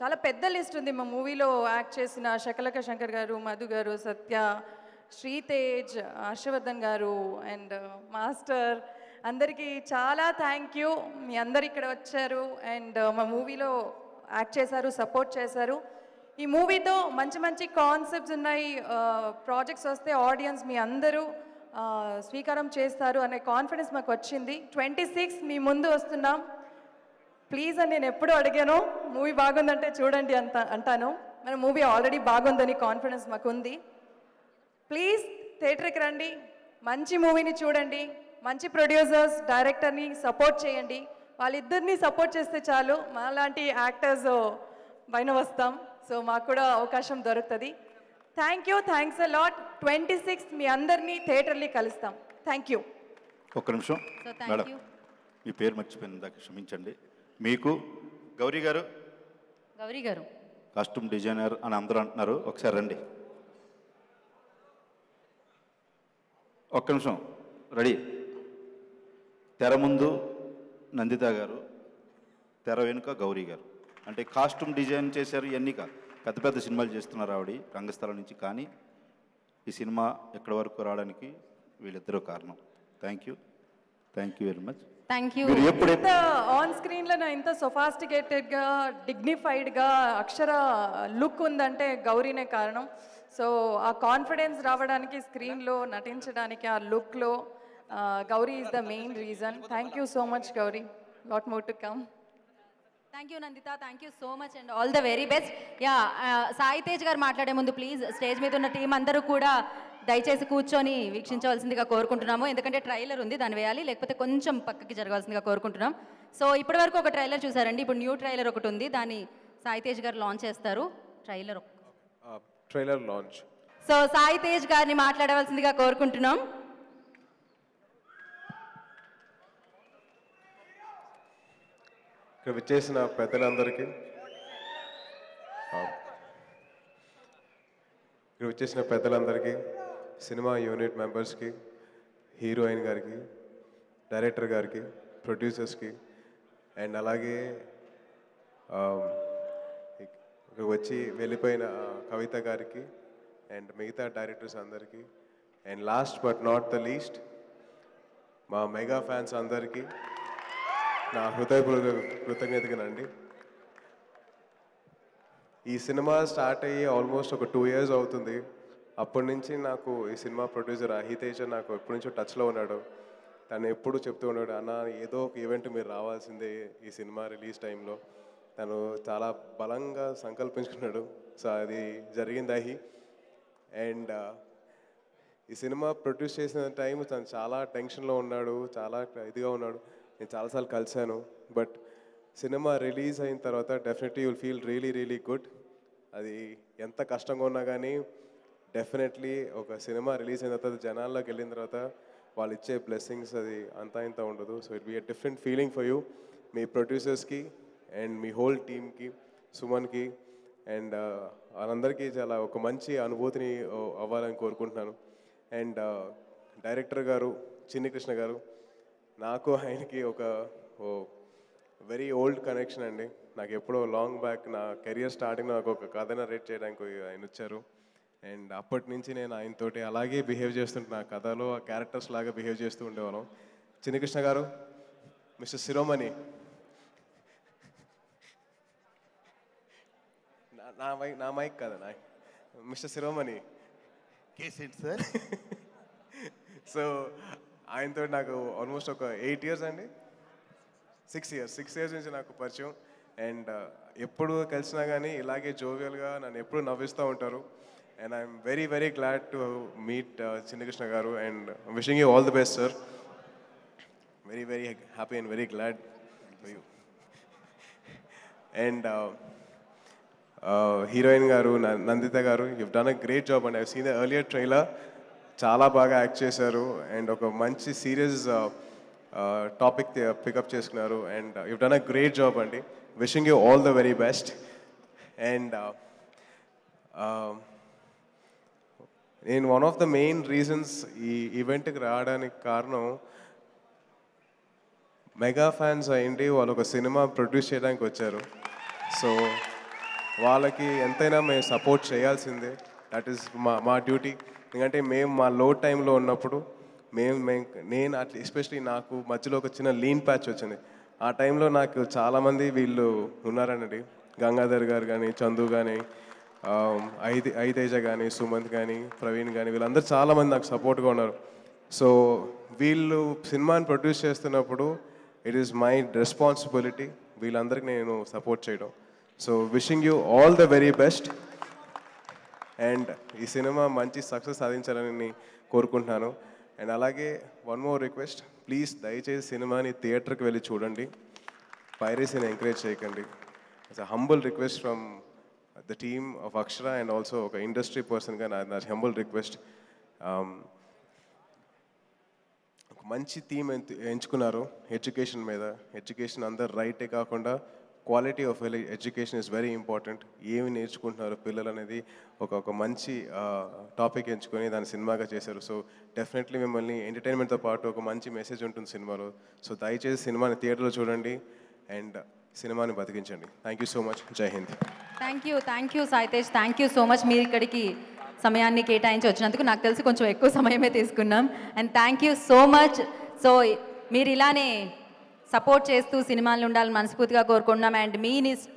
చాలా పెద్ద లిస్ట్ ఉంది మా మూవీలో యాక్ట్ చేసిన శకలక శంకర్ గారు, మధు గారు, సత్య, శ్రీతేజ్, హర్షవర్ధన్ గారు అండ్ మాస్టర్, అందరికీ చాలా థ్యాంక్ యూ. మీ అందరు ఇక్కడ వచ్చారు అండ్ మా మూవీలో యాక్ట్ చేశారు, సపోర్ట్ చేశారు. ఈ మూవీతో మంచి కాన్సెప్ట్స్ ఉన్నాయి, ప్రాజెక్ట్స్ వస్తే ఆడియన్స్ మీ అందరూ స్వీకారం చేస్తారు అనే కాన్ఫిడెన్స్ మాకు వచ్చింది. 26 మీ ముందు వస్తున్నాం. ప్లీజ్ అని నేను ఎప్పుడూ అడిగాను, మూవీ బాగుందంటే చూడండి అంటాను. మన మూవీ ఆల్రెడీ బాగుందని కాన్ఫిడెన్స్ మాకు ఉంది. ప్లీజ్ థియేటర్కి రండి, మంచి మూవీని చూడండి, మంచి ప్రొడ్యూసర్స్, డైరెక్టర్ని సపోర్ట్ చేయండి. వాళ్ళిద్దరిని సపోర్ట్ చేస్తే చాలు, మాలాంటి యాక్టర్స్ పైన వస్తాం. సో మాకు కూడా అవకాశం దొరుకుతుంది. Thank you, thanks a lot. 26 మీ అందరినీ థియేటర్లో కలుస్తాం. Thank you. ఒక్క నిమిషం thank మేడం, you. మీ పేరు మర్చిపోయింది దాకా క్షమించండి. మీకు గౌరీ గారు గౌరీ గారు కాస్ట్యూమ్ డిజైనర్ అని అందరూ అంటున్నారు, ఒకసారి రండి. ఒక్క నిమిషం, రెడీ. తెర ముందు నందిత గారు, తెర వెనుక గౌరీ గారు. అంటే కాస్ట్యూమ్ డిజైన్ చేశారు, ఇవన్నీ కాదు, పెద్ద పెద్ద సినిమాలు చేస్తున్నారు ఆవిడ రంగస్థలం నుంచి. కానీ ఈ సినిమా ఎక్కడి వరకు రావడానికి వీళ్ళిద్దరూ కారణం. Thank you very much. Thank you. ఇంత ఆన్ స్క్రీన్లో ఇంత సొఫాస్టికేటెడ్గా డిగ్నిఫైడ్గా అక్షర లుక్ ఉందంటే గౌరీనే కారణం. సో ఆ కాన్ఫిడెన్స్ రావడానికి స్క్రీన్లో నటించడానికి ఆ లుక్లో Gauri is the main reason. Thank you so much Gauri. Lot more to come. Thank you Nandita, thank you so much and all the very best. Yeah, Sai Tej గారు మాట్లాడే ముందు ప్లీజ్ స్టేజ్ మీద ఉన్న టీం అందరూ కూడా దయచేసి కూర్చొని వీక్షించవలసిందిగా కోరుకుంటున్నాము. ఎందుకంటే ట్రైలర్ ఉంది, దాన్ని వేయాలి, లేకపోతే కొంచెం పక్కకి జరగాల్సిందిగా కోరుకుంటున్నాం. సో ఇప్పటి వరకు ఒక ట్రైలర్ చూసారండి, ఇప్పుడు న్యూ ట్రైలర్ ఒకటి ఉంది, దాన్ని సాయి తేజ్ గారు లాంచ్ చేస్తారు. Trailer launch. So Sai Tej గారిని మాట్లాడవలసిందిగా కోరుకుంటున్నాం. ఇక్కడ విచ్చేసిన పెద్దలందరికీ, సినిమా యూనిట్ మెంబర్స్కి, హీరోయిన్ గారికి, డైరెక్టర్ గారికి, ప్రొడ్యూసర్స్కి, అండ్ అలాగే ఇక్కడ వచ్చి వెళ్ళిపోయిన కవిత గారికి అండ్ మిగతా డైరెక్టర్స్ అందరికీ, and last but not the least మా మెగా ఫ్యాన్స్ అందరికీ నా హృదయపూర్వక కృతజ్ఞతగానండి. ఈ సినిమా స్టార్ట్ అయ్యి ఆల్మోస్ట్ ఒక 2 years అవుతుంది. అప్పటి నుంచి నాకు ఈ సినిమా ప్రొడ్యూసర్ హితేజ్ నాకు ఎప్పటి నుంచో టచ్లో ఉన్నాడు. తను ఎప్పుడు చెప్తూ ఉన్నాడు, అన్న ఏదో ఒక ఈవెంట్ మీరు రావాల్సిందే ఈ సినిమా రిలీజ్ టైంలో. తను చాలా బలంగా సంకల్పించుకున్నాడు. సో అది జరిగింది. అండ్ ఈ సినిమా ప్రొడ్యూస్ చేసిన టైం తను చాలా టెన్షన్లో ఉన్నాడు, చాలా ఇదిగా ఉన్నాడు. నేను చాలాసార్లు కలిశాను. బట్ సినిమా రిలీజ్ అయిన తర్వాత definitely you'll feel really good. అది ఎంత కష్టంగా ఉన్నా కానీ డెఫినెట్లీ ఒక సినిమా రిలీజ్ అయిన తర్వాత జనాల్లోకి వెళ్ళిన తర్వాత వాళ్ళు ఇచ్చే బ్లెస్సింగ్స్ అది అంతా ఇంత ఉండదు. So it be a different feeling for you, మీ ప్రొడ్యూసర్స్కి అండ్ మీ హోల్ టీమ్కి, సుమన్కి అండ్ వాళ్ళందరికీ చాలా ఒక మంచి అనుభూతిని అవ్వాలని కోరుకుంటున్నాను. అండ్ డైరెక్టర్ గారు చిన్ని కృష్ణ గారు, నాకు ఆయనకి ఒక వెరీ ఓల్డ్ కనెక్షన్ అండి. నాకు ఎప్పుడో లాంగ్ బ్యాక్ నా కెరియర్ స్టార్టింగ్లో నాకు ఒక కథ నరేట్ చేయడానికి ఆయన వచ్చారు. అండ్ అప్పటి నుంచి నేను ఆయనతోటి అలాగే బిహేవ్ చేస్తుంటే నా కథలో ఆ క్యారెక్టర్స్ లాగా బిహేవ్ చేస్తూ ఉండేవాళ్ళం. చిన్ని కృష్ణ గారు, మిస్టర్ శిరోమణి, నా మైక్ కదా నా మిస్టర్ శిరోమణి కేసేంటి సార్. సో ఆయనతో నాకు ఆల్మోస్ట్ ఒక 8 years అండి, 6 years నుంచి నాకు పరిచయం. అండ్ ఎప్పుడు కలిసినా కానీ ఇలాగే జోవియల్గా నన్ను ఎప్పుడు నవ్విస్తూ ఉంటారు. And I'm very glad to meet Chinnakrishna గారు and wishing you all the best sir. Very happy and very glad for you. And heroine గారు నందిత గారు, you done a great job and I seen the earlier trailer. చాలా బాగా act చేశారు and ఒక మంచి serious topic pick up చేసుకున్నారు. And you done a great job అండి. Wishing you all the very best. And నేను one of the main reasons ఈ ఈవెంట్కి రావడానికి కారణం, మెగా ఫ్యాన్స్ అయ్యింది, వాళ్ళు ఒక సినిమా ప్రొడ్యూస్ చేయడానికి వచ్చారు. సో వాళ్ళకి ఎంతైనా మేము సపోర్ట్ చేయాల్సిందే. దట్ ఈస్ మా డ్యూటీ. ఎందుకంటే మేము మా లో టైంలో ఉన్నప్పుడు నేను అట్లా ఎస్పెషలీ నాకు మధ్యలో ఒక చిన్న లీన్ ప్యాచ్ వచ్చింది. ఆ టైంలో నాకు చాలామంది వీళ్ళు ఉన్నారనండి, గంగాధర్ గారు కానీ, చందు కానీ, ఐతేజ కానీ, సుమంత్ కానీ, ప్రవీణ్ కానీ, వీళ్ళందరూ చాలామంది నాకు సపోర్ట్గా ఉన్నారు. సో వీళ్ళు సినిమాని ప్రొడ్యూస్ చేస్తున్నప్పుడు ఇట్ ఈస్ మై రెస్పాన్సిబిలిటీ వీళ్ళందరికీ నేను సపోర్ట్ చేయడం. So wishing you all the very best. And ఈ సినిమా మంచి సక్సెస్ సాధించాలని కోరుకుంటున్నాను. అండ్ అలాగే వన్ మోర్ రిక్వెస్ట్, ప్లీజ్ దయచేసి సినిమాని థియేటర్కి వెళ్ళి చూడండి, పైరసీని ఎంకరేజ్ చేయకండి. It's a humble request from the team of Akshara and also ఒక ఇండస్ట్రీ పర్సన్గా నా హంబుల్ రిక్వెస్ట్, ఒక మంచి థీమ్ ఎంచుకున్నారు ఎడ్యుకేషన్ మీద. ఎడ్యుకేషన్ అందరు రైటే కాకుండా quality of education is very important. ఏమి నేర్చుకుంటున్నారు పిల్లలు అనేది ఒక మంచి టాపిక్ ఎంచుకొని దాన్ని సినిమాగా చేశారు. సో డెఫినెట్లీ మిమ్మల్ని ఎంటర్టైన్మెంట్తో పాటు ఒక మంచి మెసేజ్ ఉంటుంది సినిమాలో. సో దయచేసి సినిమాని థియేటర్లో చూడండి అండ్ సినిమాని బతికించండి. Thank you so much. Jai Hind. Thank you Saitej, thank you so much. మీరు ఇక్కడికి సమయాన్ని కేటాయించి వచ్చినందుకు నాకు తెలిసి కొంచెం ఎక్కువ సమయమే తీసుకున్నాం. And thank you so much. So మీరు ఇలానే సపోర్ట్ చేస్తూ సినిమాలు ఉండాలని మనస్ఫూర్తిగా కోరుకుంటున్నాం. అండ్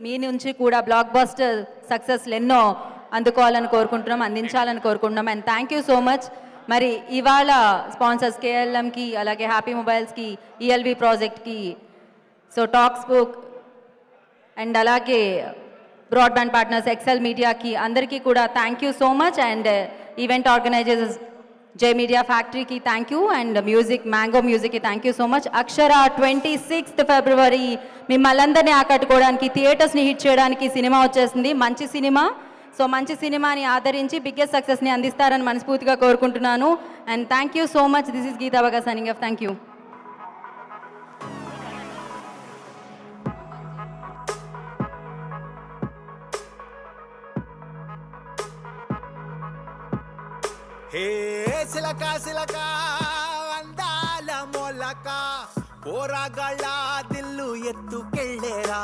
మీ నుంచి కూడా బ్లాక్ బస్టర్ సక్సెస్లు ఎన్నో అందుకోవాలని కోరుకుంటున్నాం, అందించాలని కోరుకుంటున్నాం. And thank you so much. మరి ఇవాళ స్పాన్సర్స్ కేఎల్ఎంకి, అలాగే హ్యాపీ మొబైల్స్కి, ఈఎల్వి ప్రాజెక్ట్కి, సో టాక్స్ బుక్ అండ్ అలాగే బ్రాడ్బ్యాండ్ పార్ట్నర్స్ ఎక్సెల్ మీడియాకి అందరికీ కూడా thank you so much. And event organisers జై మీడియా ఫ్యాక్టరీకి థ్యాంక్ యూ. అండ్ మ్యాంగో మ్యూజిక్కి thank you so much. Akshara 26th ఫిబ్రవరి మిమ్మల్ని అందరినీ ఆకట్టుకోవడానికి, థియేటర్స్ని హిట్ చేయడానికి సినిమా వచ్చేసింది. మంచి సినిమా. సో మంచి సినిమాని ఆదరించి బిగ్గెస్ట్ సక్సెస్ని అందిస్తారని మనస్ఫూర్తిగా కోరుకుంటున్నాను. And thank you so much. This is Geetha Bhaga signing off. Thank you. Hey సిలక సిలక అందాల మొలక పోరాగాళ్ళ దిల్లు ఎత్తుకెళ్ళేరా,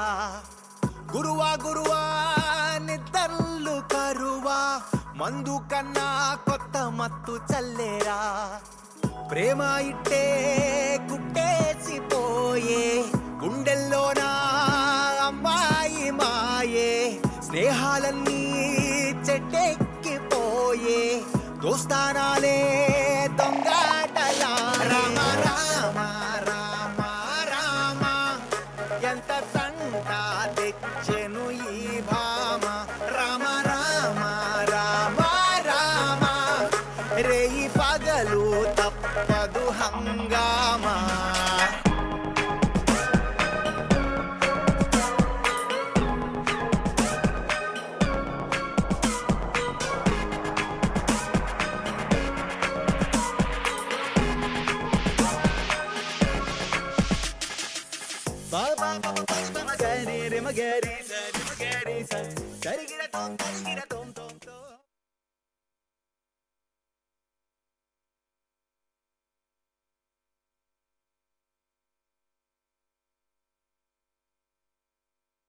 గురువా గురువా నిద్దర్లు కరువా, మందు కన్నా కొత్త మత్తు చల్లేరా, ప్రేమ ఇట్టే కుట్టేసిపోయే గుండెల్లోనా అమ్మాయి మాయే, స్నేహాలన్నీ చెట్టెక్కిపోయే దోస్తానాలే దొంగాటలా, రామ రామ రామ రామ ఎంత తంట తెచ్చెను ఈ భామ, రామ రామ రామ రామ రేయి పగలు తప్పదు హంగామా. Ba ba ba ba ba ma ga re re ma ga re sa re ma ga re sa, sa re gi ra to